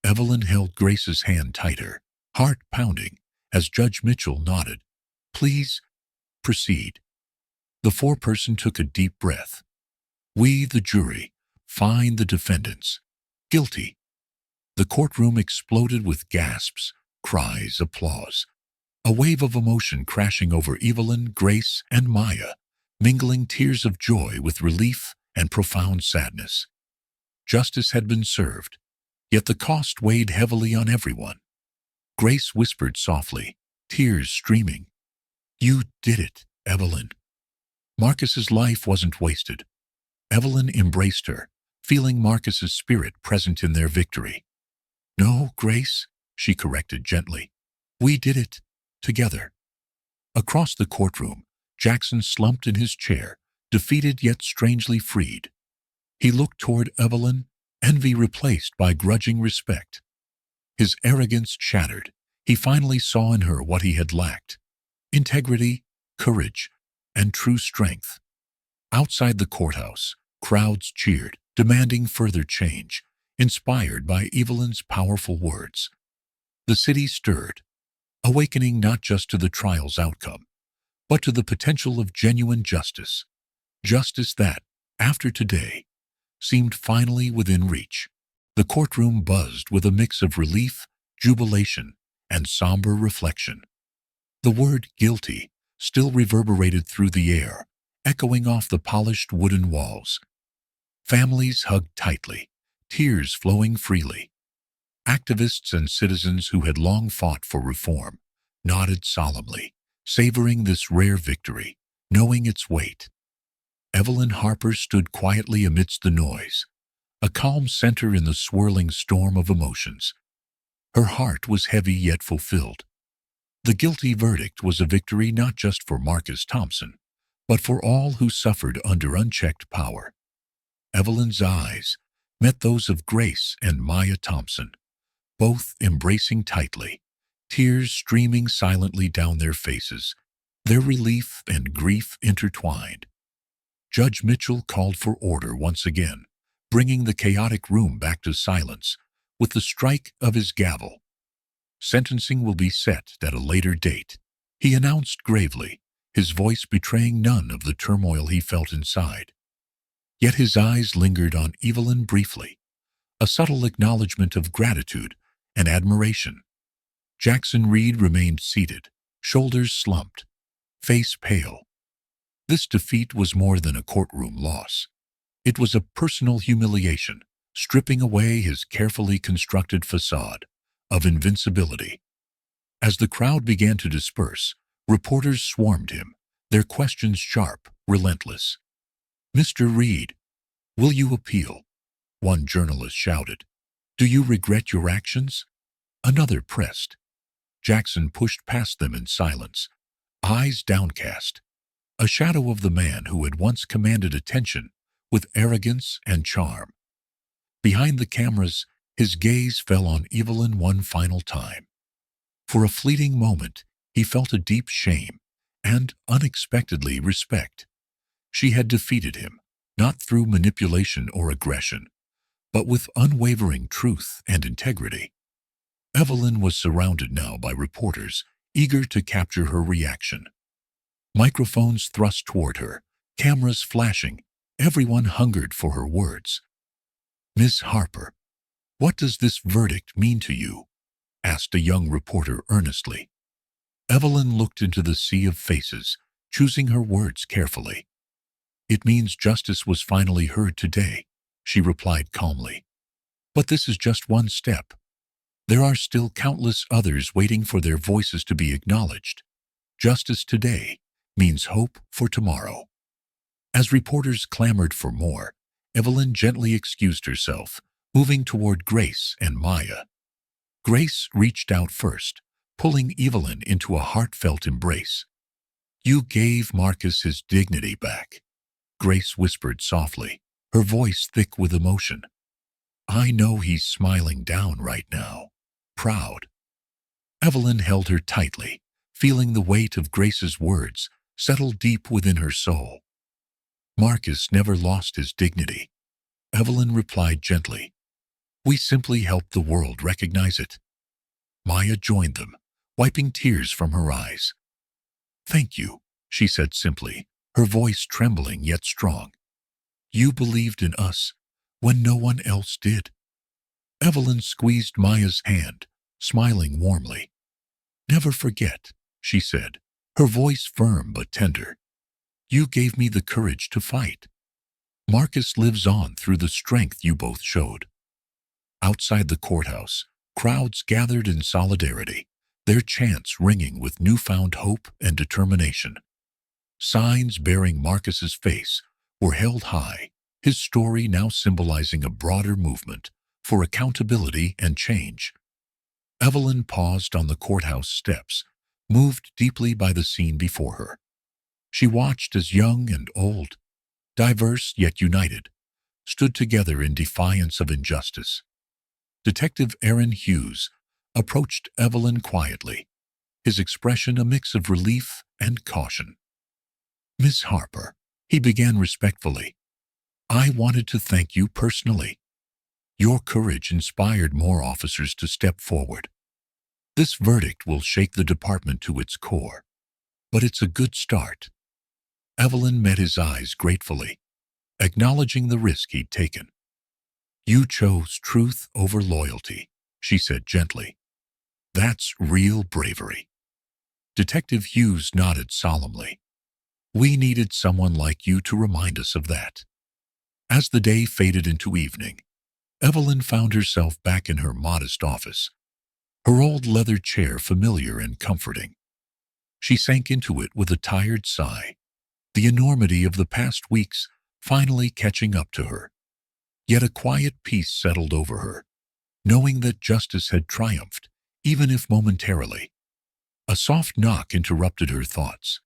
Evelyn held Grace's hand tighter, heart pounding, as Judge Mitchell nodded. Please, proceed. The foreperson took a deep breath. We, the jury, find the defendants guilty. The courtroom exploded with gasps, cries, applause. A wave of emotion crashing over Evelyn, Grace, and Maya, mingling tears of joy with relief and profound sadness. Justice had been served, yet the cost weighed heavily on everyone. Grace whispered softly, tears streaming. You did it, Evelyn. Marcus's life wasn't wasted. Evelyn embraced her, feeling Marcus's spirit present in their victory. No, Grace, she corrected gently. We did it, together. Across the courtroom, Jackson slumped in his chair, defeated yet strangely freed. He looked toward Evelyn, envy replaced by grudging respect. His arrogance shattered. He finally saw in her what he had lacked: integrity, courage, and true strength. Outside the courthouse, crowds cheered, demanding further change, inspired by Evelyn's powerful words. The city stirred, awakening not just to the trial's outcome, but to the potential of genuine justice. Justice that, after today, seemed finally within reach. The courtroom buzzed with a mix of relief, jubilation, and somber reflection. The word guilty still reverberated through the air, echoing off the polished wooden walls. Families hugged tightly, tears flowing freely. Activists and citizens who had long fought for reform nodded solemnly, savoring this rare victory, knowing its weight. Evelyn Harper stood quietly amidst the noise, a calm center in the swirling storm of emotions. Her heart was heavy yet fulfilled. The guilty verdict was a victory not just for Marcus Thompson, but for all who suffered under unchecked power. Evelyn's eyes met those of Grace and Maya Thompson, both embracing tightly, tears streaming silently down their faces, their relief and grief intertwined. Judge Mitchell called for order once again, bringing the chaotic room back to silence with the strike of his gavel. Sentencing will be set at a later date, he announced gravely, his voice betraying none of the turmoil he felt inside. Yet his eyes lingered on Evelyn briefly, a subtle acknowledgement of gratitude and admiration. Jackson Reed remained seated, shoulders slumped, face pale. This defeat was more than a courtroom loss. It was a personal humiliation, stripping away his carefully constructed facade of invincibility. As the crowd began to disperse, reporters swarmed him, their questions sharp, relentless. Mr. Reed, will you appeal? One journalist shouted. Do you regret your actions? Another pressed. Jackson pushed past them in silence, eyes downcast, a shadow of the man who had once commanded attention with arrogance and charm. Behind the cameras, his gaze fell on Evelyn one final time. For a fleeting moment, he felt a deep shame and, unexpectedly, respect. She had defeated him, not through manipulation or aggression, but with unwavering truth and integrity. Evelyn was surrounded now by reporters, eager to capture her reaction. Microphones thrust toward her, cameras flashing, everyone hungered for her words. Miss Harper, what does this verdict mean to you? Asked a young reporter earnestly. Evelyn looked into the sea of faces, choosing her words carefully. "It means justice was finally heard today," she replied calmly. "But this is just one step. There are still countless others waiting for their voices to be acknowledged. Justice today means hope for tomorrow." As reporters clamored for more, Evelyn gently excused herself, moving toward Grace and Maya. Grace reached out first, pulling Evelyn into a heartfelt embrace. "You gave Marcus his dignity back," Grace whispered softly, her voice thick with emotion. "I know he's smiling down right now, proud." Evelyn held her tightly, feeling the weight of Grace's words settle deep within her soul. "Marcus never lost his dignity," Evelyn replied gently. "We simply helped the world recognize it." Maya joined them, wiping tears from her eyes. "Thank you," she said simply, her voice trembling yet strong. "You believed in us when no one else did." Evelyn squeezed Maya's hand, smiling warmly. "Never forget," she said, her voice firm but tender. "You gave me the courage to fight. Marcus lives on through the strength you both showed." Outside the courthouse, crowds gathered in solidarity, their chants ringing with newfound hope and determination. Signs bearing Marcus's face were held high, his story now symbolizing a broader movement for accountability and change. Evelyn paused on the courthouse steps, moved deeply by the scene before her. She watched as young and old, diverse yet united, stood together in defiance of injustice. Detective Aaron Hughes approached Evelyn quietly, his expression a mix of relief and caution. "Miss Harper," he began respectfully, "I wanted to thank you personally. Your courage inspired more officers to step forward. This verdict will shake the department to its core, but it's a good start." Evelyn met his eyes gratefully, acknowledging the risk he'd taken. "You chose truth over loyalty," she said gently. "That's real bravery." Detective Hughes nodded solemnly. "We needed someone like you to remind us of that." As the day faded into evening, Evelyn found herself back in her modest office, her old leather chair familiar and comforting. She sank into it with a tired sigh, the enormity of the past weeks finally catching up to her. Yet a quiet peace settled over her, knowing that justice had triumphed, even if momentarily. A soft knock interrupted her thoughts.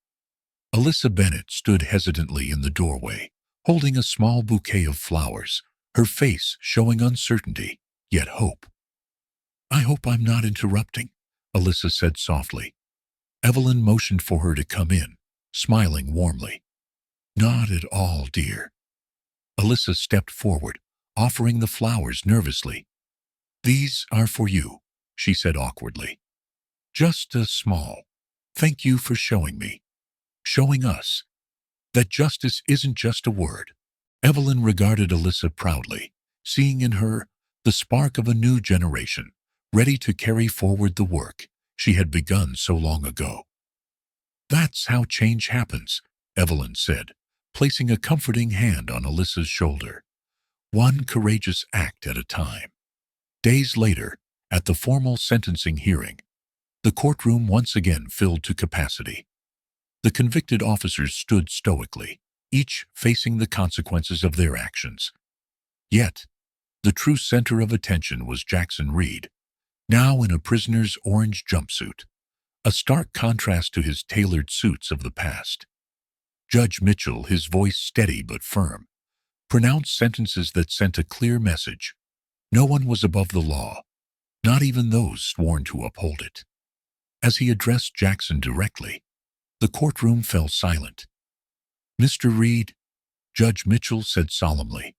Alyssa Bennett stood hesitantly in the doorway, holding a small bouquet of flowers, her face showing uncertainty, yet hope. "I hope I'm not interrupting," Alyssa said softly. Evelyn motioned for her to come in, smiling warmly. "Not at all, dear." Alyssa stepped forward, offering the flowers nervously. "These are for you," she said awkwardly. "Just a small thank you for showing us, that justice isn't just a word." Evelyn regarded Alyssa proudly, seeing in her the spark of a new generation, ready to carry forward the work she had begun so long ago. "That's how change happens," Evelyn said, placing a comforting hand on Alyssa's shoulder. "One courageous act at a time." Days later, at the formal sentencing hearing, the courtroom once again filled to capacity. The convicted officers stood stoically, each facing the consequences of their actions. Yet, the true center of attention was Jackson Reed, now in a prisoner's orange jumpsuit, a stark contrast to his tailored suits of the past. Judge Mitchell, his voice steady but firm, pronounced sentences that sent a clear message. No one was above the law, not even those sworn to uphold it. As he addressed Jackson directly, the courtroom fell silent. "Mr. Reed," Judge Mitchell said solemnly,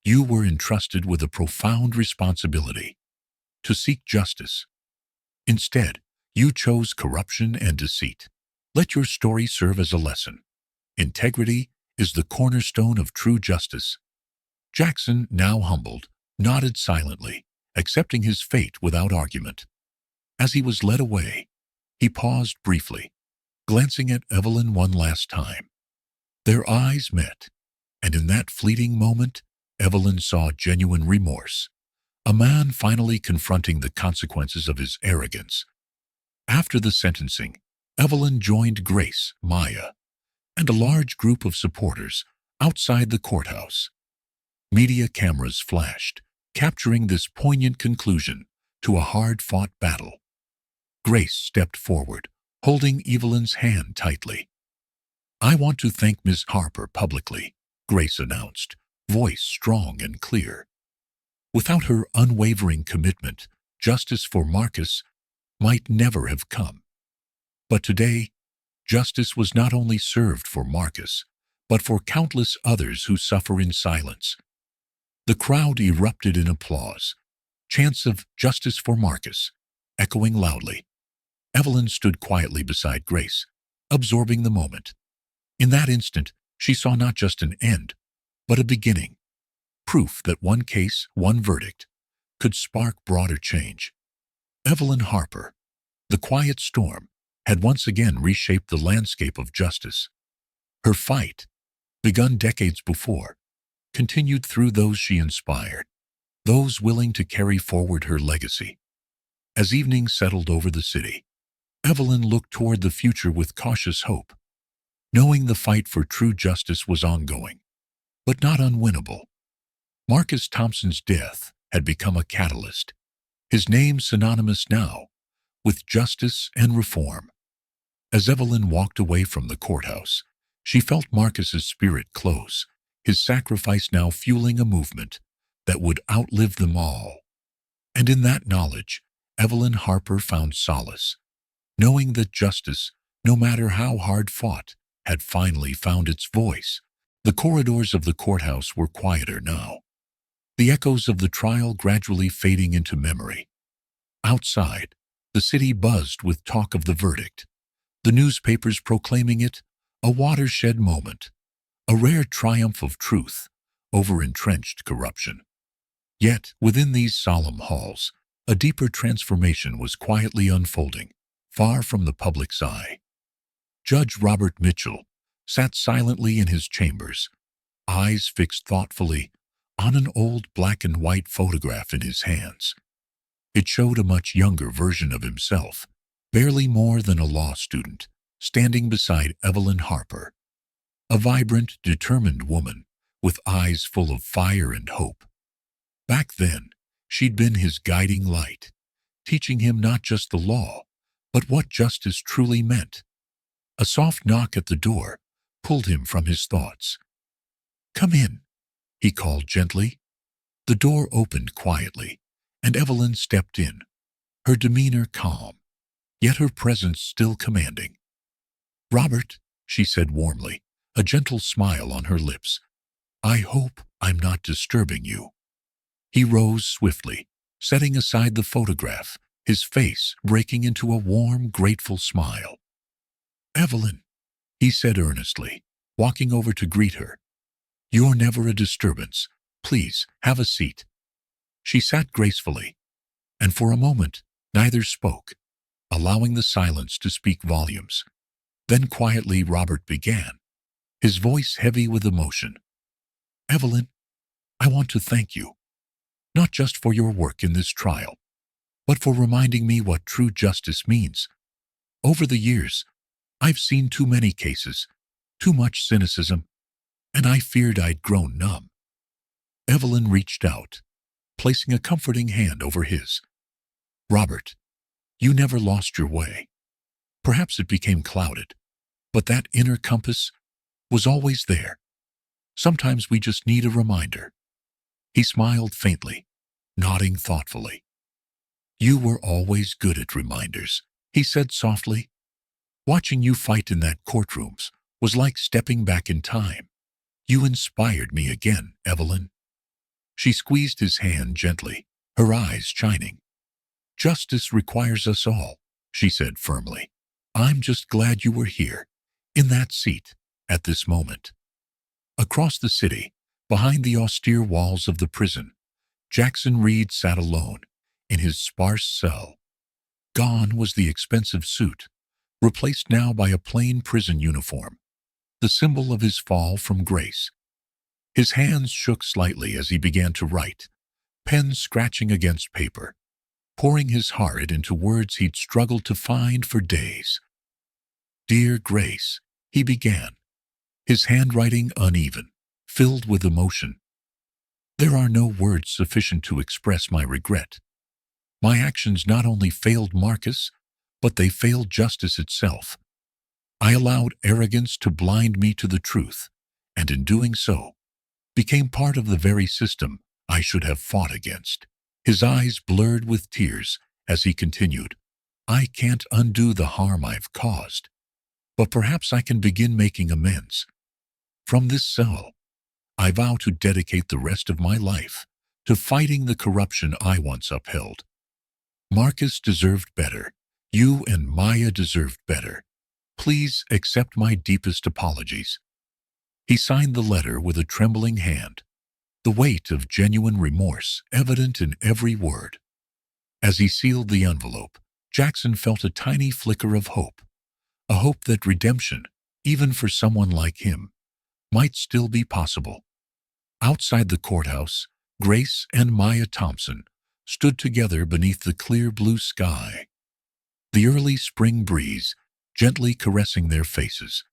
"you were entrusted with a profound responsibility to seek justice. Instead, you chose corruption and deceit. Let your story serve as a lesson. Integrity is the cornerstone of true justice." Jackson, now humbled, nodded silently, accepting his fate without argument. As he was led away, He paused briefly, glancing at Evelyn one last time. Their eyes met, and in that fleeting moment, Evelyn saw genuine remorse, a man finally confronting the consequences of his arrogance. After the sentencing, Evelyn joined Grace, Maya, and a large group of supporters outside the courthouse. Media cameras flashed, capturing this poignant conclusion to a hard-fought battle. Grace stepped forward, holding Evelyn's hand tightly. "I want to thank Miss Harper publicly," Grace announced, voice strong and clear. Without her unwavering commitment, justice for Marcus might never have come. But today, justice was not only served for Marcus, but for countless others who suffer in silence. The crowd erupted in applause, chants of "Justice for Marcus" echoing loudly. Evelyn stood quietly beside Grace, absorbing the moment. In that instant, she saw not just an end, but a beginning. Proof that one case, one verdict, could spark broader change. Evelyn Harper, the quiet storm, had once again reshaped the landscape of justice. Her fight, begun decades before, continued through those she inspired, those willing to carry forward her legacy. As evening settled over the city, Evelyn looked toward the future with cautious hope, knowing the fight for true justice was ongoing, but not unwinnable. Marcus Thompson's death had become a catalyst, his name synonymous now with justice and reform. As Evelyn walked away from the courthouse, she felt Marcus's spirit close, his sacrifice now fueling a movement that would outlive them all. And in that knowledge, Evelyn Harper found solace, knowing that justice, no matter how hard fought, had finally found its voice. The corridors of the courthouse were quieter now, the echoes of the trial gradually fading into memory. Outside, the city buzzed with talk of the verdict, the newspapers proclaiming it a watershed moment, a rare triumph of truth over entrenched corruption. Yet, within these solemn halls, a deeper transformation was quietly unfolding, far from the public's eye. Judge Robert Mitchell sat silently in his chambers, eyes fixed thoughtfully on an old black-and-white photograph in his hands. It showed a much younger version of himself, barely more than a law student, standing beside Evelyn Harper, a vibrant, determined woman with eyes full of fire and hope. Back then, she'd been his guiding light, teaching him not just the law, but what justice truly meant. A soft knock at the door pulled him from his thoughts. "Come in," he called gently. The door opened quietly, and Evelyn stepped in, her demeanor calm, yet her presence still commanding. "Robert," she said warmly, a gentle smile on her lips, "I hope I'm not disturbing you." He rose swiftly, setting aside the photograph, his face breaking into a warm, grateful smile. "Evelyn," he said earnestly, walking over to greet her, "you're never a disturbance. Please, have a seat." She sat gracefully, and for a moment neither spoke, allowing the silence to speak volumes. Then quietly Robert began, his voice heavy with emotion. "Evelyn, I want to thank you, not just for your work in this trial, but for reminding me what true justice means. Over the years, I've seen too many cases, too much cynicism, and I feared I'd grown numb." Evelyn reached out, placing a comforting hand over his. "Robert, you never lost your way. Perhaps it became clouded, but that inner compass was always there. Sometimes we just need a reminder." He smiled faintly, nodding thoughtfully. "You were always good at reminders," he said softly. "Watching you fight in that courtroom was like stepping back in time. You inspired me again, Evelyn." She squeezed his hand gently, her eyes shining. "Justice requires us all," she said firmly. "I'm just glad you were here, in that seat, at this moment." Across the city, behind the austere walls of the prison, Jackson Reed sat alone in his sparse cell. Gone was the expensive suit, replaced now by a plain prison uniform, the symbol of his fall from grace. His hands shook slightly as he began to write, pen scratching against paper, pouring his heart into words he'd struggled to find for days. "Dear Grace," he began, his handwriting uneven, filled with emotion. "There are no words sufficient to express my regret. My actions not only failed Marcus, but they failed justice itself. I allowed arrogance to blind me to the truth, and in doing so, became part of the very system I should have fought against." His eyes blurred with tears as he continued, "I can't undo the harm I've caused, but perhaps I can begin making amends. From this cell, I vow to dedicate the rest of my life to fighting the corruption I once upheld. Marcus deserved better. You and Maya deserved better. Please accept my deepest apologies." He signed the letter with a trembling hand, the weight of genuine remorse evident in every word. As he sealed the envelope, Jackson felt a tiny flicker of hope, a hope that redemption, even for someone like him, might still be possible. Outside the courthouse, Grace and Maya Thompson stood together beneath the clear blue sky, the early spring breeze gently caressing their faces.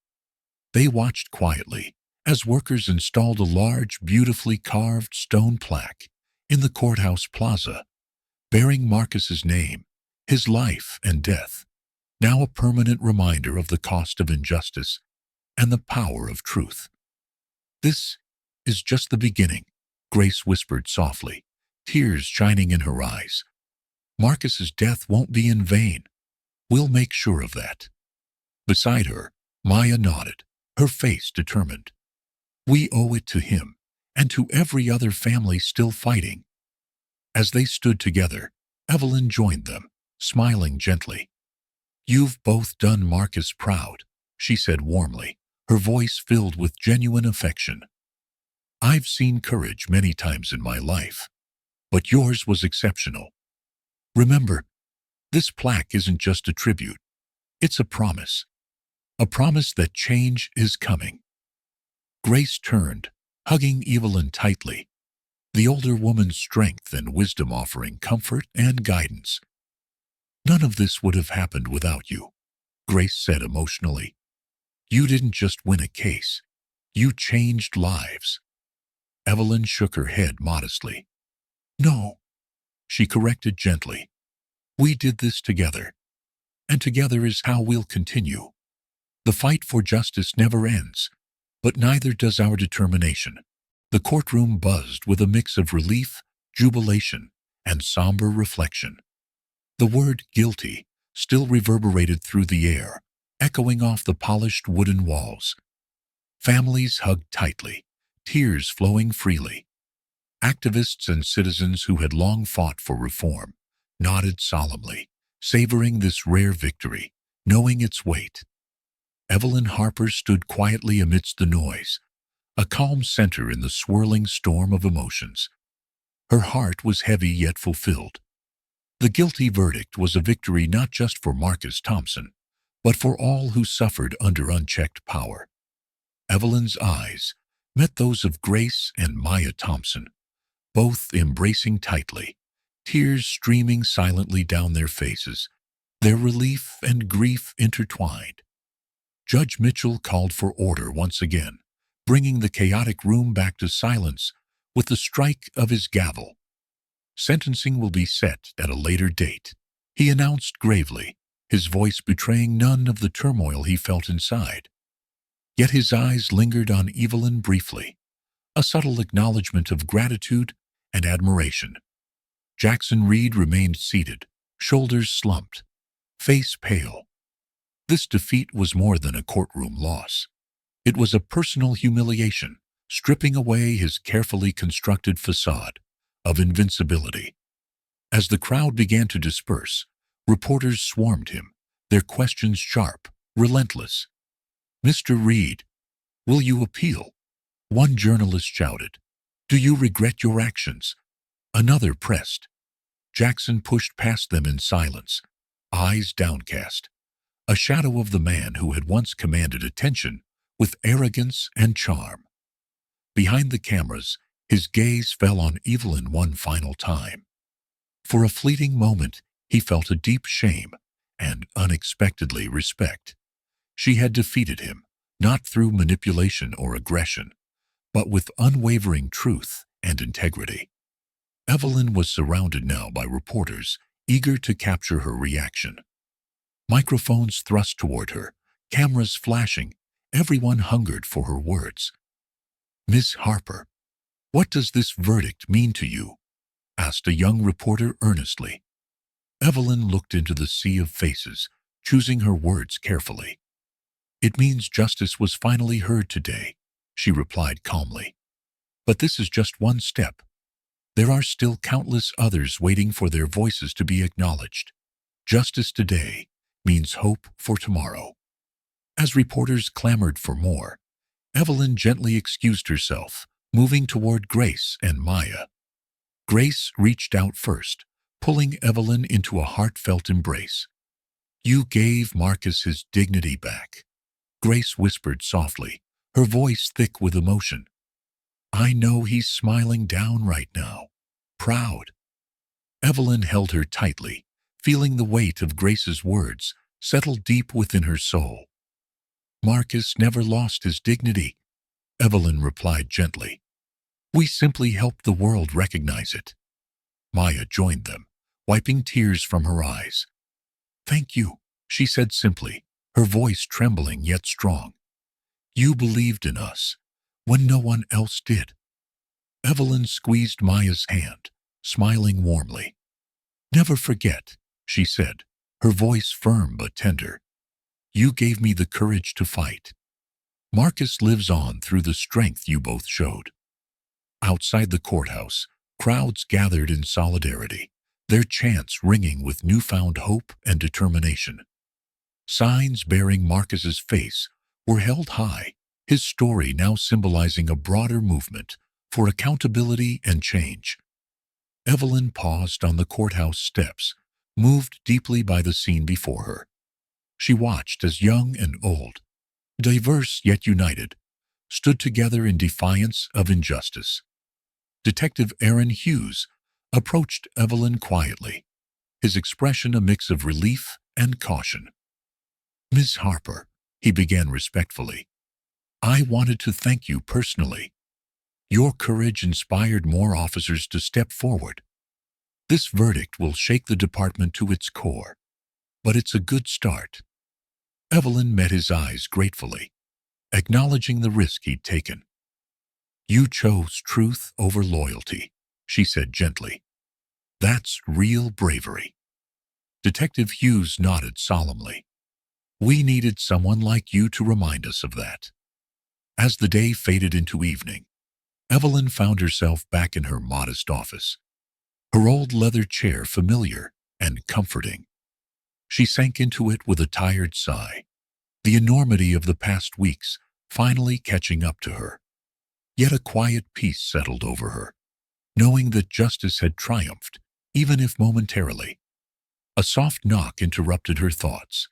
They watched quietly as workers installed a large, beautifully carved stone plaque in the courthouse plaza, bearing Marcus's name, his life and death, now a permanent reminder of the cost of injustice and the power of truth. "This is just the beginning," Grace whispered softly, tears shining in her eyes. "Marcus's death won't be in vain. We'll make sure of that." Beside her, Maya nodded, her face determined. "We owe it to him, and to every other family still fighting." As they stood together, Evelyn joined them, smiling gently. "You've both done Marcus proud," she said warmly, her voice filled with genuine affection. "I've seen courage many times in my life, but yours was exceptional. Remember, this plaque isn't just a tribute. It's a promise that change is coming." Grace turned, hugging Evelyn tightly, the older woman's strength and wisdom offering comfort and guidance. "None of this would have happened without you," Grace said emotionally. "You didn't just win a case. You changed lives." Evelyn shook her head modestly. "No," she corrected gently. "We did this together, and together is how we'll continue. The fight for justice never ends, but neither does our determination." The courtroom buzzed with a mix of relief, jubilation, and somber reflection. The word "guilty" still reverberated through the air, echoing off the polished wooden walls. Families hugged tightly, tears flowing freely. Activists and citizens who had long fought for reform nodded solemnly, savoring this rare victory, knowing its weight. Evelyn Harper stood quietly amidst the noise, a calm center in the swirling storm of emotions. Her heart was heavy yet fulfilled. The guilty verdict was a victory not just for Marcus Thompson, but for all who suffered under unchecked power. Evelyn's eyes met those of Grace and Maya Thompson, both embracing tightly, tears streaming silently down their faces, their relief and grief intertwined. Judge Mitchell called for order once again, bringing the chaotic room back to silence with the strike of his gavel. "Sentencing will be set at a later date," he announced gravely, his voice betraying none of the turmoil he felt inside. Yet his eyes lingered on Evelyn briefly, a subtle acknowledgement of gratitude and admiration. Jackson Reed remained seated, shoulders slumped, face pale. This defeat was more than a courtroom loss. It was a personal humiliation, stripping away his carefully constructed facade of invincibility. As the crowd began to disperse, reporters swarmed him, their questions sharp, relentless. "Mr. Reed, will you appeal?" one journalist shouted. "Do you regret your actions?" Another pressed. Jackson pushed past them in silence, eyes downcast, a shadow of the man who had once commanded attention with arrogance and charm. Behind the cameras, his gaze fell on Evelyn one final time. For a fleeting moment, he felt a deep shame and unexpectedly respect. She had defeated him, not through manipulation or aggression, but with unwavering truth and integrity. Evelyn was surrounded now by reporters, eager to capture her reaction. Microphones thrust toward her, cameras flashing, everyone hungered for her words. "Miss Harper, what does this verdict mean to you?" asked a young reporter earnestly. Evelyn looked into the sea of faces, choosing her words carefully. "It means justice was finally heard today," she replied calmly. "But this is just one step. There are still countless others waiting for their voices to be acknowledged. Justice today means hope for tomorrow." As reporters clamored for more, Evelyn gently excused herself, moving toward Grace and Maya. Grace reached out first, pulling Evelyn into a heartfelt embrace. "You gave Marcus his dignity back," Grace whispered softly, her voice thick with emotion. "I know he's smiling down right now, proud." Evelyn held her tightly, feeling the weight of Grace's words settle deep within her soul. "Marcus never lost his dignity," Evelyn replied gently. "We simply helped the world recognize it." Maya joined them, wiping tears from her eyes. "Thank you," she said simply, her voice trembling yet strong. "You believed in us when no one else did." Evelyn squeezed Maya's hand, smiling warmly. "Never forget," she said, her voice firm but tender. "You gave me the courage to fight. Marcus lives on through the strength you both showed." Outside the courthouse, crowds gathered in solidarity, their chants ringing with newfound hope and determination. Signs bearing Marcus's face were held high, his story now symbolizing a broader movement for accountability and change. Evelyn paused on the courthouse steps, moved deeply by the scene before her. She watched as young and old, diverse yet united, stood together in defiance of injustice. Detective Aaron Hughes approached Evelyn quietly, his expression a mix of relief and caution. "Miss Harper," he began respectfully, "I wanted to thank you personally. Your courage inspired more officers to step forward. This verdict will shake the department to its core, but it's a good start." Evelyn met his eyes gratefully, acknowledging the risk he'd taken. "You chose truth over loyalty," she said gently. "That's real bravery." Detective Hughes nodded solemnly. "We needed someone like you to remind us of that." As the day faded into evening, Evelyn found herself back in her modest office, her old leather chair familiar and comforting. She sank into it with a tired sigh, the enormity of the past weeks finally catching up to her. Yet a quiet peace settled over her, knowing that justice had triumphed, even if momentarily. A soft knock interrupted her thoughts.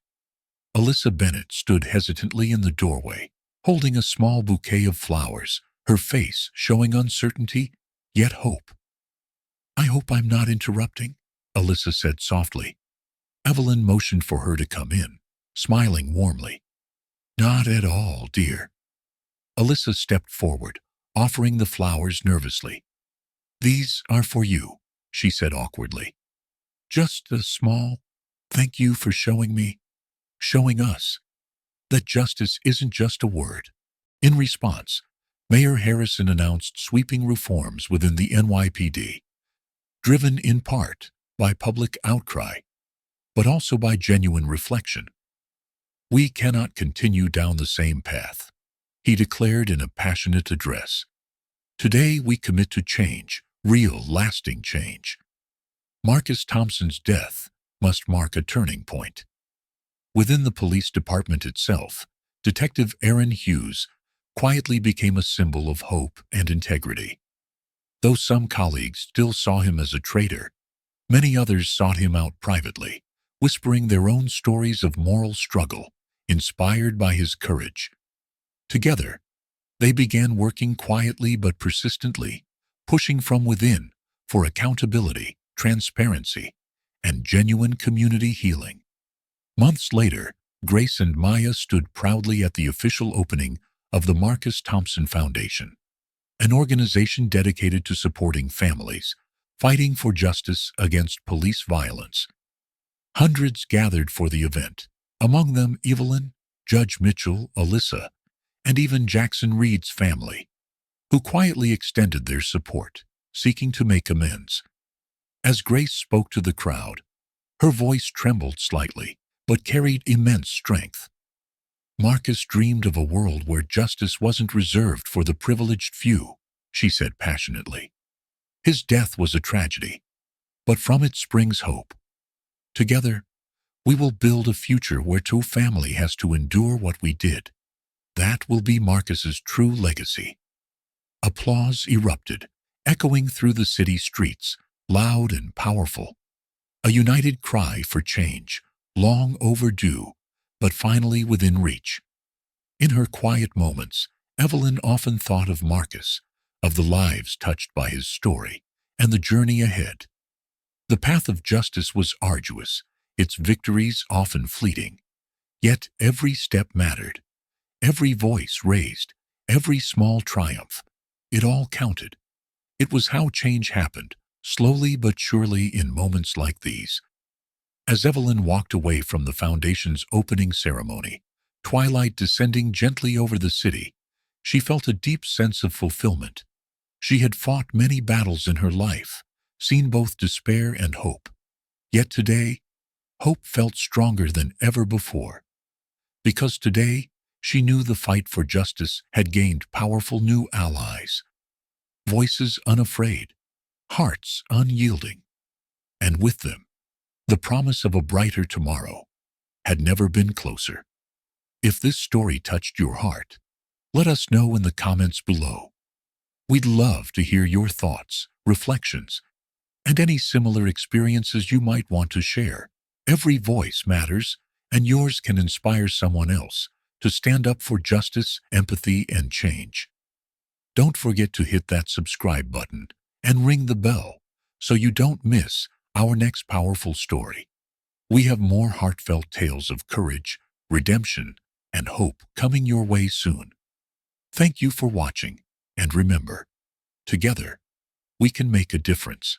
Alyssa Bennett stood hesitantly in the doorway, holding a small bouquet of flowers, her face showing uncertainty, yet hope. "I hope I'm not interrupting," Alyssa said softly. Evelyn motioned for her to come in, smiling warmly. "Not at all, dear." Alyssa stepped forward, offering the flowers nervously. "These are for you," she said awkwardly. "Just a small thank you for showing us, that justice isn't just a word." In response, Mayor Harrison announced sweeping reforms within the NYPD, driven in part by public outcry, but also by genuine reflection. "We cannot continue down the same path," he declared in a passionate address. "Today we commit to change, real, lasting change." Marcus Thompson's death must mark a turning point. Within the police department itself, Detective Aaron Hughes quietly became a symbol of hope and integrity. Though some colleagues still saw him as a traitor, many others sought him out privately, whispering their own stories of moral struggle, inspired by his courage. Together, they began working quietly but persistently, pushing from within for accountability, transparency, and genuine community healing. Months later, Grace and Maya stood proudly at the official opening of the Marcus Thompson Foundation, an organization dedicated to supporting families fighting for justice against police violence. Hundreds gathered for the event, among them Evelyn, Judge Mitchell, Alyssa, and even Jackson Reed's family, who quietly extended their support, seeking to make amends. As Grace spoke to the crowd, her voice trembled slightly, but carried immense strength. Marcus dreamed of a world where justice wasn't reserved for the privileged few, she said passionately. His death was a tragedy, but from it springs hope. Together, we will build a future where no family has to endure what we did. That will be Marcus's true legacy. Applause erupted, echoing through the city streets, loud and powerful. A united cry for change, long overdue, but finally within reach. In her quiet moments, Evelyn often thought of Marcus, of the lives touched by his story, and the journey ahead. The path of justice was arduous, its victories often fleeting. Yet every step mattered. Every voice raised, every small triumph. It all counted. It was how change happened, slowly but surely in moments like these. As Evelyn walked away from the foundation's opening ceremony, twilight descending gently over the city, she felt a deep sense of fulfillment. She had fought many battles in her life, seen both despair and hope. Yet today, hope felt stronger than ever before. Because today, she knew the fight for justice had gained powerful new allies. Voices unafraid, hearts unyielding. And with them, the promise of a brighter tomorrow had never been closer. If this story touched your heart, let us know in the comments below. We'd love to hear your thoughts, reflections, and any similar experiences you might want to share. Every voice matters, and yours can inspire someone else to stand up for justice, empathy, and change. Don't forget to hit that subscribe button and ring the bell so you don't miss our next powerful story. We have more heartfelt tales of courage, redemption, and hope coming your way soon. Thank you for watching, and remember, together, we can make a difference.